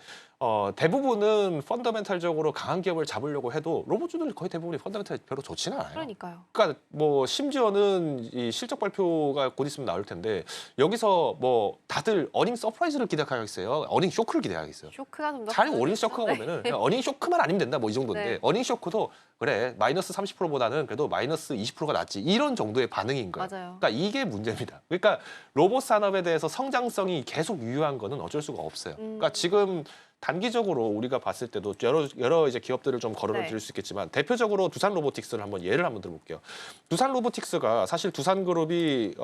[SPEAKER 6] 대부분은 펀더멘탈적으로 강한 기업을 잡으려고 해도 로봇주들 거의 대부분이 펀더멘탈이 별로 좋지는 않아요.
[SPEAKER 1] 그러니까요.
[SPEAKER 6] 그러니까 뭐 심지어는 이 실적 발표가 곧 있으면 나올 텐데 여기서 뭐 다들 어닝 서프라이즈를 기대하겠어요. 어닝 쇼크를 기대하겠어요.
[SPEAKER 1] 쇼크가 좀 더.
[SPEAKER 6] 차라리 어닝 쇼크가 오면은 그냥 어닝 쇼크만 아니면 된다 뭐 이 정도인데
[SPEAKER 1] 네.
[SPEAKER 6] 어닝 쇼크도 그래 마이너스 30%보다는 그래도 마이너스 20%가 낫지 이런 정도의 반응인 거예요.
[SPEAKER 1] 맞아요.
[SPEAKER 6] 그러니까 이게 문제입니다. 그러니까 로봇 산업에 대해서 성장성이 계속 유효한 거는 어쩔 수가 없어요. 그러니까 지금 단기적으로 우리가 봤을 때도 여러 이제 기업들을 좀 거론을
[SPEAKER 1] 네.
[SPEAKER 6] 드릴 수 있겠지만 대표적으로 두산 로보틱스를 한번 예를 한번 들어볼게요. 두산 로보틱스가 사실 두산그룹이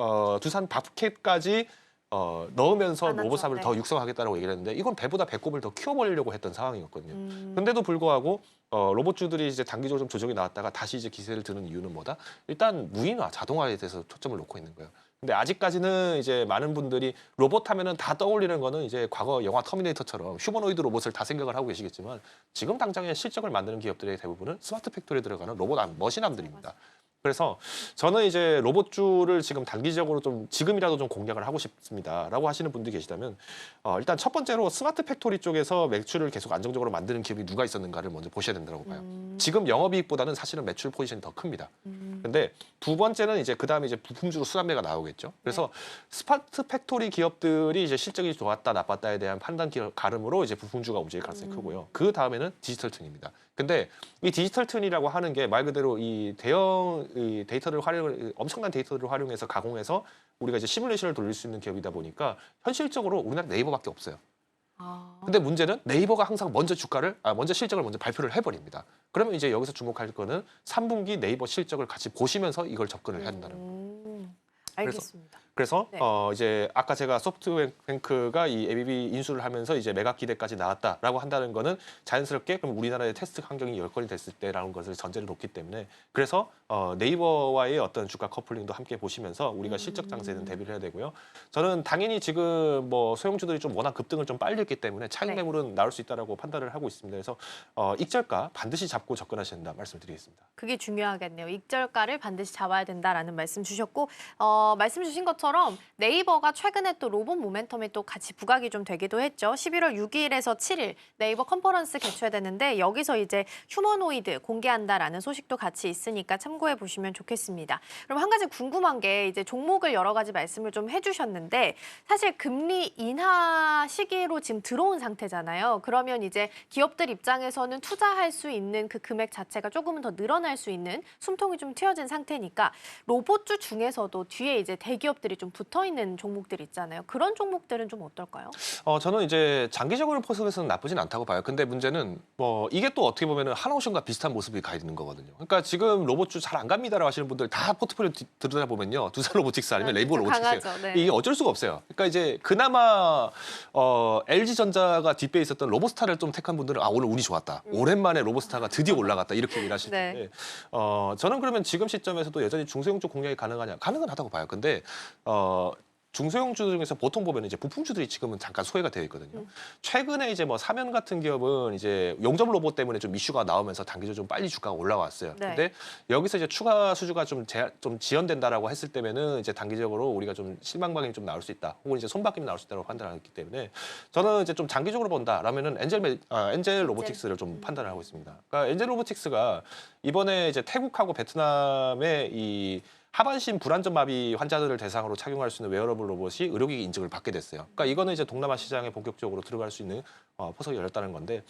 [SPEAKER 6] 두산 밥캣까지 넣으면서
[SPEAKER 1] 많았죠.
[SPEAKER 6] 로봇 사업을
[SPEAKER 1] 네.
[SPEAKER 6] 더 육성하겠다고 얘기를 했는데 이건 배보다 배꼽을 더 키워버리려고 했던 상황이었거든요. 근데도 불구하고 로봇주들이 이제 단기적으로 좀 조정이 나왔다가 다시 이제 기세를 드는 이유는 뭐다? 일단 무인화, 자동화에 대해서 초점을 놓고 있는 거예요. 근데 아직까지는 이제 많은 분들이 로봇 하면은 다 떠올리는 거는 이제 과거 영화 터미네이터처럼 휴머노이드 로봇을 다 생각을 하고 계시겠지만 지금 당장에 실적을 만드는 기업들의 대부분은 스마트 팩토리에 들어가는 머신함들입니다. 그래서 저는 이제 로봇주를 지금 단기적으로 좀 지금이라도 좀 공략을 하고 싶습니다라고 하시는 분들이 계시다면 일단 첫 번째로 스마트 팩토리 쪽에서 매출을 계속 안정적으로 만드는 기업이 누가 있었는가를 먼저 보셔야 된다고 봐요. 지금 영업이익보다는 사실은 매출 포지션이 더 큽니다. 근데 두 번째는 이제 그다음에 이제 부품주로 수남매가 나오겠죠. 그래서 스마트 팩토리 기업들이 이제 실적이 좋았다 나빴다에 대한 판단 가름으로 이제 부품주가 움직일 가능성이 크고요. 그 다음에는 디지털 튼입니다. 근데 이 디지털 튼이라고 하는 게 말 그대로 이 대형 데이터를 엄청난 데이터를 활용해서 가공해서 우리가 이제 시뮬레이션을 돌릴 수 있는 기업이다 보니까 현실적으로 우리나라 네이버밖에 없어요. 근데 문제는 네이버가 항상 먼저 먼저 실적을 먼저 발표를 해버립니다. 그러면 이제 여기서 주목할 거는 3분기 네이버 실적을 같이 보시면서 이걸 접근을 해야 된다는 거예요.
[SPEAKER 1] 알겠습니다.
[SPEAKER 6] 그래서
[SPEAKER 1] 네.
[SPEAKER 6] 이제 아까 제가 소프트뱅크가 이 ABB 인수를 하면서 이제 매각 기대까지 나왔다라고 한다는 거는 자연스럽게 그럼 우리나라의 테스트 환경이 여건이 됐을 때라는 것을 전제를 놓기 때문에 그래서 네이버와의 어떤 주가 커플링도 함께 보시면서 우리가 실적 장세는 대비를 해야 되고요. 저는 당연히 지금 뭐 소형주들이 좀 워낙 급등을 좀 빨리 했기 때문에 차익
[SPEAKER 1] 네.
[SPEAKER 6] 매물은 나올 수 있다라고 판단을 하고 있습니다. 그래서 익절가 반드시 잡고 접근하셔야 된다 말씀드리겠습니다.
[SPEAKER 1] 그게 중요하겠네요. 익절가를 반드시 잡아야 된다라는 말씀 주셨고 말씀 주신 것처럼 네이버가 최근에 또 로봇 모멘텀이 또 같이 부각이 좀 되기도 했죠. 11월 6일에서 7일 네이버 컨퍼런스 개최되는데 여기서 이제 휴머노이드 공개한다라는 소식도 같이 있으니까 참고해 보시면 좋겠습니다. 그럼 한 가지 궁금한 게 이제 종목을 여러 가지 말씀을 좀 해주셨는데 사실 금리 인하 시기로 지금 들어온 상태잖아요. 그러면 이제 기업들 입장에서는 투자할 수 있는 그 금액 자체가 조금은 더 늘어날 수 있는 숨통이 좀 트여진 상태니까 로봇주 중에서도 뒤에 이제 대기업들이 좀 붙어 있는 종목들 있잖아요. 그런 종목들은 좀 어떨까요?
[SPEAKER 6] 저는 이제 장기적으로 포석에서는 나쁘진 않다고 봐요. 근데 문제는 뭐 이게 또 어떻게 보면은 하나오션과 비슷한 모습이 가 있는 거거든요. 그러니까 지금 로봇주 잘 안 갑니다라고 하시는 분들 다 포트폴리오 들여다보면요. 두산 로보틱스 아니면 레이버
[SPEAKER 1] 좀
[SPEAKER 6] 로보틱스예요.
[SPEAKER 1] 강하죠. 네.
[SPEAKER 6] 이게 어쩔 수가 없어요. 그러니까 이제 그나마 LG전자가 뒷배에 있었던 로보스타를 좀 택한 분들은 오늘 운이 좋았다. 오랜만에 로보스타가 드디어 올라갔다. 이렇게 얘기를 하실
[SPEAKER 1] 네.
[SPEAKER 6] 텐데 저는 그러면 지금 시점에서도 여전히 중소형 쪽 공략이 가능하냐? 가능은 하다고 봐요. 근데 중소형주 중에서 보통 보면 이제 부품주들이 지금은 잠깐 소외가 되어 있거든요. 최근에 이제 뭐 사면 같은 기업은 이제 용접 로봇 때문에 좀 이슈가 나오면서 단기적으로 좀 빨리 주가가 올라왔어요.
[SPEAKER 1] 네.
[SPEAKER 6] 근데 여기서 이제 추가 수주가 좀 지연된다라고 했을 때면은 이제 단기적으로 우리가 좀 실망감이 좀 나올 수 있다. 혹은 이제 손바뀜이 나올 수 있다고 판단하기 때문에 저는 이제 좀 장기적으로 본다라면은 엔젤 로보틱스를 좀 판단을 하고 있습니다. 그러니까 엔젤 로보틱스가 이번에 이제 태국하고 베트남의 이 하반신 불안전 마비 환자들을 대상으로 착용할 수 있는 웨어러블 로봇이 의료기기 인증을 받게 됐어요. 그러니까 이거는 이제 동남아 시장에 본격적으로 들어갈 수 있는 포석이 열렸다는 건데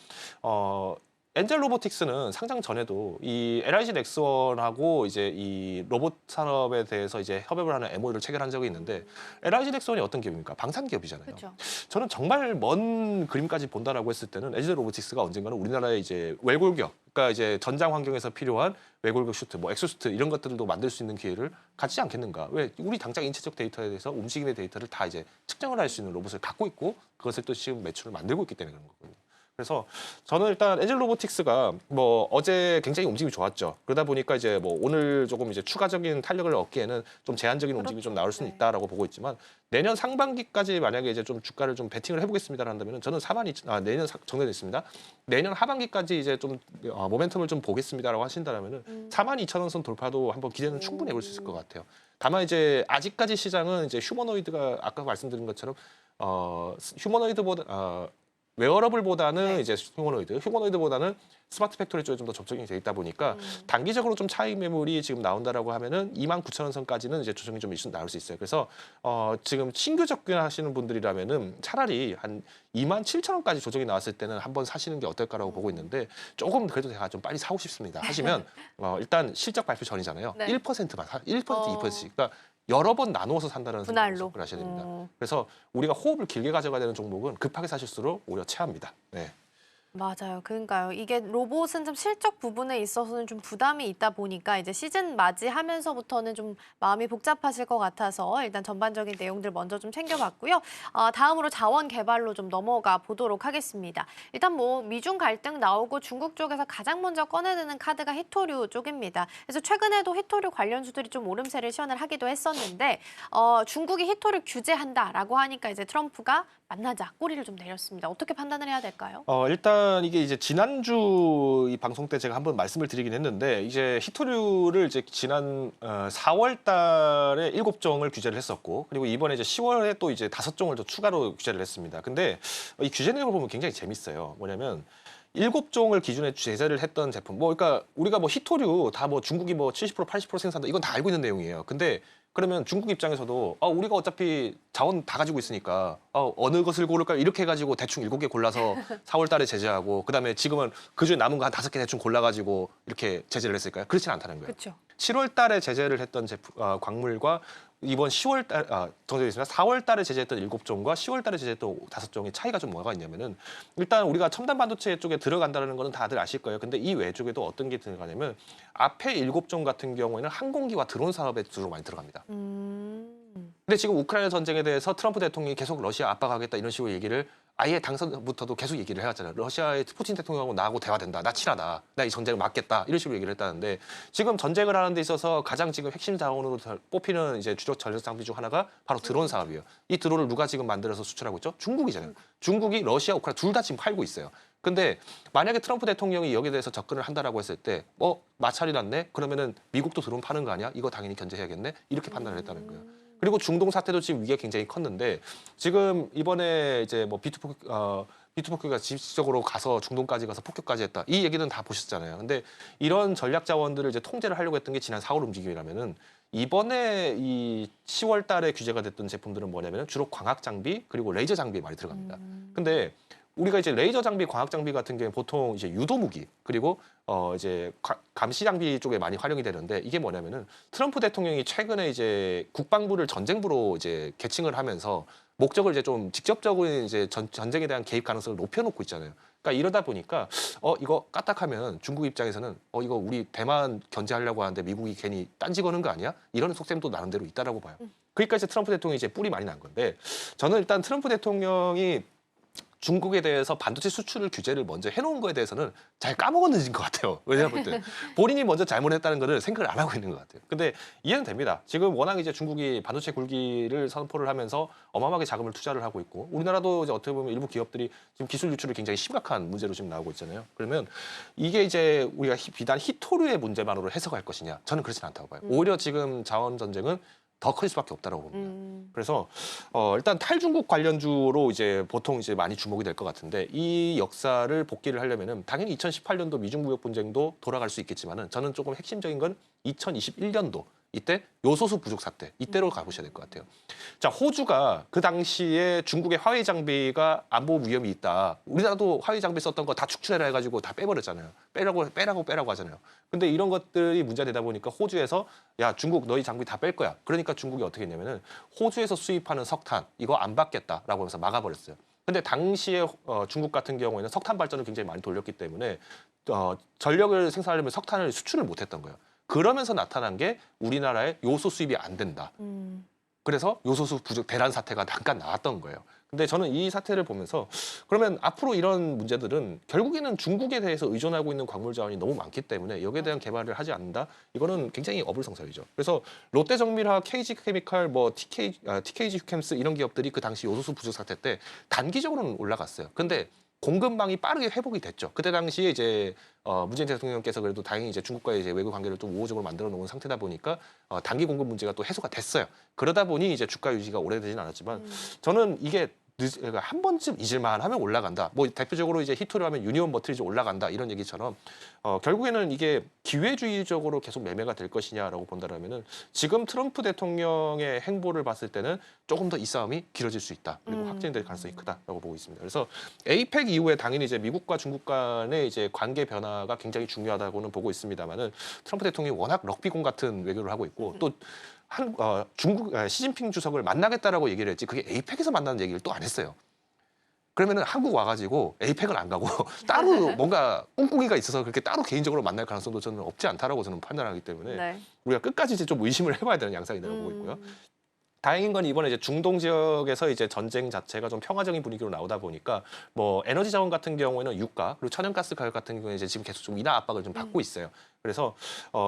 [SPEAKER 6] 엔젤 로보틱스는 상장 전에도 이 LIG 넥스원하고 이제 이 로봇 산업에 대해서 이제 협업을 하는 MOU를 체결한 적이 있는데 LIG 넥스원이 어떤 기업입니까? 방산 기업이잖아요.
[SPEAKER 1] 그렇죠.
[SPEAKER 6] 저는 정말 먼 그림까지 본다라고 했을 때는 엔젤 로보틱스가 언젠가는 우리나라의 이제 외골격, 그러니까 이제 전장 환경에서 필요한 외골격 슈트, 뭐 엑소슈트 이런 것들도 만들 수 있는 기회를 갖지 않겠는가? 왜 우리 당장 인체적 데이터에 대해서 움직임의 데이터를 다 이제 측정을 할 수 있는 로봇을 갖고 있고 그것을 또 지금 매출을 만들고 있기 때문에 그런 거거든요. 그래서 저는 일단 엔젤 로보틱스가 뭐 어제 굉장히 움직임이 좋았죠. 그러다 보니까 이제 뭐 오늘 조금 이제 추가적인 탄력을 얻기에는 좀 제한적인 움직임이 좀 나올 수는 있다라고 보고 있지만 내년 상반기까지 만약에 이제 좀 주가를 좀 베팅을 해보겠습니다라고 한다면은 저는 내년 정해져 있습니다. 내년 하반기까지 이제 좀 모멘텀을 좀 보겠습니다라고 하신다면은 42,000원 선 돌파도 한번 기대는 충분히 해볼 수 있을 것 같아요. 다만 이제 아직까지 시장은 이제 휴머노이드가 아까 말씀드린 것처럼 휴머노이드보다 웨어러블보다는 이제 휴머노이드보다는 스마트 팩토리 쪽에 좀 더 접촉이 돼 있다 보니까 단기적으로 좀 차익 매물이 지금 나온다라고 하면은 29,000원 선까지는 이제 조정이 좀 나올 수 있어요. 그래서 지금 신규 접근하시는 분들이라면은 차라리 한 27,000원까지 조정이 나왔을 때는 한번 사시는 게 어떨까라고 보고 있는데 조금 그래도 제가 좀 빨리 사고 싶습니다. 하시면 일단 실적 발표 전이잖아요.
[SPEAKER 1] 네.
[SPEAKER 6] 1%만 1%, 2%씩. 그러니까 여러 번 나누어서 산다는
[SPEAKER 1] 분할로.
[SPEAKER 6] 생각을 하셔야 됩니다. 그래서 우리가 호흡을 길게 가져가야 되는 종목은 급하게 사실수록 오히려 체합니다. 네.
[SPEAKER 1] 맞아요. 그러니까요. 이게 로봇은 좀 실적 부분에 있어서는 좀 부담이 있다 보니까 이제 시즌 맞이하면서부터는 좀 마음이 복잡하실 것 같아서 일단 전반적인 내용들 먼저 좀 챙겨봤고요. 다음으로 자원 개발로 좀 넘어가 보도록 하겠습니다. 일단 뭐 미중 갈등 나오고 중국 쪽에서 가장 먼저 꺼내드는 카드가 히토류 쪽입니다. 그래서 최근에도 히토류 관련주들이 좀 오름세를 시연을 하기도 했었는데 중국이 히토류 규제한다라고 하니까 이제 트럼프가 만나자 꼬리를 좀 내렸습니다. 어떻게 판단을 해야 될까요?
[SPEAKER 6] 일단 이게 이제 지난주 이 방송 때 제가 한번 말씀을 드리긴 했는데 이제 히토류를 이제 지난 4월 달에 7종을 규제를 했었고 그리고 이번에 이제 10월에 또 이제 5종을 더 추가로 규제를 했습니다. 근데 이 규제 내용을 보면 굉장히 재밌어요. 뭐냐면 7종을 기준에 제재를 했던 제품, 그러니까 우리가 뭐 히토류 다 뭐 중국이 뭐 70%, 80% 생산한다 이건 다 알고 있는 내용이에요. 근데 그러면 중국 입장에서도 우리가 어차피 자원 다 가지고 있으니까 어느 것을 고를까 이렇게 해가지고 대충 7개 골라서 4월 달에 제재하고 그다음에 지금은 그중에 남은 거 한 5개 대충 골라가지고 이렇게 제재를 했을까요? 그렇지는 않다는 거예요.
[SPEAKER 1] 그렇죠.
[SPEAKER 6] 7월 달에 제재를 했던 광물과 이번 10월 달 정해져 있습니다. 4월 달에 제재했던 7종과 10월 달에 제재했던 5종의 차이가 좀 뭐가 있냐면은 일단 우리가 첨단 반도체 쪽에 들어간다는 거는 다들 아실 거예요. 근데 이 외 쪽에도 어떤 게 들어가냐면 앞에 7종 같은 경우에는 항공기와 드론 사업에 주로 많이 들어갑니다. 근데 지금 우크라이나 전쟁에 대해서 트럼프 대통령이 계속 러시아 압박하겠다 이런 식으로 얘기를 아예 당선부터도 계속 얘기를 해왔잖아요. 러시아의 푸틴 대통령하고 나하고 대화된다. 나 친하다. 나 이 전쟁을 막겠다. 이런 식으로 얘기를 했다는데 지금 전쟁을 하는 데 있어서 가장 지금 핵심 자원으로 뽑히는 이제 주력 전력 장비 중 하나가 바로 드론 사업이에요. 이 드론을 누가 지금 만들어서 수출하고 있죠? 중국이잖아요. 중국이 러시아, 우크라이나 둘 다 지금 팔고 있어요. 근데 만약에 트럼프 대통령이 여기에 대해서 접근을 한다라고 했을 때 마찰이 났네? 그러면은 미국도 드론 파는 거 아니야? 이거 당연히 견제해야겠네? 이렇게 판단을 했다는 거예요. 그리고 중동 사태도 지금 위기가 굉장히 컸는데 지금 이번에 이제 뭐 B2포크가 직접적으로 가서 중동까지 가서 폭격까지 했다. 이 얘기는 다 보셨잖아요. 근데 이런 전략 자원들을 이제 통제를 하려고 했던 게 지난 4월 움직임이라면은 이번에 이 10월 달에 규제가 됐던 제품들은 뭐냐면은 주로 광학 장비 그리고 레이저 장비에 많이 들어갑니다. 근데 우리가 이제 레이저 장비, 광학 장비 같은 경우에 보통 이제 유도 무기 그리고 이제 감시 장비 쪽에 많이 활용이 되는데 이게 뭐냐면은 트럼프 대통령이 최근에 이제 국방부를 전쟁부로 이제 개칭을 하면서 목적을 이제 좀 직접적인 이제 전쟁에 대한 개입 가능성을 높여놓고 있잖아요. 그러니까 이러다 보니까 이거 까딱하면 중국 입장에서는 이거 우리 대만 견제하려고 하는데 미국이 괜히 딴지 거는 거 아니야? 이런 속셈도 나름대로 있다라고 봐요. 그러니까 이제 트럼프 대통령이 이제 뿔이 많이 난 건데 저는 일단 트럼프 대통령이 중국에 대해서 반도체 수출을 규제를 먼저 해놓은 거에 대해서는 잘 까먹었는 것 같아요. 왜냐하면 본인이 먼저 잘못했다는 거를 생각을 안 하고 있는 것 같아요. 근데 이해는 됩니다. 지금 워낙 이제 중국이 반도체 굴기를 선포를 하면서 어마어마하게 자금을 투자를 하고 있고 우리나라도 이제 어떻게 보면 일부 기업들이 지금 기술 유출이 굉장히 심각한 문제로 지금 나오고 있잖아요. 그러면 이게 이제 우리가 비단 히토류의 문제만으로 해석할 것이냐? 저는 그렇지는 않다고 봐요. 오히려 지금 자원 전쟁은 더 클 수밖에 없다라고 봅니다. 그래서 일단 탈중국 관련주로 이제 보통 이제 많이 주목이 될 것 같은데 이 역사를 복기를 하려면은 당연히 2018년도 미중 무역 분쟁도 돌아갈 수 있겠지만은 저는 조금 핵심적인 건 2021년도 이때 요소수 부족 사태 이때로 가보셔야 될 것 같아요. 자, 호주가 그 당시에 중국의 화웨이 장비가 안보 위험이 있다. 우리나라도 화웨이 장비 썼던 거 다 축출해라 해가지고 다 빼버렸잖아요. 빼라고 하잖아요. 근데 이런 것들이 문제가 되다 보니까 호주에서 야 중국 너희 장비 다 뺄 거야. 그러니까 중국이 어떻게 했냐면은 호주에서 수입하는 석탄 이거 안 받겠다라고 해서 막아버렸어요. 근데 당시에 중국 같은 경우에는 석탄 발전을 굉장히 많이 돌렸기 때문에 전력을 생산하려면 석탄을 수출을 못했던 거예요. 그러면서 나타난 게 우리나라의 요소 수입이 안 된다. 그래서 요소수 부족 대란 사태가 잠깐 나왔던 거예요. 근데 저는 이 사태를 보면서 그러면 앞으로 이런 문제들은 결국에는 중국에 대해서 의존하고 있는 광물 자원이 너무 많기 때문에 여기에 대한 개발을 하지 않는다. 이거는 굉장히 어불성설이죠. 그래서 롯데정밀화, KG케미칼, 뭐 TKG 휴캠스 이런 기업들이 그 당시 요소수 부족 사태 때 단기적으로는 올라갔어요. 근데 공급망이 빠르게 회복이 됐죠. 그때 당시에 이제 문재인 대통령께서 그래도 다행히 이제 중국과의 이제 외교 관계를 좀 우호적으로 만들어 놓은 상태다 보니까 단기 공급 문제가 또 해소가 됐어요. 그러다 보니 이제 주가 유지가 오래되진 않았지만 저는 이게 그러니까 한 번쯤 잊을만 하면 올라간다. 뭐 대표적으로 이제 히토류 하면 유니온 머트리즈 올라간다 이런 얘기처럼 결국에는 이게 기회주의적으로 계속 매매가 될 것이냐라고 본다라면은 지금 트럼프 대통령의 행보를 봤을 때는 조금 더 이 싸움이 길어질 수 있다. 그리고 확진될 가능성이 크다라고 보고 있습니다. 그래서 에이펙 이후에 당연히 이제 미국과 중국 간의 이제 관계 변화가 굉장히 중요하다고는 보고 있습니다만은 트럼프 대통령이 워낙 럭비공 같은 외교를 하고 있고 또 중국 시진핑 주석을 만나겠다라고 얘기를 했지 그게 에이펙에서 만나는 얘기를 또 안 했어요. 그러면은 한국 와가지고 에이펙을 안 가고 따로 뭔가 꿍꿍이가 있어서 그렇게 따로 개인적으로 만날 가능성도 저는 없지 않다라고 저는 판단하기 때문에
[SPEAKER 1] 네.
[SPEAKER 6] 우리가 끝까지 이제 좀 의심을 해봐야 되는 양상이라고 보고 있고요. 다행인 건 이번에 이제 중동 지역에서 이제 전쟁 자체가 좀 평화적인 분위기로 나오다 보니까 뭐 에너지 자원 같은 경우에는 유가 그리고 천연가스 가격 같은 경우에 이제 지금 계속 좀 인하 압박을 좀 받고 있어요. 그래서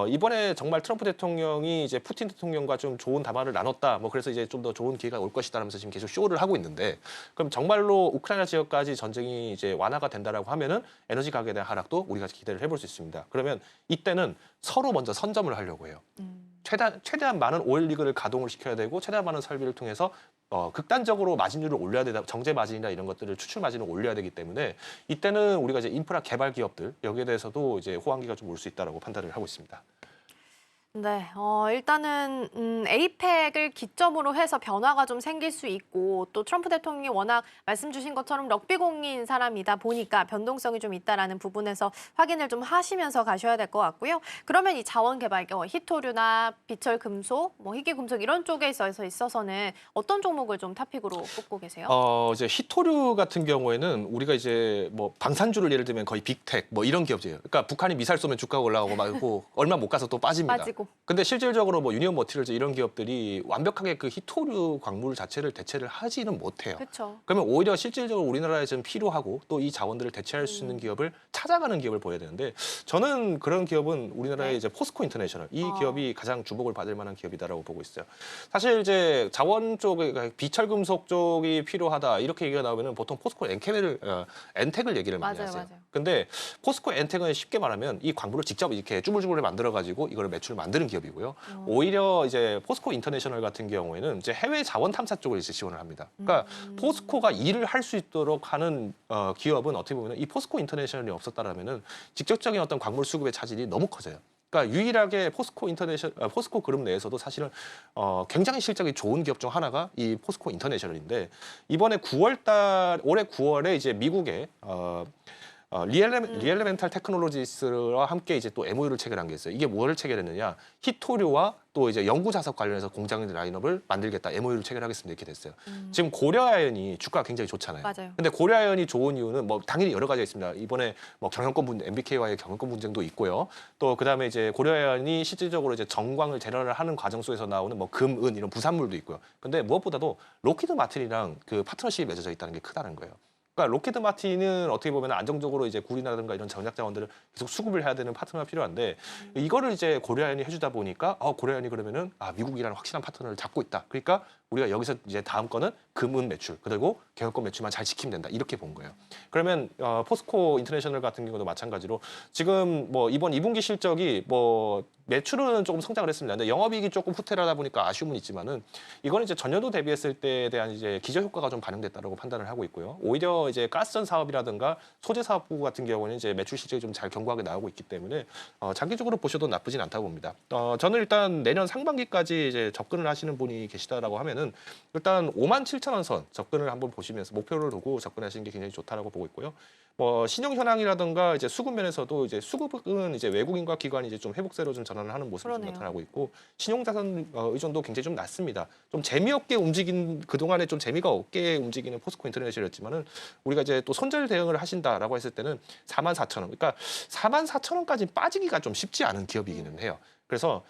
[SPEAKER 6] 이번에 정말 트럼프 대통령이 이제 푸틴 대통령과 좀 좋은 담화를 나눴다. 뭐 그래서 이제 좀 더 좋은 기회가 올 것이다라면서 지금 계속 쇼를 하고 있는데 그럼 정말로 우크라이나 지역까지 전쟁이 이제 완화가 된다라고 하면은 에너지 가격에 대한 하락도 우리가 기대를 해볼 수 있습니다. 그러면 이때는 서로 먼저 선점을 하려고 해요. 최대한 많은 오일 리그를 가동을 시켜야 되고 최대한 많은 설비를 통해서 극단적으로 마진율을 올려야 되다 정제 마진이나 이런 것들을 추출 마진을 올려야 되기 때문에 이때는 우리가 이제 인프라 개발 기업들 여기에 대해서도 이제 호황기가 좀 올 수 있다라고 판단을 하고 있습니다.
[SPEAKER 1] 네, 일단은 에이펙을 기점으로 해서 변화가 좀 생길 수 있고 또 트럼프 대통령이 워낙 말씀 주신 것처럼 럭비공인 사람이다 보니까 변동성이 좀 있다라는 부분에서 확인을 좀 하시면서 가셔야 될 것 같고요. 그러면 이 자원 개발, 히토류나 비철 금속, 뭐 희귀 금속 이런 쪽에 있어서는 어떤 종목을 좀 탑픽으로 꼽고 계세요?
[SPEAKER 6] 이제 히토류 같은 경우에는 우리가 이제 뭐 방산주를 예를 들면 거의 빅텍 뭐 이런 기업이에요. 그러니까 북한이 미사일 쏘면 주가가 올라가고 막 얼마 못 가서 또 빠집니다.
[SPEAKER 1] 빠지고.
[SPEAKER 6] 근데 실질적으로 뭐 유니온 머티리얼즈 이런 기업들이 완벽하게 그 히토류 광물 자체를 대체를 하지는 못해요.
[SPEAKER 1] 그렇죠.
[SPEAKER 6] 그러면 오히려 실질적으로 우리나라에 좀 필요하고 또 이 자원들을 대체할 수 있는 기업을 찾아가는 기업을 보여야 되는데 저는 그런 기업은 우리나라의
[SPEAKER 1] 네.
[SPEAKER 6] 이제 포스코 인터내셔널 이 기업이 가장 주목을 받을 만한 기업이다라고 보고 있어요. 사실 이제 자원 쪽에 비철 금속 쪽이 필요하다 이렇게 얘기가 나오면은 보통 포스코 엔텍을 얘기를 많이
[SPEAKER 1] 맞아요,
[SPEAKER 6] 하세요.
[SPEAKER 1] 맞아요.
[SPEAKER 6] 근데 포스코 엔텍은 쉽게 말하면 이 광물을 직접 이렇게 쭈물쭈물 만들어 가지고 이걸 매출 만드는 기업이고요. 오히려 이제 포스코 인터내셔널 같은 경우에는 이제 해외 자원 탐사 쪽을 이제 지원을 합니다. 그러니까 포스코가 일을 할 수 있도록 하는 기업은 어떻게 보면 이 포스코 인터내셔널이 없었다라면은 직접적인 어떤 광물 수급의 차질이 너무 커져요. 그러니까 유일하게 포스코 그룹 내에서도 사실은 굉장히 실적이 좋은 기업 중 하나가 이 포스코 인터내셔널인데 이번에 올해 9월에 이제 미국의 리엘레멘탈 테크놀로지스와 함께 이제 또 MOU를 체결한 게 있어요. 이게 뭐를 체결했느냐? 히토류와 또 이제 연구 자석 관련해서 공장 라인업을 만들겠다. MOU를 체결하겠습니다. 이렇게 됐어요. 지금 고려아연이 주가가 굉장히 좋잖아요.
[SPEAKER 1] 맞아요.
[SPEAKER 6] 근데 고려아연이 좋은 이유는 뭐 당연히 여러 가지가 있습니다. 이번에 뭐 MBK와의 경영권 분쟁도 있고요. 또 그다음에 이제 고려아연이 실질적으로 이제 정광을 재련을 하는 과정 속에서 나오는 뭐 금, 은 이런 부산물도 있고요. 근데 무엇보다도 로키드 마틴이랑 그 파트너십이 맺어져 있다는 게 크다는 거예요. 그러니까 로키드 마틴은 어떻게 보면 안정적으로 이제 구리라든가 이런 전략 자원들을 계속 수급을 해야 되는 파트너가 필요한데 이거를 이제 고려아연이 해주다 보니까 고려아연이 그러면은 미국이라는 확실한 파트너를 잡고 있다. 그러니까 우리가 여기서 이제 다음 거는 금은 매출 그리고 경영권 매출만 잘 지키면 된다. 이렇게 본 거예요. 그러면 포스코 인터내셔널 같은 경우도 마찬가지로 지금 뭐 이번 2분기 실적이 뭐 매출은 조금 성장을 했습니다. 근데 영업이익이 조금 후퇴하다 보니까 아쉬움은 있지만은 이거는 이제 전년도 대비했을 때에 대한 이제 기저 효과가 좀 반영됐다라고 판단을 하고 있고요. 오히려 이제 가스전 사업이라든가 소재 사업 부분 같은 경우는 이제 매출 실적이 좀 잘 견고하게 나오고 있기 때문에 장기적으로 보셔도 나쁘진 않다고 봅니다. 저는 일단 내년 상반기까지 이제 접근을 하시는 분이 계시다라고 하면은 일단 57,000원 선 접근을 한번 보시면서 목표를 두고 접근하시는 게 굉장히 좋다라고 보고 있고요. 뭐 신용 현황이라든가 이제 수급 면에서도 이제 수급은 이제 외국인과 기관이 이제 좀 회복세로 좀 전환을 하는 모습이 좀
[SPEAKER 1] 그러네요.
[SPEAKER 6] 나타나고 있고 신용 자산 의존도 굉장히 좀 낮습니다. 좀 재미없게 움직인 그동안에 좀 재미가 없게 움직이는 포스코 인터내셔널이었지만은 우리가 이제 또 손절 대응을 하신다라고 했을 때는 44,000원. 그러니까 44,000원까지 빠지기가 좀 쉽지 않은 기업이기는 해요. 그래서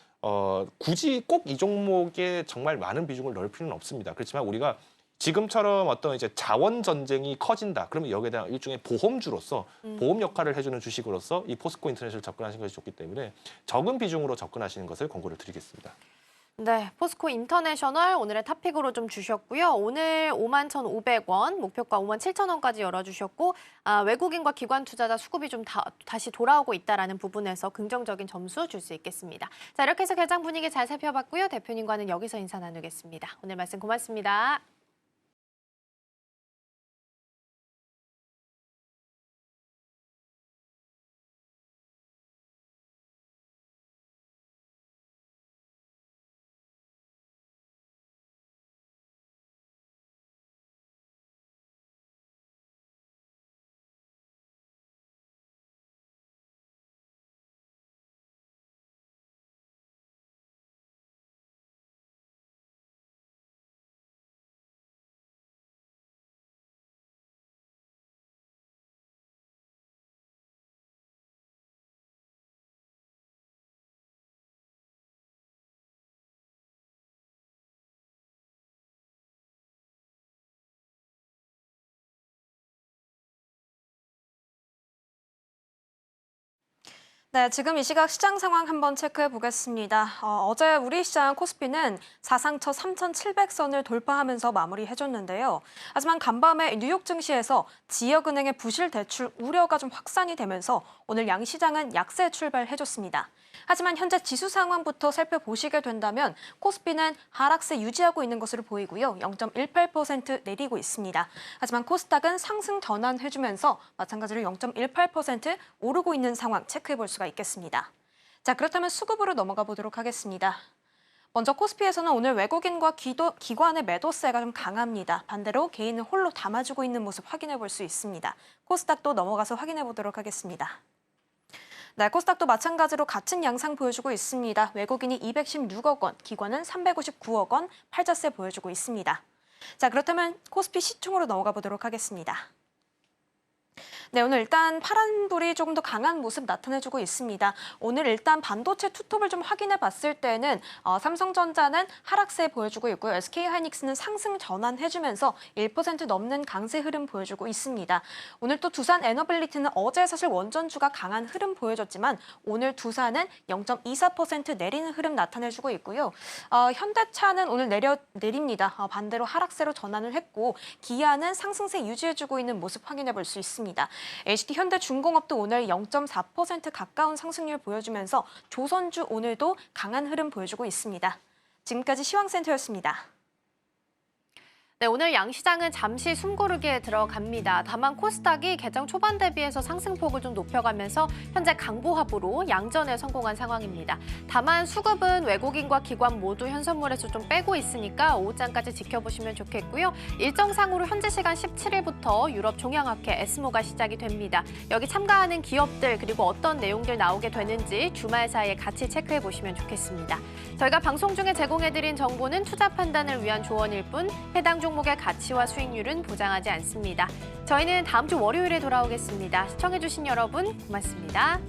[SPEAKER 6] 굳이 꼭 이 종목에 정말 많은 비중을 넣을 필요는 없습니다. 그렇지만 우리가 지금처럼 어떤 이제 자원 전쟁이 커진다. 그러면 여기에 대한 일종의 보험주로서 보험 역할을 해주는 주식으로서 이 포스코 인터넷을 접근하시는 것이 좋기 때문에 적은 비중으로 접근하시는 것을 권고를 드리겠습니다.
[SPEAKER 1] 네, 포스코 인터내셔널 오늘의 탑픽으로 좀 주셨고요. 오늘 51,500원, 목표가 57,000원까지 열어주셨고 외국인과 기관 투자자 수급이 좀 다시 돌아오고 있다라는 부분에서 긍정적인 점수 줄 수 있겠습니다. 자, 이렇게 해서 개장 분위기 잘 살펴봤고요. 대표님과는 여기서 인사 나누겠습니다. 오늘 말씀 고맙습니다.
[SPEAKER 7] 네, 지금 이 시각 시장 상황 한번 체크해 보겠습니다. 어제 우리 시장 코스피는 사상처 3,700선을 돌파하면서 마무리해줬는데요. 하지만 간밤에 뉴욕 증시에서 지역은행의 부실 대출 우려가 좀 확산이 되면서 오늘 양시장은 약세 출발해줬습니다. 하지만 현재 지수 상황부터 살펴보시게 된다면 코스피는 하락세 유지하고 있는 것으로 보이고요. 0.18% 내리고 있습니다. 하지만 코스닥은 상승 전환해주면서 마찬가지로 0.18% 오르고 있는 상황 체크해 볼 수가 있겠습니다. 자, 그렇다면 수급으로 넘어가 보도록 하겠습니다. 먼저 코스피에서는 오늘 외국인과 기관의 매도세가 좀 강합니다. 반대로 개인은 홀로 담아주고 있는 모습 확인해 볼 수 있습니다. 코스닥도 넘어가서 확인해 보도록 하겠습니다. 네, 코스닥도 마찬가지로 같은 양상 보여주고 있습니다. 외국인이 216억 원, 기관은 359억 원, 팔자세 보여주고 있습니다. 자, 그렇다면 코스피 시총으로 넘어가 보도록 하겠습니다. 네, 오늘 일단 파란불이 조금 더 강한 모습 나타내주고 있습니다. 오늘 일단 반도체 투톱을 좀 확인해 봤을 때는 삼성전자는 하락세 보여주고 있고요. SK하이닉스는 상승 전환해주면서 1% 넘는 강세 흐름 보여주고 있습니다. 오늘 또 두산 에너빌리티는 어제 사실 원전주가 강한 흐름 보여줬지만 오늘 두산은 0.24% 내리는 흐름 나타내주고 있고요. 현대차는 오늘 내립니다. 반대로 하락세로 전환을 했고 기아는 상승세 유지해주고 있는 모습 확인해 볼 수 있습니다. HD현대중공업도 오늘 0.4% 가까운 상승률 보여주면서 조선주 오늘도 강한 흐름 보여주고 있습니다. 지금까지 시황센터였습니다.
[SPEAKER 1] 네, 오늘 양시장은 잠시 숨고르기에 들어갑니다. 다만 코스닥이 개장 초반 대비해서 상승폭을 좀 높여가면서 현재 강보합으로 양전에 성공한 상황입니다. 다만 수급은 외국인과 기관 모두 현선물에서 좀 빼고 있으니까 오후장까지 지켜보시면 좋겠고요. 일정상으로 현지 시간 17일부터 유럽 종양학회 에스모가 시작이 됩니다. 여기 참가하는 기업들 그리고 어떤 내용들 나오게 되는지 주말 사이에 같이 체크해 보시면 좋겠습니다. 저희가 방송 중에 제공해드린 정보는 투자 판단을 위한 조언일 뿐 해당 종목의 가치와 수익률은 보장하지 않습니다. 저희는 다음 주 월요일에 돌아오겠습니다. 시청해주신 여러분 고맙습니다.